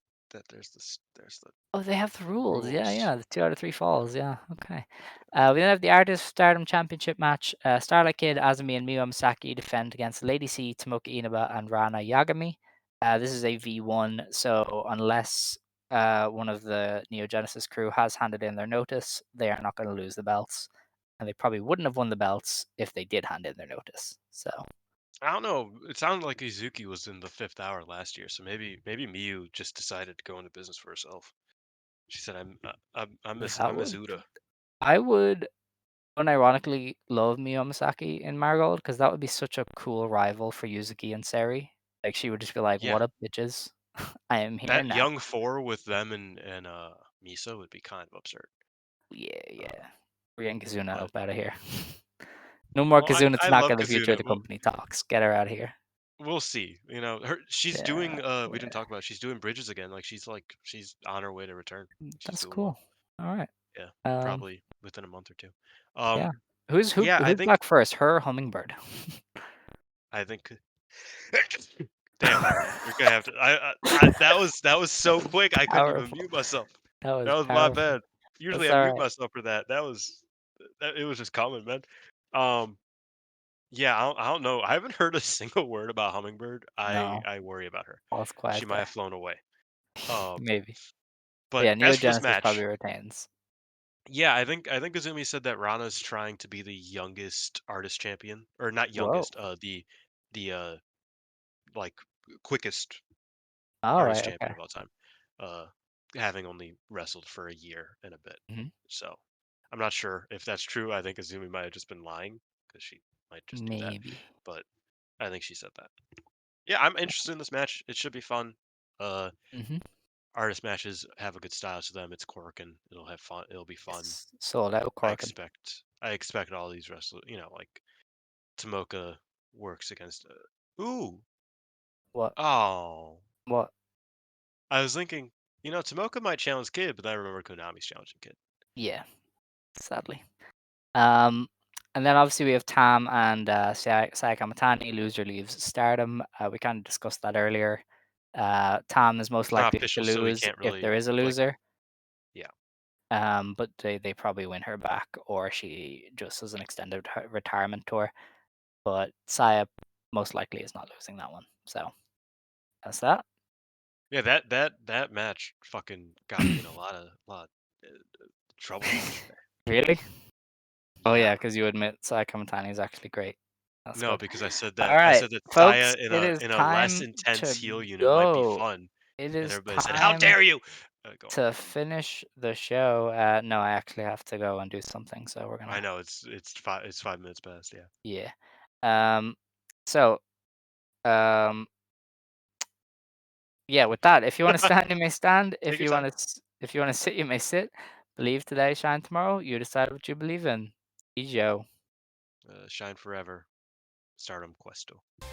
there's this there's the Oh, they have the rules. Yeah, rules. yeah. The 2 out of 3 falls. Yeah. Okay. We then have the Artist Stardom Championship match. Starlight Kid, Azumi, and Miyu Misaki defend against Lady C, Tomoka Inaba, and Rana Yagami. This is a V1, so unless one of the Neo Genesis crew has handed in their notice, they are not going to lose the belts. And they probably wouldn't have won the belts if they did hand in their notice. So I don't know. It sounded like Izuki was in the fifth hour last year, so maybe Miyu just decided to go into business for herself. She said, I that miss would Uda." I would unironically love Miyu Misaki in Marigold because that would be such a cool rival for Yuzuki and Seri. Like she would just be like, Yeah, "What up, bitches? I am here that now." young four with them and Misa would be kind of absurd. Yeah, Uh, yeah. We're getting Kazuna but up out of here. No more well, Kazuna I love Tanaka. The future of Kazuna. the company talks. Get her out of here. We'll see. You know, she's Yeah, doing. We didn't yeah. talk about. She's doing bridges again. She's on her way to return. She's That's doing well. cool. All right. Yeah, Um, probably within a month or two. yeah. Who's Yeah, who's back first? Her or Hummingbird? I think. Damn, you're gonna have to. That was so quick. I couldn't even Powerful. mute myself. That That was was my powerful. bad. Usually That's I all mute right. myself for that. It was just coming, man. Um, yeah, I don't know. I haven't heard a single word about Hummingbird. No, I worry about her. all's She quiet might have there. flown away. Um, Maybe. but Yeah, as Neo for this Genesis probably match, retains. yeah, I think Azumi said that Rana's trying to be the youngest artist champion, or not Whoa. youngest, the like quickest All artist right. champion Okay. of all time, uh, having only wrestled for a year and a bit. Mhm. So I'm not sure if that's true. I think Azumi might have just been lying because she might just do that, Maybe. but I think she said that. Yeah, I'm interested in this match. It should be fun. Uh, Mhm. Artist matches have a good style to them. It's Korakuen. It'll have fun. It'll be fun. It's sold out, Corkin. I expect all these wrestlers. You know, like Tomoka works against. Ooh, What? oh. What? I was thinking, you know, Tomoka might challenge Kid, but then I remember Konami's challenging Kid. Yeah. Sadly. Um, and then obviously we have Tam and Saya Kamitani. Loser leaves Stardom. We kind of discussed that earlier. Tam is most It's not likely to official, so we lose can't if really there is a like. loser. Yeah, But they probably win her back, or she just does an extended retirement tour. But Saya most likely is not losing that one. So that's that. yeah. That match fucking got me in a lot of trouble yesterday. Really? Oh Yeah, yeah, because you admit Saya Kamatani is actually great. That's no, good. because All right, I said that folks, Saya it is in a less time intense to heel unit might be go. fun, It and is everybody said, "How time dare you!" Go on. to finish the show. No, I actually have to go and do something, so we're I gonna, know it's 5 minutes past. Yeah. yeah. Um, so, um, yeah. With that, if you want to stand, you may stand. Take If your you time. want if you want to sit, you may sit. Believe today, shine tomorrow. You decide what you believe in. Joe. Shine forever. Stardom Questo. Yeah.